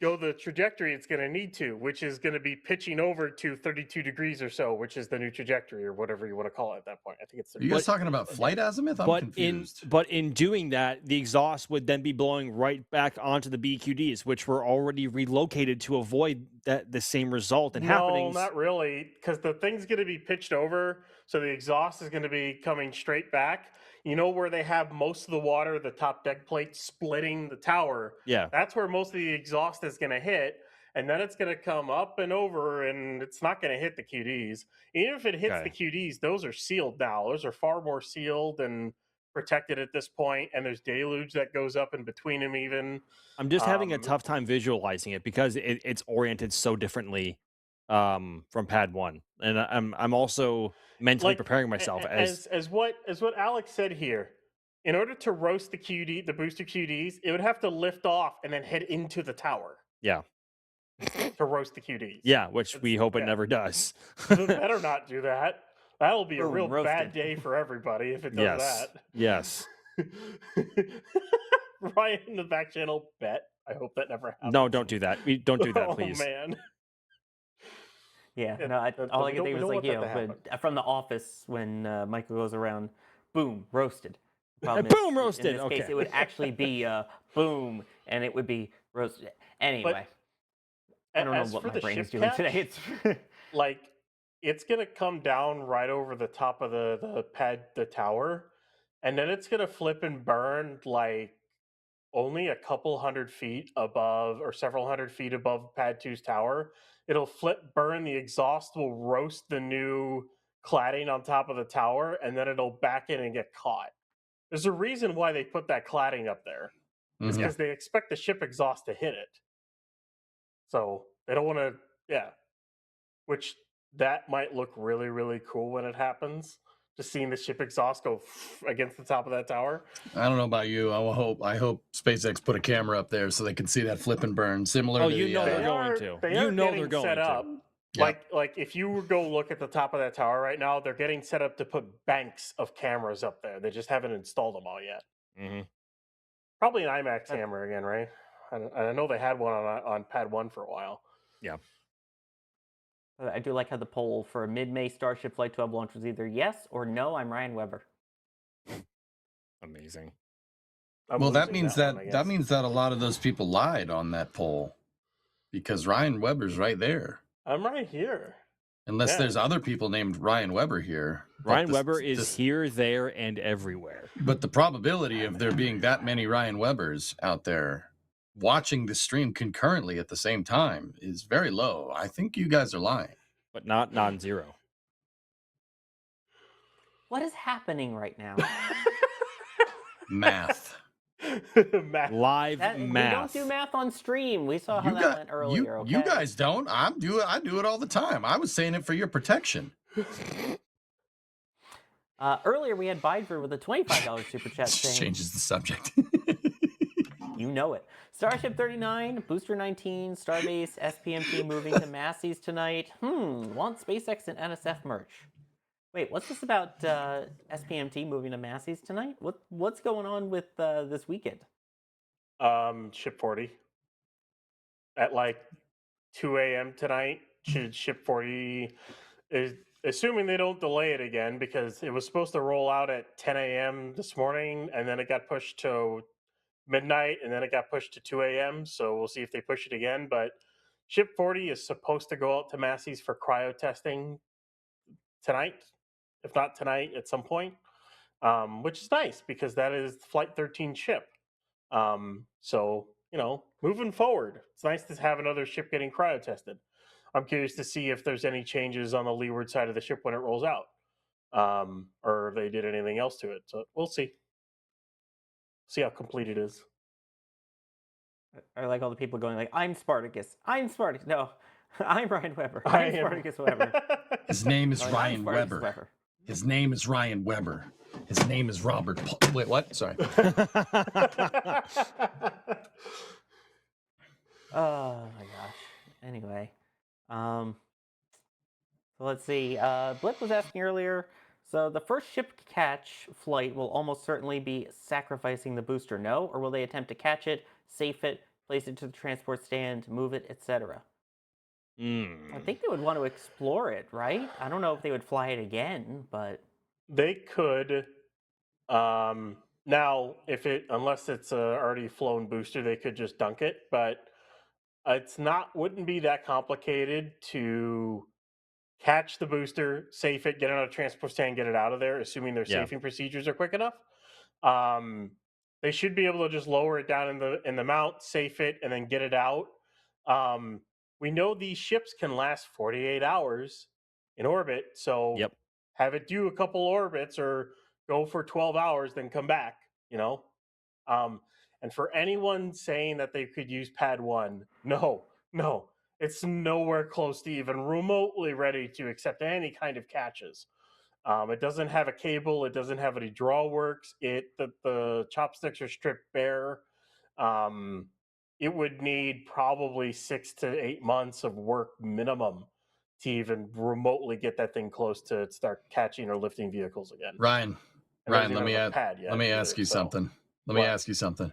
Speaker 11: go the trajectory it's gonna need to, which is gonna be pitching over to 32 degrees or so, which is the new trajectory or whatever you want to call it at that point. I think it's.
Speaker 1: Are you guys talking about flight azimuth? I'm confused.
Speaker 10: But in doing that, the exhaust would then be blowing right back onto the BQDs, which were already relocated to avoid the same result and happening.
Speaker 11: No, not really, because the thing's going to be pitched over, so the exhaust is going to be coming straight back. You know where they have most of the water, the top deck plate splitting the tower?
Speaker 10: Yeah.
Speaker 11: That's where most of the exhaust is going to hit, and then it's going to come up and over, and it's not going to hit the QDs. Even if it hits the QDs, those are sealed now. Those are far more sealed and protected at this point, and there's deluge that goes up in between them even.
Speaker 10: I'm just having a tough time visualizing it because it's oriented so differently from pad 1, and I'm also mentally preparing myself
Speaker 11: as what Alex said here. In order to roast the QD, the booster QDs, it would have to lift off and then head into the tower.
Speaker 10: Yeah.
Speaker 11: To roast the QDs.
Speaker 10: Yeah, which we hope it never does.
Speaker 11: It better not do that. That'll be a real
Speaker 3: roasted.
Speaker 11: bad day for everybody if it does that.
Speaker 10: Yes.
Speaker 11: Ryan in the back channel bet. I hope that never happens.
Speaker 10: No, don't do that. Don't do that, please.
Speaker 11: Oh man.
Speaker 3: Yeah, no, all I can think was like, but from The Office when Michael goes around, boom, roasted.
Speaker 10: Boom, roasted.
Speaker 3: In this case, it would actually be boom, and it would be roasted. Anyway, I don't know what my brain is doing today. It's
Speaker 11: like it's gonna come down right over the top of the tower, and then it's gonna flip and burn like only a couple hundred feet above or several hundred feet above Pad 2's tower. It'll flip, burn, the exhaust will roast the new cladding on top of the tower, and then it'll back in and get caught. There's a reason why they put that cladding up there. It's because they expect the ship exhaust to hit it. So they don't want to, which that might look really, really cool when it happens. Just seeing the ship exhaust go against the top of that tower.
Speaker 1: I don't know about you. I hope SpaceX put a camera up there so they can see that flip and burn. Similar.
Speaker 10: Oh,
Speaker 1: to
Speaker 10: you know they're going to. You know they're going
Speaker 11: set up.
Speaker 10: to.
Speaker 11: Like if you go look at the top of that tower right now, they're getting set up to put banks of cameras up there. They just haven't installed them all yet.
Speaker 10: Mm-hmm.
Speaker 11: Probably an IMAX camera again, right? I know they had one on Pad 1 for a while.
Speaker 10: Yeah.
Speaker 3: I do like how the poll for a mid-May Starship Flight 12 launch was either yes or no. I'm Ryan Weber.
Speaker 10: Amazing.
Speaker 1: Well, that means that a lot of those people lied on that poll because Ryan Weber's right there.
Speaker 11: I'm right here.
Speaker 1: Unless there's other people named Ryan Weber here.
Speaker 10: Ryan Weber is here, there, and everywhere.
Speaker 1: But the probability of there being that many Ryan Webers out there watching the stream concurrently at the same time is very low. I think you guys are lying.
Speaker 10: But not non-zero.
Speaker 3: What is happening right now?
Speaker 1: Math.
Speaker 10: Live math.
Speaker 3: We don't do math on stream. We saw how that went earlier. Okay?
Speaker 1: You guys don't. I do it all the time. I was saying it for your protection.
Speaker 3: Earlier we had Bideford with a $25 super chat saying...
Speaker 1: Changes the subject.
Speaker 3: You know it. Starship 39, Booster 19, Starbase, SPMT moving to Massey's tonight. Want SpaceX and NSF merch. Wait, what's this about SPMT moving to Massey's tonight? What's going on with this weekend?
Speaker 11: Ship 40. At like 2 a.m. tonight, Ship 40 is assuming they don't delay it again because it was supposed to roll out at 10 a.m. this morning and then it got pushed to midnight and then it got pushed to 2 a.m. So we'll see if they push it again. But Ship 40 is supposed to go out to Massey's for cryo testing tonight, if not tonight, at some point, which is nice because that is Flight 13 ship. So, moving forward, it's nice to have another ship getting cryo tested. I'm curious to see if there's any changes on the leeward side of the ship when it rolls out, or if they did anything else to it. So we'll see. See how complete it is.
Speaker 3: I like all the people going like, I'm Spartacus. I'm Spartacus. No, I'm Ryan Weber. I'm Spartacus Weber.
Speaker 1: His name is Ryan Weber. His name is Ryan Weber. His name is Robert Wait, what? Sorry.
Speaker 3: Oh my gosh. Anyway, so So let's see. Blip was asking earlier. So the first ship catch flight will almost certainly be sacrificing the booster, no? Or will they attempt to catch it, safe it, place it to the transport stand, move it, etc.? I think they would want to explore it, right? I don't know if they would fly it again, but
Speaker 11: They could. Now, unless it's a already flown booster, they could just dunk it. But wouldn't be that complicated to catch the booster, safe it, get it on a transport stand, get it out of there, assuming their
Speaker 10: Yeah.
Speaker 11: safing procedures are quick enough. They should be able to just lower it down in the mount, safe it, and then get it out. We know these ships can last 48 hours in orbit, so
Speaker 10: Yep.
Speaker 11: have it do a couple orbits or go for 12 hours, then come back. And for anyone saying that they could use Pad 1, no, it's nowhere close to even remotely ready to accept any kind of catches. It doesn't have a cable. It doesn't have any draw works. The chopsticks are stripped bare. It would need probably 6 to 8 months of work minimum to even remotely get that thing close to start catching or lifting vehicles again.
Speaker 1: Ryan,
Speaker 11: And
Speaker 1: let
Speaker 11: doesn't
Speaker 1: me
Speaker 11: have a pad yet
Speaker 1: let me
Speaker 11: either,
Speaker 1: ask you
Speaker 11: so-
Speaker 1: something. Let
Speaker 11: What?
Speaker 1: me ask you something.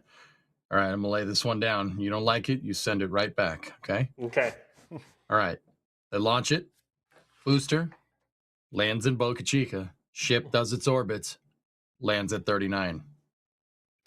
Speaker 1: All right, I'm gonna lay this one down. You don't like it, you send it right back. Okay.
Speaker 11: Okay.
Speaker 1: All right. They launch it. Booster lands in Boca Chica. Ship does its orbits. Lands at 39.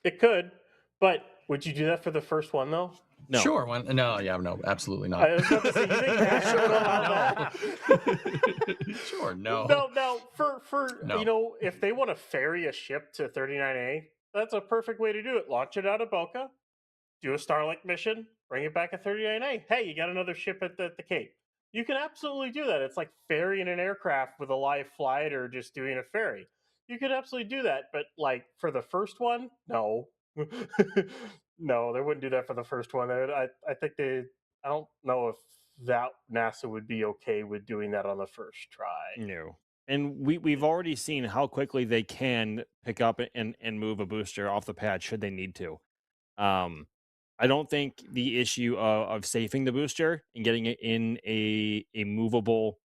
Speaker 11: It could, but would you do that for the first one though?
Speaker 10: No.
Speaker 1: Sure. No, absolutely not.
Speaker 11: I was about to say, you think NASA would allow that?
Speaker 1: Sure, no.
Speaker 11: No, for
Speaker 1: No.
Speaker 11: if they want to ferry a ship to 39A, that's a perfect way to do it. Launch it out of Boca, do a Starlink mission, bring it back at 39A. Hey, you got another ship at the Cape. You can absolutely do that. It's like ferrying an aircraft with a live flight or just doing a ferry. You could absolutely do that, but like for the first one, no. No, they wouldn't do that for the first one. I think I don't know if that NASA would be okay with doing that on the first try.
Speaker 10: No. And we've already seen how quickly they can pick up and move a booster off the pad should they need to. I don't think the issue of safing the booster and getting it in a movable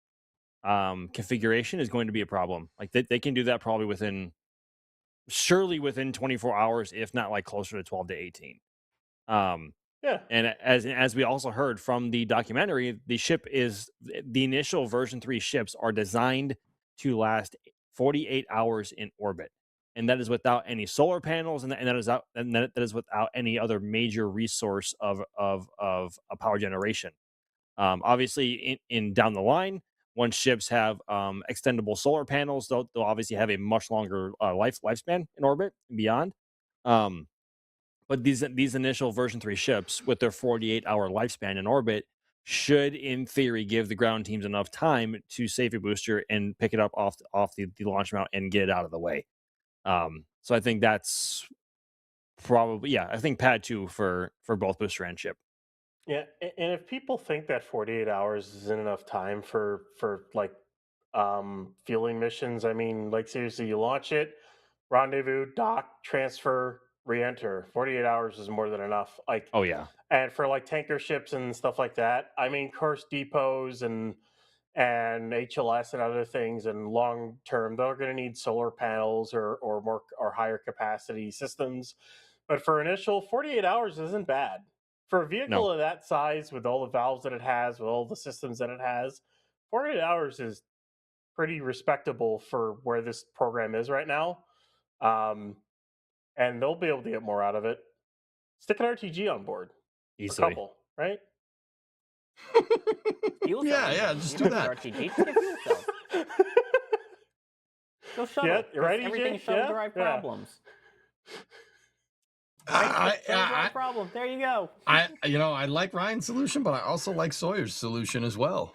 Speaker 10: configuration is going to be a problem. Like they can do that probably surely within 24 hours, if not like closer to 12 to 18.
Speaker 11: Yeah.
Speaker 10: And as we also heard from the documentary, the initial version 3 ships are designed to last 48 hours in orbit. And that is without any solar panels, and that is without any other major resource of a power generation. Obviously, in down the line, once ships have extendable solar panels, they'll obviously have a much longer lifespan in orbit and beyond. But these initial version 3 ships with their 48-hour lifespan in orbit should, in theory, give the ground teams enough time to save a booster and pick it up off the launch mount and get it out of the way. So I think that's probably, I think Pad 2 for both booster and ship.
Speaker 11: Yeah, and if people think that 48 hours isn't enough time for like fueling missions, I mean, like seriously, you launch it, rendezvous, dock, transfer, re-enter. 48 hours is more than enough. Like,
Speaker 10: oh yeah,
Speaker 11: and for like tanker ships and stuff like that, I mean, course depots and HLS and other things, and long term, they're going to need solar panels or more or higher capacity systems. But for initial, 48 hours isn't bad. For a vehicle of that size, with all the valves that it has, with all the systems that it has, 48 hours is pretty respectable for where this program is right now. And they'll be able to get more out of it. Stick an RTG on board.
Speaker 10: Easily.
Speaker 11: A couple, right?
Speaker 3: Fuel
Speaker 1: Yeah, just do that.
Speaker 3: RTG, just get fuel cells. Go shuttle.
Speaker 11: Yeah, right,
Speaker 3: Everything
Speaker 11: EJ?
Speaker 3: shuttle-derived
Speaker 11: Yeah.
Speaker 3: problems. Shuttle-derived problem. There you go.
Speaker 1: I like Ryan's solution, but I also like Sawyer's solution as well.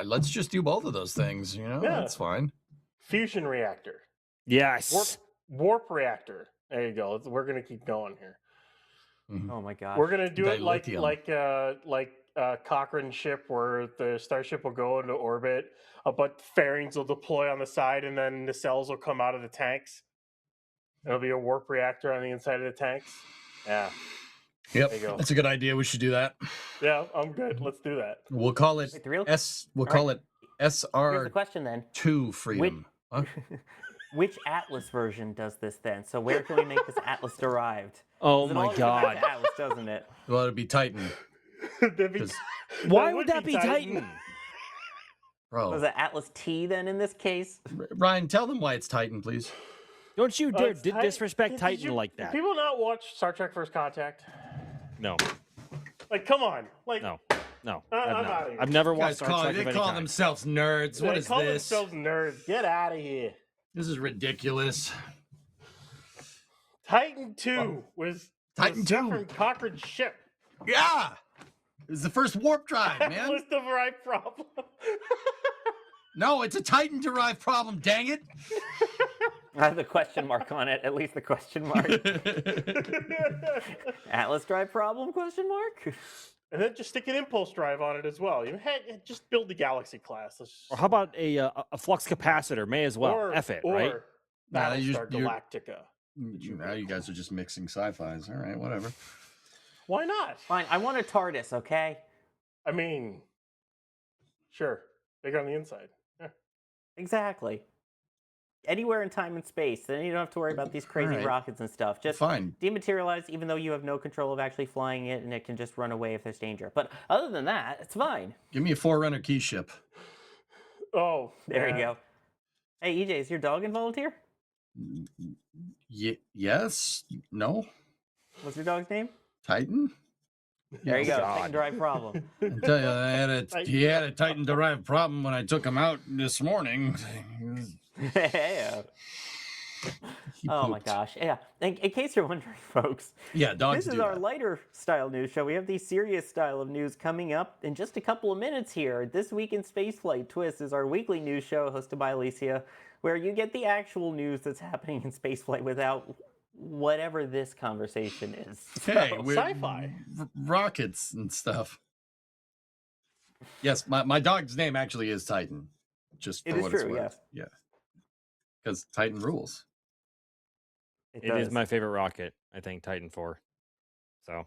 Speaker 1: Let's just do both of those things. That's fine.
Speaker 11: Fusion reactor.
Speaker 10: Yes.
Speaker 11: Warp reactor. There you go. We're gonna keep going here.
Speaker 1: Mm-hmm.
Speaker 3: Oh my god.
Speaker 11: We're gonna do it
Speaker 1: Dilithium.
Speaker 11: like Cochrane ship, where the Starship will go into orbit, but fairings will deploy on the side, and then the cells will come out of the tanks. It'll be a warp reactor on the inside of the tanks. Yeah.
Speaker 1: Yep,
Speaker 11: There you go.
Speaker 1: that's a good idea. We should do that.
Speaker 11: Yeah, I'm good. Let's do that.
Speaker 1: We'll call it
Speaker 3: Wait, the real-
Speaker 1: We'll
Speaker 3: All
Speaker 1: call
Speaker 3: right.
Speaker 1: it
Speaker 3: Here's the
Speaker 1: SR2
Speaker 3: question then.
Speaker 1: Freedom. Huh?
Speaker 3: Which Atlas version does this then? So where can we make this Atlas derived?
Speaker 10: Oh
Speaker 3: 'Cause it
Speaker 10: my
Speaker 3: always goes back
Speaker 10: God.
Speaker 3: to Atlas, doesn't it?
Speaker 1: Well, it'd be Titan,
Speaker 11: That'd be-
Speaker 1: 'Cause-
Speaker 10: Why would that be Titan?
Speaker 1: bro.
Speaker 3: Was it Atlas T then in this case?
Speaker 1: Ryan, tell them why it's Titan, please.
Speaker 10: Don't you dare
Speaker 11: It's Titan-
Speaker 10: disrespect
Speaker 11: Did
Speaker 10: Titan
Speaker 11: you-
Speaker 10: like
Speaker 11: Did
Speaker 10: that.
Speaker 11: people not watch Star Trek First Contact?
Speaker 10: No,
Speaker 11: Like, come on. Like,
Speaker 10: no, no.
Speaker 11: I'm
Speaker 10: I've,
Speaker 11: outta here.
Speaker 10: I've never
Speaker 1: You
Speaker 10: watched
Speaker 1: guys
Speaker 10: Star
Speaker 1: call,
Speaker 10: Trek
Speaker 1: they
Speaker 10: of any
Speaker 1: call
Speaker 10: kind.
Speaker 1: themselves nerds.
Speaker 11: they
Speaker 1: What is
Speaker 11: call
Speaker 1: this?
Speaker 11: themselves nerds. Get out of here.
Speaker 1: This is ridiculous.
Speaker 11: Titan 2 was
Speaker 1: Titan 2.
Speaker 11: from Cochrane's ship.
Speaker 1: Yeah, it's the first warp drive,
Speaker 11: That
Speaker 1: man.
Speaker 11: was the right problem.
Speaker 1: No, it's a Titan-derived problem. Dang it.
Speaker 3: I have the question mark on it. At least the question mark. Atlas drive problem? Question mark.
Speaker 11: And then just stick an impulse drive on it as well. Just build the Galaxy class.
Speaker 10: Or how about a flux capacitor? May as well.
Speaker 11: Or,
Speaker 10: F it,
Speaker 11: or
Speaker 10: right?
Speaker 1: Nah,
Speaker 11: Battlestar
Speaker 1: you're-
Speaker 11: Galactica.
Speaker 1: Now you guys are just mixing sci-fis. All right, whatever.
Speaker 11: Why not?
Speaker 3: Fine. I want a TARDIS. Okay.
Speaker 11: I mean, sure. Big on the inside. Yeah.
Speaker 3: Exactly. Anywhere in time and space. Then you don't have to worry about these crazy
Speaker 1: Alright.
Speaker 3: rockets and stuff. Just
Speaker 1: Fine.
Speaker 3: dematerialize, even though you have no control of actually flying it, and it can just run away if there's danger. But other than that, it's fine.
Speaker 1: Give me a Forerunner key ship.
Speaker 11: Oh,
Speaker 3: There
Speaker 11: yeah.
Speaker 3: you go. Hey, EJ, is your dog involved here?
Speaker 1: Yes? No?
Speaker 3: What's your dog's name?
Speaker 1: Titan?
Speaker 3: There you go.
Speaker 10: God.
Speaker 3: Titan drive problem.
Speaker 1: I tell you, he had a Titan-derived problem when I took him out this morning.
Speaker 3: Yeah.
Speaker 1: He
Speaker 3: Oh my
Speaker 1: pooped.
Speaker 3: gosh. Yeah. In case you're wondering, folks,
Speaker 1: Yeah, dogs
Speaker 3: this is
Speaker 1: do
Speaker 3: our
Speaker 1: that.
Speaker 3: lighter style news show. We have the serious style of news coming up in just a couple of minutes here. This Week in Spaceflight Twist is our weekly news show hosted by Alicia, where you get the actual news that's happening in spaceflight without whatever this conversation is.
Speaker 1: Hey,
Speaker 3: So-
Speaker 1: we're
Speaker 11: sci-fi.
Speaker 1: rockets and stuff. Yes, my dog's name actually is Titan. Just for
Speaker 3: It is
Speaker 1: what it's
Speaker 3: true,
Speaker 1: worth.
Speaker 3: yes.
Speaker 1: Yeah. Because Titan rules.
Speaker 10: It is
Speaker 3: does.
Speaker 10: my favorite rocket, I think, Titan 4. So,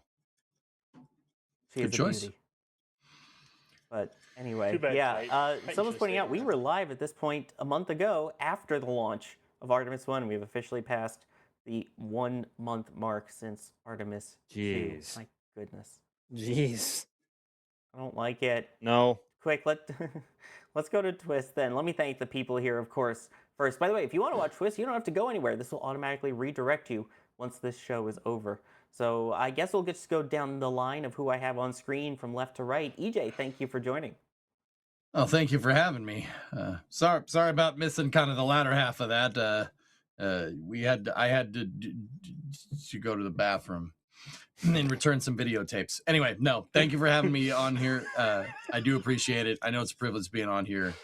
Speaker 3: She
Speaker 1: Good
Speaker 3: is a
Speaker 1: choice.
Speaker 3: beauty. But anyway,
Speaker 11: Too bad
Speaker 3: yeah.
Speaker 11: Titan
Speaker 3: Someone's
Speaker 11: should
Speaker 3: pointing
Speaker 11: stay
Speaker 3: out we
Speaker 11: around.
Speaker 3: were live at this point a month ago after the launch of Artemis 1. We've officially passed the 1 month mark since Artemis 2.
Speaker 10: Jeez.
Speaker 3: My goodness.
Speaker 10: jeez.
Speaker 3: I don't like it.
Speaker 10: No.
Speaker 3: Quick, let's go to Twist then. Let me thank the people here, of course, first. By the way, if you want to watch Twist, you don't have to go anywhere. This will automatically redirect you once this show is over. So I guess we'll just go down the line of who I have on screen from left to right. EJ, thank you for joining.
Speaker 1: Oh, thank you for having me. Sorry about missing kind of the latter half of that. I had to go to the bathroom and then return some videotapes. Anyway, no, thank you for having me on here. I do appreciate it. I know it's a privilege being on here.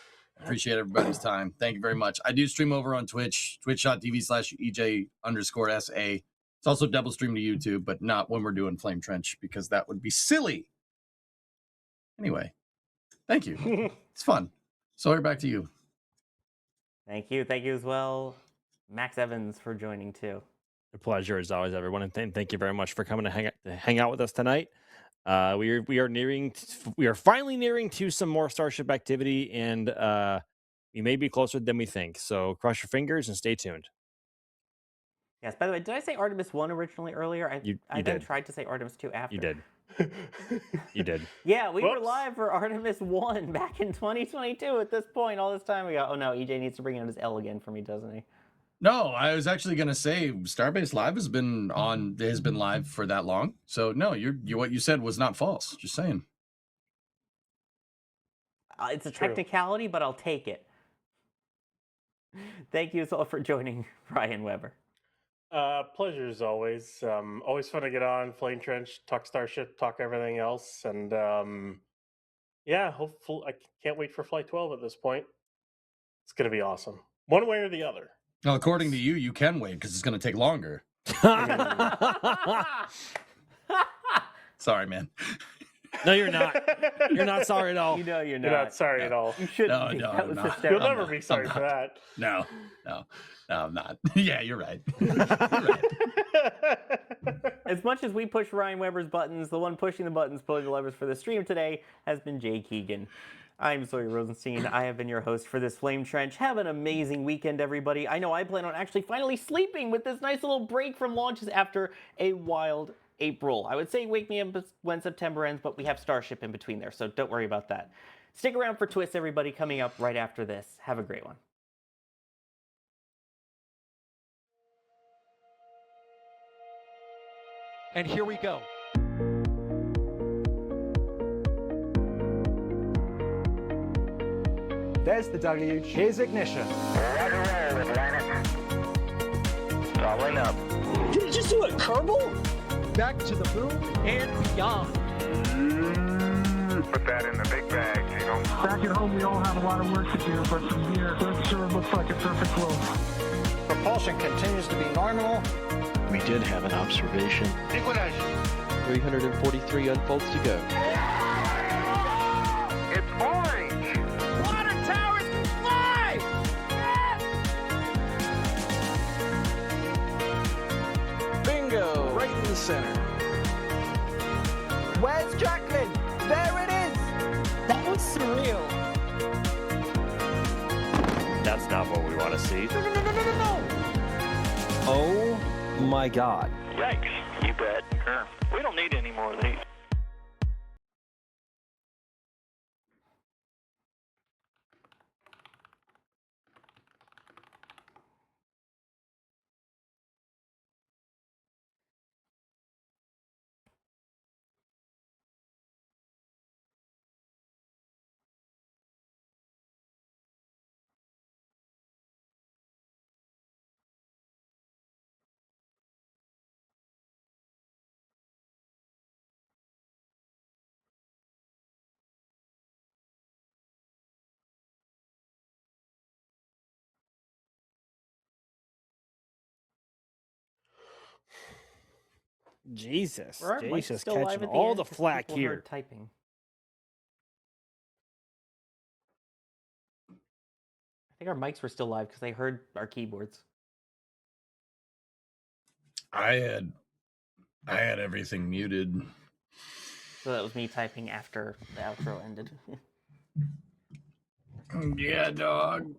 Speaker 1: Appreciate everybody's time. Thank you very much. I do stream over on Twitch, twitch.tv/EJ_SA. It's also double streamed to YouTube, but not when we're doing Flame Trench because that would be silly. Anyway, thank you. It's fun. Sawyer, back to you.
Speaker 3: Thank you. Thank you as well, Max Evans, for joining too.
Speaker 10: A pleasure as always, everyone, and thank you very much for coming to hang out with us tonight. We are finally nearing to some more Starship activity, and we may be closer than we think. So cross your fingers and stay tuned.
Speaker 3: Yes, by the way, did I say Artemis 1 originally earlier? I then
Speaker 10: did.
Speaker 3: tried to say Artemis 2 after.
Speaker 10: You did. You did.
Speaker 3: Yeah, we were
Speaker 11: Whoops.
Speaker 3: live for Artemis 1 back in 2022 at this point. All this time we go, oh no, EJ needs to bring out his L again for me, doesn't he?
Speaker 1: No, I was actually gonna say Starbase Live has been live for that long. So no, what you said was not false. Just saying.
Speaker 3: It's a
Speaker 11: True.
Speaker 3: technicality, but I'll take it. Thank you all for joining Ryan Weber.
Speaker 11: Pleasure as always. Always fun to get on Flame Trench, talk Starship, talk everything else, and yeah, hopefully I can't wait for Flight 12 at this point. It's gonna be awesome, one way or the other.
Speaker 1: Now, according to you, you can wait because it's gonna take longer. Sorry, man.
Speaker 10: No, you're not. You're not sorry at all.
Speaker 3: You know you're
Speaker 11: You're not sorry
Speaker 1: No.
Speaker 11: at all.
Speaker 3: You shouldn't
Speaker 1: No,
Speaker 3: be.
Speaker 1: no,
Speaker 3: That
Speaker 1: I'm
Speaker 3: was
Speaker 1: not.
Speaker 11: You'll
Speaker 3: hysterical.
Speaker 11: never be sorry for that.
Speaker 1: No, I'm not. Yeah, you're right. You're right.
Speaker 3: As much as we push Ryan Weber's buttons, the one pushing the buttons, pulling the levers for the stream today has been Jay Keegan. I'm Sawyer Rosenstein. I have been your host for this Flame Trench. Have an amazing weekend, everybody. I know I plan on actually finally sleeping with this nice little break from launches after a wild April. I would say wake me up when September ends, but we have Starship in between there, so don't worry about that. Stick around for Twists, everybody, coming up right after this. Have a great one.
Speaker 4: And here we go.
Speaker 5: There's the W. Here's ignition.
Speaker 6: Doubling up.
Speaker 7: Did he just do a kerbal?
Speaker 4: Back to the moon and beyond.
Speaker 6: Put that in the big bag, you know.
Speaker 8: Back at home, we all have a lot of work to do, but from here, Earth sure looks like a perfect globe.
Speaker 5: Propulsion continues to be normal.
Speaker 9: We did have an observation.
Speaker 6: Equalizer.
Speaker 9: 343 unfolds to go.
Speaker 6: It's orange.
Speaker 7: Water towers can fly!
Speaker 5: Bingo! Right in the center. Where's Jacqueline? There it is!
Speaker 7: That was surreal.
Speaker 5: That's not what we want to see.
Speaker 7: No.
Speaker 5: Oh my God.
Speaker 6: Yikes. You bet. Sure. We don't need any more of these.
Speaker 10: Jesus.
Speaker 3: Were our mics
Speaker 10: Jesus,
Speaker 3: still live
Speaker 10: catching
Speaker 3: at the
Speaker 10: all
Speaker 3: end?
Speaker 10: the
Speaker 3: 'Cause
Speaker 10: flack
Speaker 3: people
Speaker 10: here.
Speaker 3: heard typing. I think our mics were still live because they heard our keyboards.
Speaker 1: I had everything muted.
Speaker 3: So that was me typing after the outro ended.
Speaker 1: Yeah, dog.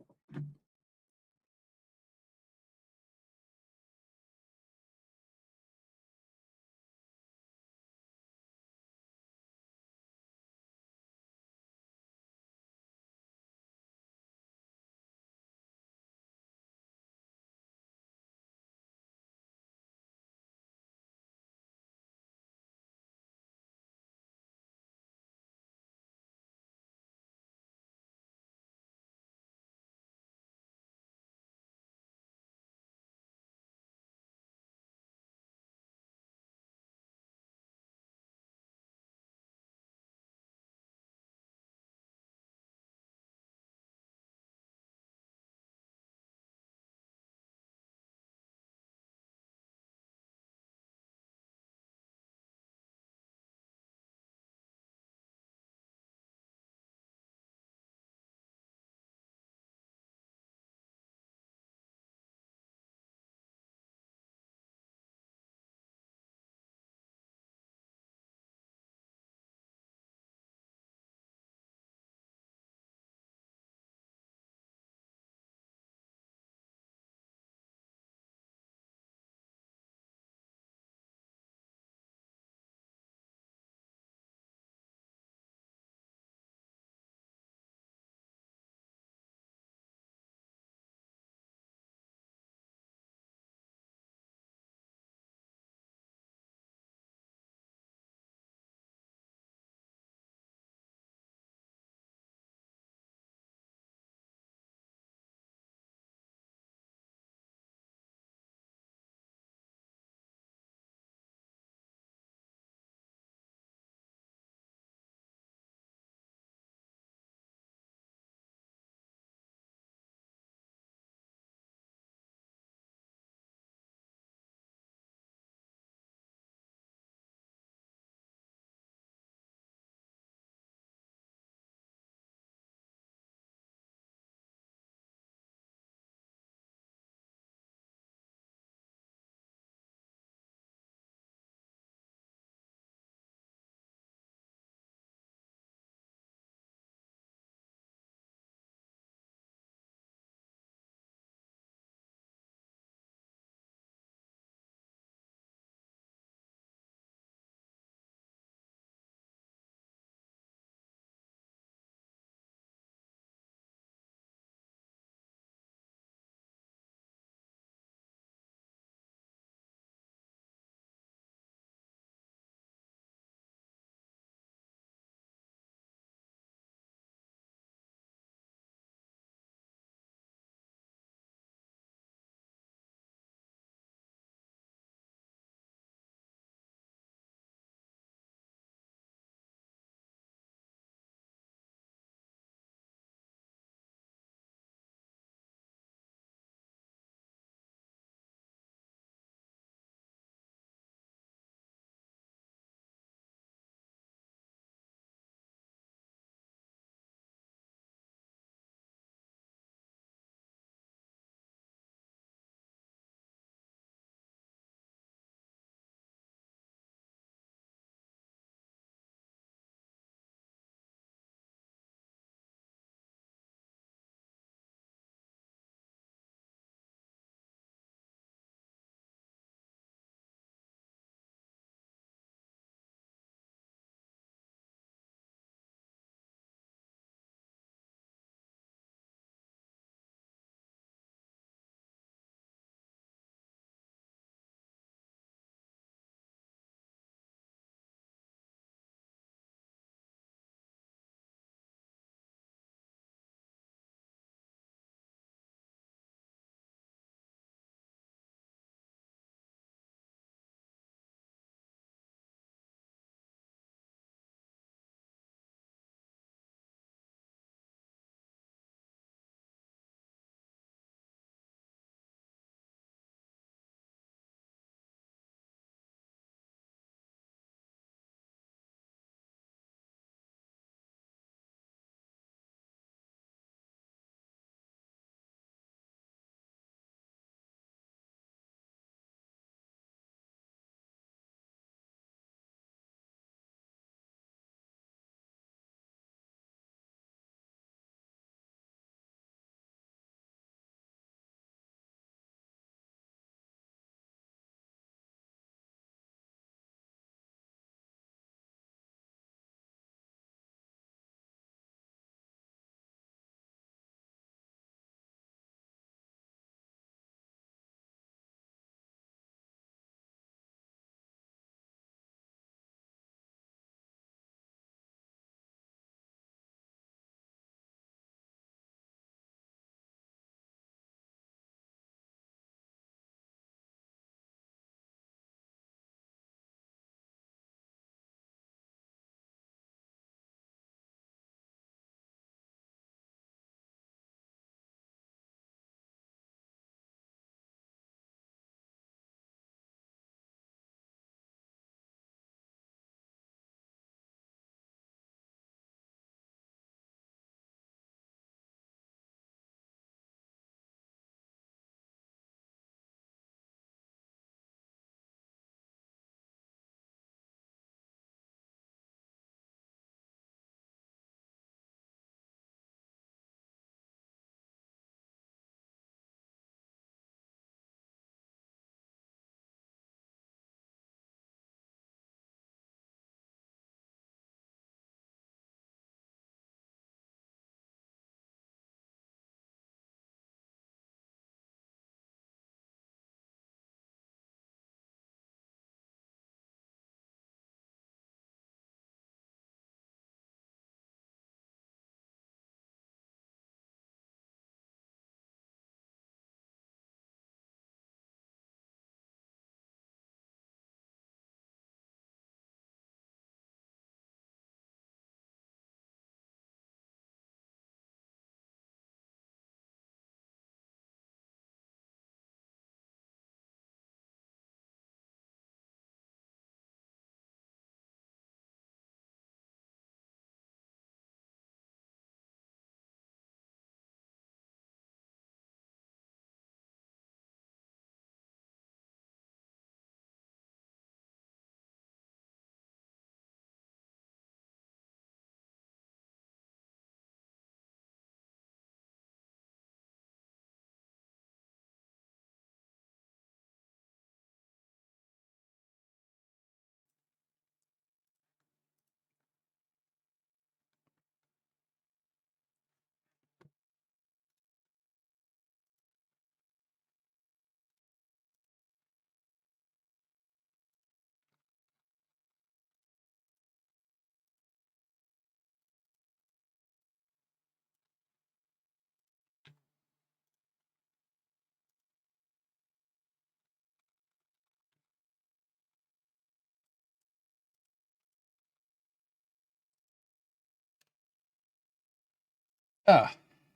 Speaker 1: Ah,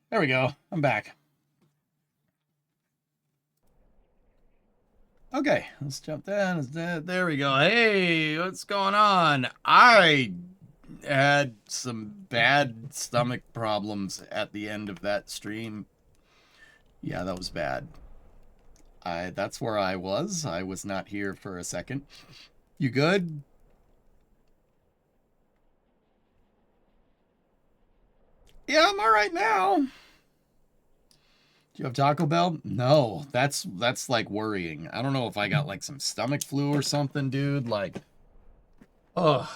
Speaker 1: there we go. I'm back. Okay, let's jump down. There we go. Hey, what's going on? I had some bad stomach problems at the end of that stream. Yeah, that was bad. That's where I was. I was not here for a second. You good? Yeah, I'm all right now. Do you have Taco Bell? No, that's like worrying. I don't know if I got like some stomach flu or something, dude. Like, ugh.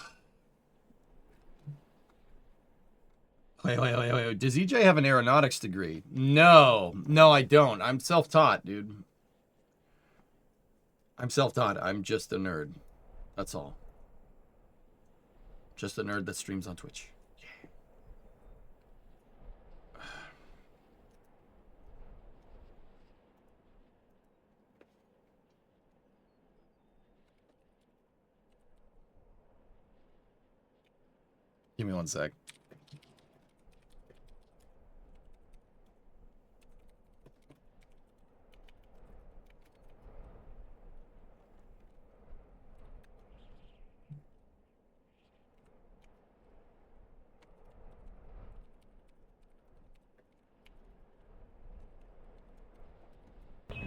Speaker 1: Wait. Does EJ have an aeronautics degree? No, I don't. I'm self-taught, dude. I'm self-taught. I'm just a nerd. That's all. Just a nerd that streams on Twitch. Give me one sec.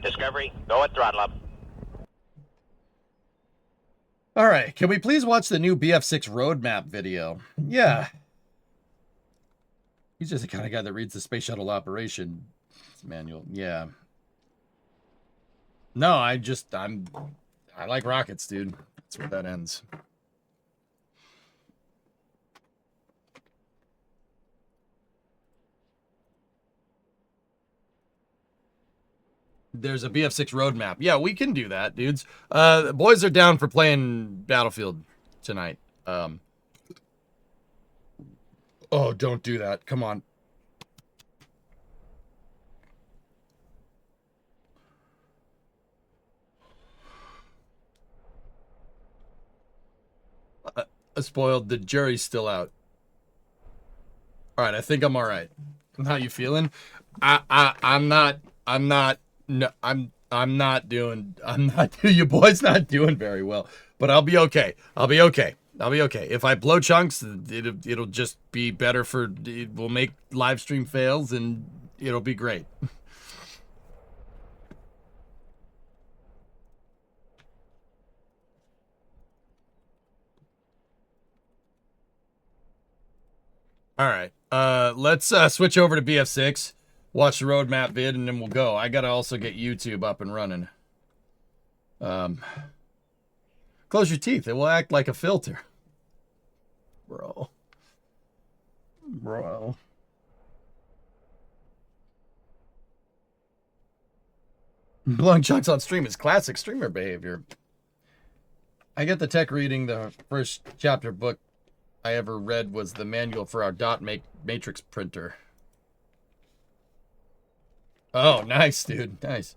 Speaker 12: Discovery, go at throttle up.
Speaker 1: All right, can we please watch the new BF6 roadmap video? Yeah. He's just the kind of guy that reads the space shuttle operation manual. Yeah. No, I like rockets, dude. That's where that ends. There's a BF6 roadmap. Yeah, we can do that, dudes. The boys are down for playing Battlefield tonight. Oh, don't do that. Come on. Spoiled. The jury's still out. All right, I think I'm all right. How you feeling? I'm not you boys not doing very well, but I'll be okay. I'll be okay. If I blow chunks, it'll just be better we'll make live stream fails and it'll be great. All right. Let's switch over to BF6, watch the roadmap vid, and then we'll go. I gotta also get YouTube up and running. Close your teeth. It will act like a filter. Bro. Blowing chunks on stream is classic streamer behavior. I get the tech reading. The first chapter book I ever read was the manual for our dot matrix printer. Oh, nice, dude. Nice.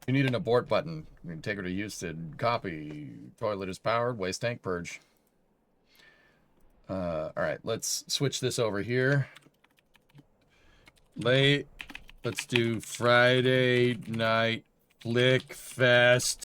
Speaker 1: You need an abort button. You can take her to Houston. Copy. Toilet is powered. Waste tank purge. All right, let's switch this over here. Let's do Friday night flick fest